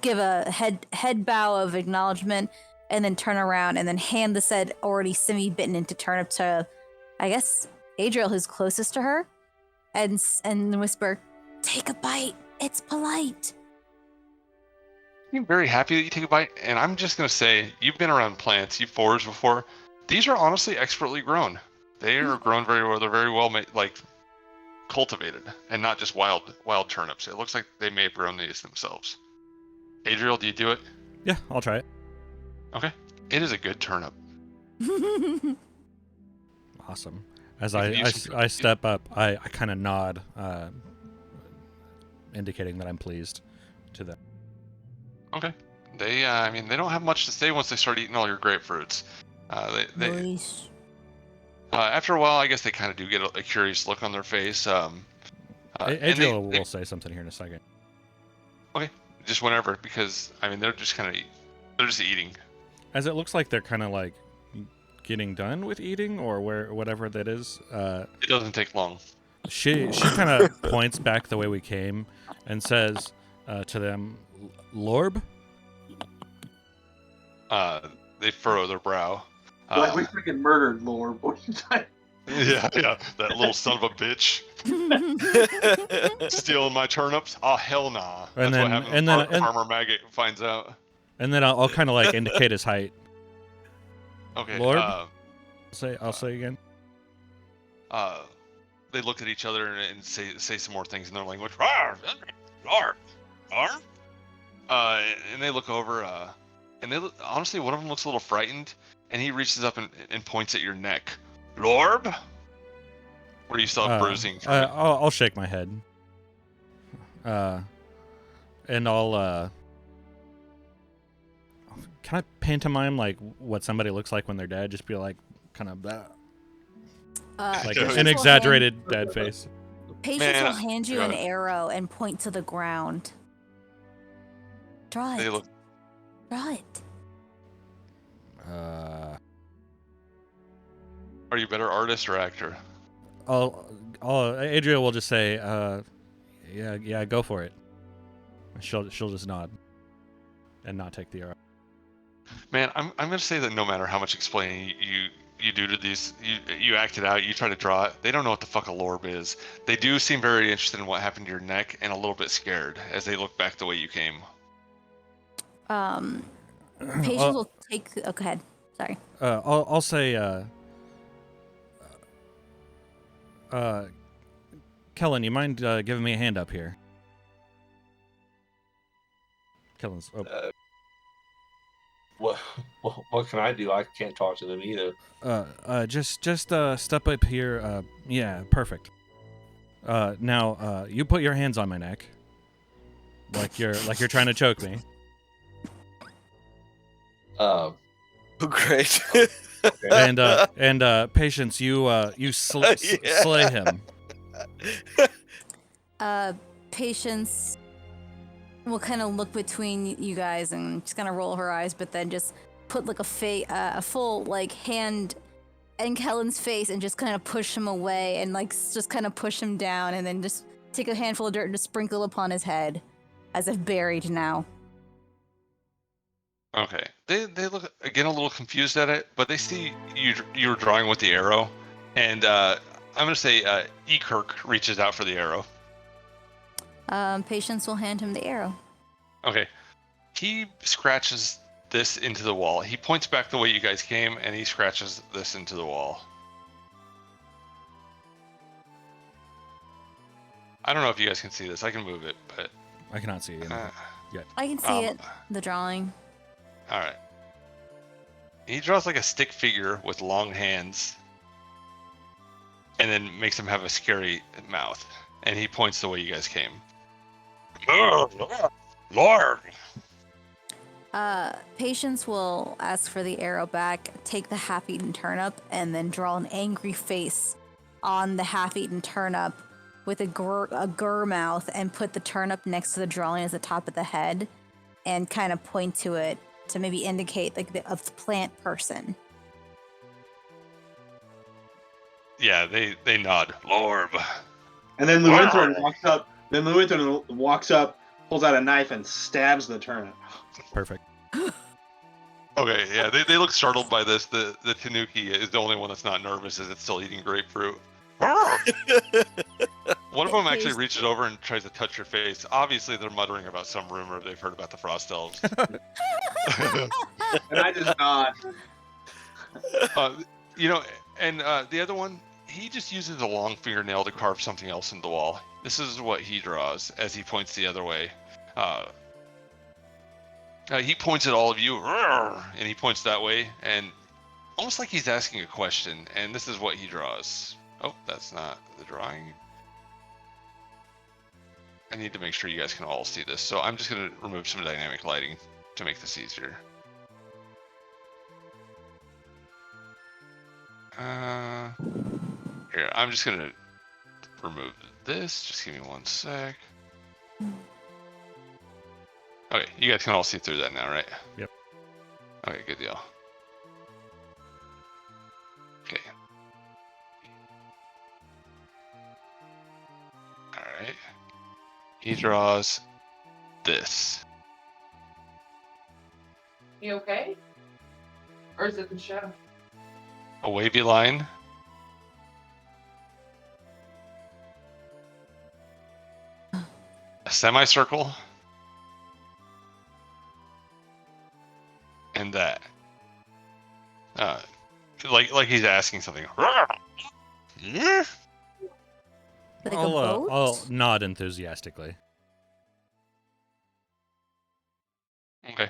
Speaker 4: give a head bow of acknowledgement, and then turn around and then hand the said already semi-bitten into turnip to, I guess, Adriel, who's closest to her, and whisper, "Take a bite. It's polite."
Speaker 2: I'm very happy that you take a bite, and I'm just gonna say, you've been around plants, you've foraged before. These are honestly expertly grown. They are grown very well. They're very well cultivated, and not just wild turnips. It looks like they may have grown these themselves. Adriel, do you do it?
Speaker 5: Yeah, I'll try it.
Speaker 2: Okay. It is a good turnip.
Speaker 5: Awesome. As I step up, I kind of nod, indicating that I'm pleased to them.
Speaker 2: Okay. They don't have much to say once they start eating all your grapefruits.
Speaker 4: Nice.
Speaker 2: After a while, I guess they kind of do get a curious look on their face.
Speaker 5: Adriel will say something here in a second.
Speaker 2: Okay. Just whenever, because they're just eating.
Speaker 5: As it looks like they're kind of like getting done with eating, or whatever that is.
Speaker 2: It doesn't take long.
Speaker 5: She kind of points back the way we came and says to them, "Lorb."
Speaker 2: They furrow their brow.
Speaker 1: Like we freaking murdered Lord.
Speaker 2: Yeah, that little son of a bitch. Stealing my turnips? Oh, hell nah. That's what happens when Farmer Maggot finds out.
Speaker 5: And then I'll kind of like indicate his height.
Speaker 2: Okay.
Speaker 5: Lord? I'll say again.
Speaker 2: They look at each other and say some more things in their language. Rawr, rawr, rawr. And they look over, and honestly, one of them looks a little frightened, and he reaches up and points at your neck. Lorb? Where you still have bruising?
Speaker 5: I'll shake my head. And I'll can I pantomime like what somebody looks like when they're dead? Just be like kind of like an exaggerated dead face.
Speaker 4: Patience will hand you an arrow and point to the ground. Draw it. Draw it.
Speaker 2: Are you a better artist or actor?
Speaker 5: Adriel will just say, yeah, go for it. She'll just nod and not take the arrow.
Speaker 2: Man, I'm gonna say that no matter how much explaining you do to these, you act it out, you try to draw it, they don't know what the fuck a lorb is. They do seem very interested in what happened to your neck and a little bit scared as they look back the way you came.
Speaker 4: Patience will take. Oh, go ahead. Sorry.
Speaker 5: I'll say, Kellen, you mind giving me a hand up here? Kellen's. Oh.
Speaker 3: What can I do? I can't talk to them either.
Speaker 5: Just step up here. Yeah, perfect. Now, you put your hands on my neck, like you're trying to choke me.
Speaker 6: Oh, great.
Speaker 5: And Patience, you slay him.
Speaker 4: Patience will kind of look between you guys and just kind of roll her eyes, but then just put like a full like hand in Kellen's face and just kind of push him away and like just kind of push him down and then just take a handful of dirt and just sprinkle upon his head as if buried now.
Speaker 2: Okay. They look again a little confused at it, but they see you're drawing with the arrow, and I'm gonna say Kirk reaches out for the arrow.
Speaker 4: Patience will hand him the arrow.
Speaker 2: Okay. He scratches this into the wall. He points back the way you guys came, and he scratches this into the wall. I don't know if you guys can see this. I can move it, but
Speaker 5: I cannot see it yet.
Speaker 4: I can see it, the drawing.
Speaker 2: All right. He draws like a stick figure with long hands, and then makes him have a scary mouth. And he points the way you guys came. Lord.
Speaker 4: Patience will ask for the arrow back, take the half-eaten turnip, and then draw an angry face on the half-eaten turnip with a gur mouth, and put the turnip next to the drawing as the top of the head, and kind of point to it to maybe indicate like the plant person.
Speaker 2: Yeah, they nod. Lord.
Speaker 1: And then Lewinthorn walks up. Then Lewinthorn walks up, pulls out a knife, and stabs the turnip.
Speaker 5: Perfect.
Speaker 2: Okay, yeah, they look startled by this. The Tanuki is the only one that's not nervous as it's still eating grapefruit. One of them actually reaches over and tries to touch your face. Obviously, they're muttering about some rumor they've heard about the Frost Elves.
Speaker 1: And I just nod.
Speaker 2: The other one, he just uses a long fingernail to carve something else into the wall. This is what he draws as he points the other way. He points at all of you, and he points that way, and almost like he's asking a question, and this is what he draws. Oh, that's not the drawing. I need to make sure you guys can all see this, so I'm just going to remove some dynamic lighting to make this easier. Here, I'm just going to remove this. Just give me one sec. Okay, you guys can all see through that now, right?
Speaker 5: Yep.
Speaker 2: Okay, good deal. Okay. Alright. He draws this.
Speaker 9: You okay? Or is it the show?
Speaker 2: A wavy line. A semicircle. And that. Like he's asking something. Yeah.
Speaker 4: Like
Speaker 5: I'll nod enthusiastically.
Speaker 2: Okay.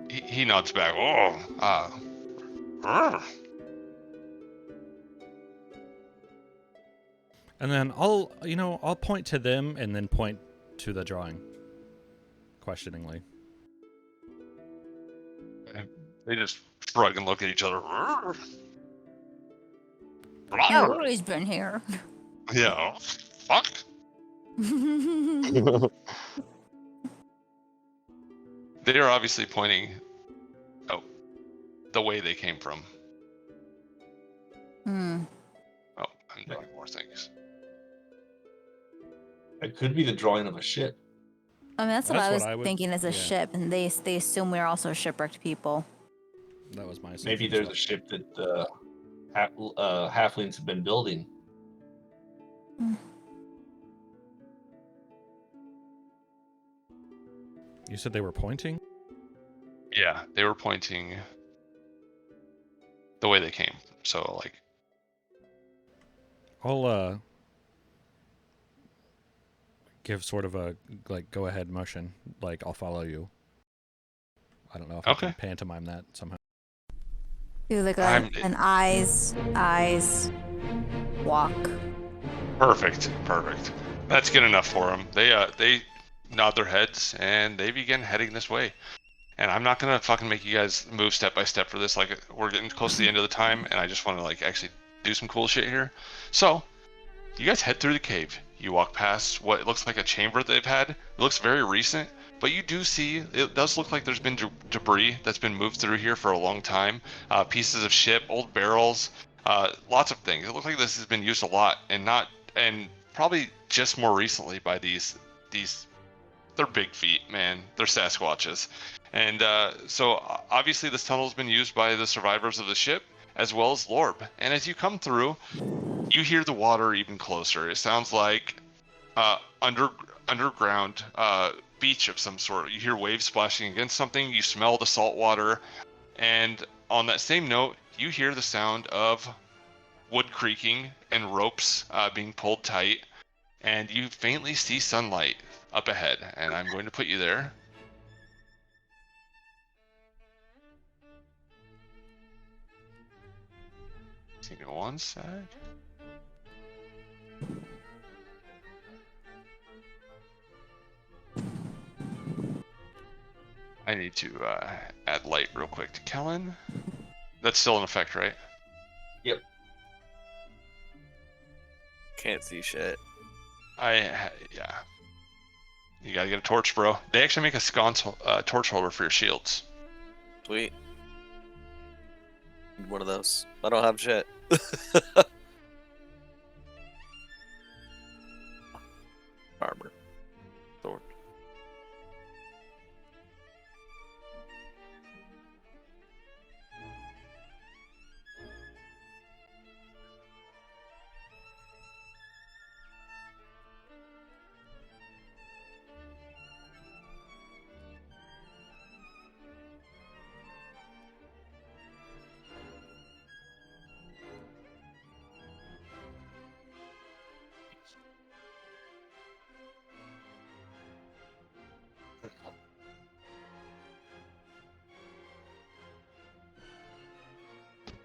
Speaker 2: He nods back.
Speaker 5: And then I'll point to them and then point to the drawing questioningly.
Speaker 2: They just shrug and look at each other.
Speaker 4: You've always been here.
Speaker 2: Yeah. Fuck. They are obviously pointing the way they came from.
Speaker 4: Hmm.
Speaker 2: Oh, I'm doing more things.
Speaker 3: It could be the drawing of a ship.
Speaker 4: I mean, that's what I was
Speaker 5: would-
Speaker 4: thinking as a
Speaker 5: yeah.
Speaker 4: ship, and they assume we're also shipwrecked people.
Speaker 5: That was my assumption.
Speaker 3: Maybe there's a ship that halflings have been building.
Speaker 5: You said they were pointing?
Speaker 2: Yeah, they were pointing the way they came. So, like...
Speaker 5: I'll give sort of a go ahead motion, like I'll follow you. I don't know if I can pantomime that somehow.
Speaker 4: Do like an eyes walk.
Speaker 2: Perfect. That's good enough for them. They nod their heads and they begin heading this way. And I'm not gonna fucking make you guys move step by step for this. Like, we're getting close to the end of the time, and I just want to like actually do some cool shit here. So, you guys head through the cave. You walk past what looks like a chamber that they've had. It looks very recent, but you do see it does look like there's been debris that's been moved through here for a long time. Pieces of ship, old barrels, lots of things. It looks like this has been used a lot, and probably just more recently by these. They're big feet, man. They're Sasquatches. And so obviously this tunnel has been used by the survivors of the ship as well as Lorb. And as you come through, you hear the water even closer. It sounds like underground beach of some sort. You hear waves splashing against something. You smell the salt water. And on that same note, you hear the sound of wood creaking and ropes being pulled tight. And you faintly see sunlight up ahead. And I'm going to put you there. Give me one sec. I need to add light real quick to Kellen. That's still in effect, right?
Speaker 3: Yep.
Speaker 6: Can't see shit.
Speaker 2: Yeah. You gotta get a torch, bro. They actually make a sconce torch holder for your shields.
Speaker 6: Sweet. One of those. I don't have shit. Armor. Sword.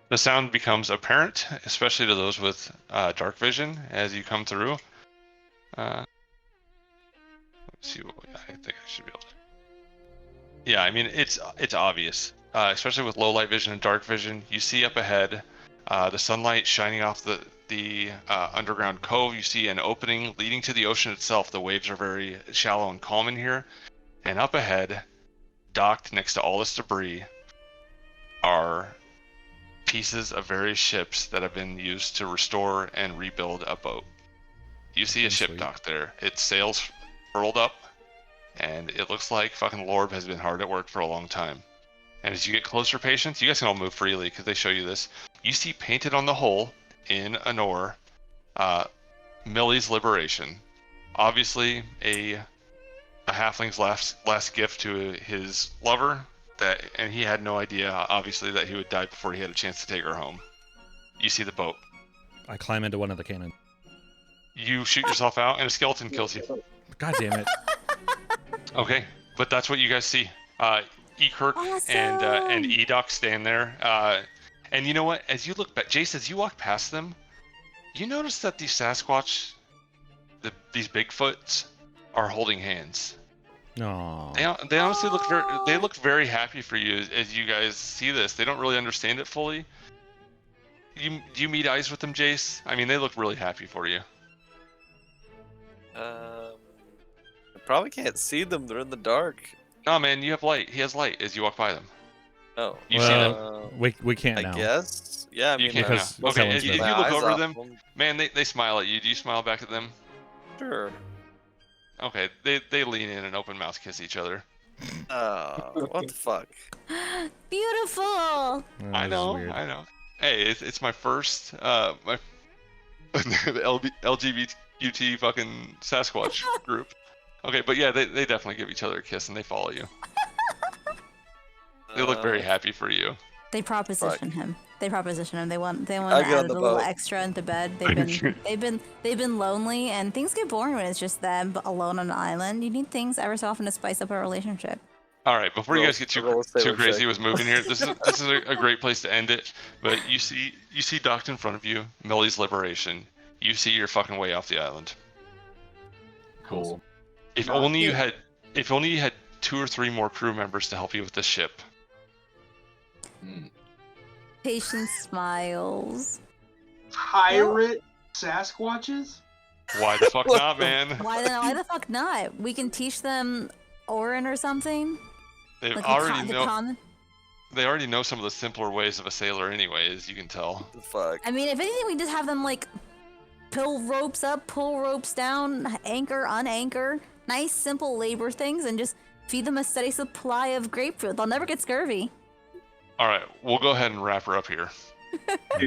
Speaker 2: The sound becomes apparent, especially to those with dark vision as you come through. Let's see what I think I should be able to. Yeah, I mean it's obvious, especially with low light vision and dark vision. You see up ahead, the sunlight shining off the underground cove. You see an opening leading to the ocean itself. The waves are very shallow and calm in here, and up ahead, docked next to all this debris, are pieces of various ships that have been used to restore and rebuild a boat. You see a ship
Speaker 5: Sweet.
Speaker 2: docked there. Its sails furled up, and it looks like fucking Lorb has been hard at work for a long time. And as you get closer, patients, you guys can all move freely because they show you this. You see painted on the hull in an oar, Millie's Liberation. Obviously a halfling's last gift to his lover. And he had no idea, obviously, that he would die before he had a chance to take her home. You see the boat.
Speaker 5: I climb into one of the cannons.
Speaker 2: You shoot yourself out, and a skeleton kills you.
Speaker 5: God damn it.
Speaker 2: Okay, but that's what you guys see. E-Kirk and E-Doc stand there. And you know what? As you look back, Jace, as you walk past them, you notice that these Sasquatch, these Bigfoots, are holding hands.
Speaker 5: No.
Speaker 2: They honestly look very happy for you as you guys see this. They don't really understand it fully. Do you meet eyes with them, Jace? I mean, they look really happy for you.
Speaker 6: I probably can't see them. They're in the dark.
Speaker 2: No, man, you have light. He has light as you walk by them.
Speaker 6: Oh.
Speaker 2: You see
Speaker 5: well,
Speaker 2: them?
Speaker 5: we can't
Speaker 6: I
Speaker 5: now.
Speaker 6: guess. Yeah, I
Speaker 2: You
Speaker 6: mean,
Speaker 2: can't
Speaker 5: because
Speaker 2: now. Okay,
Speaker 5: Kellen's
Speaker 2: if you
Speaker 5: moving.
Speaker 2: look
Speaker 6: eyes
Speaker 2: over
Speaker 6: off
Speaker 2: them,
Speaker 6: them.
Speaker 2: man, they smile at you. Do you smile back at them?
Speaker 6: Sure.
Speaker 2: Okay, they lean in and open mouth kiss each other.
Speaker 6: Oh, what the fuck?
Speaker 4: Beautiful.
Speaker 5: Oh,
Speaker 2: I
Speaker 5: this is
Speaker 2: know,
Speaker 5: weird.
Speaker 2: I know. Hey, it's my first my the LGBT fucking Sasquatch group. Okay, but yeah, they definitely give each other a kiss and they follow you. They look very happy for you.
Speaker 4: They proposition him. They proposition him. They want to
Speaker 6: I get on
Speaker 4: add
Speaker 6: the
Speaker 4: a little
Speaker 6: boat.
Speaker 4: extra into bed. They've been lonely, and things get boring when it's just them alone on an island. You need things ever so often to spice up a relationship.
Speaker 2: All right, before you
Speaker 6: Roll-
Speaker 2: guys get
Speaker 6: roll
Speaker 2: too
Speaker 6: sailor
Speaker 2: crazy
Speaker 6: check.
Speaker 2: with moving here, this is a great place to end it. But you see docked in front of you, Millie's Liberation. You see your fucking way off the island.
Speaker 3: Cool.
Speaker 2: If only you had 2 or 3 more crew members to help you with the ship.
Speaker 4: Patience smiles.
Speaker 1: Pirate Sasquatches?
Speaker 2: Why the fuck not, man?
Speaker 4: Why the fuck not? We can teach them Orin or something.
Speaker 2: They
Speaker 4: Like
Speaker 2: already
Speaker 4: the
Speaker 2: know.
Speaker 4: common.
Speaker 2: They already know some of the simpler ways of a sailor, anyways. You can tell.
Speaker 6: The fuck.
Speaker 4: I mean, if anything, we just have them like pull ropes up, pull ropes down, anchor, unanchor. Nice, simple labor things, and just feed them a steady supply of grapefruit. They'll never get scurvy.
Speaker 2: All right, we'll go ahead and wrap her up here.
Speaker 1: Dude,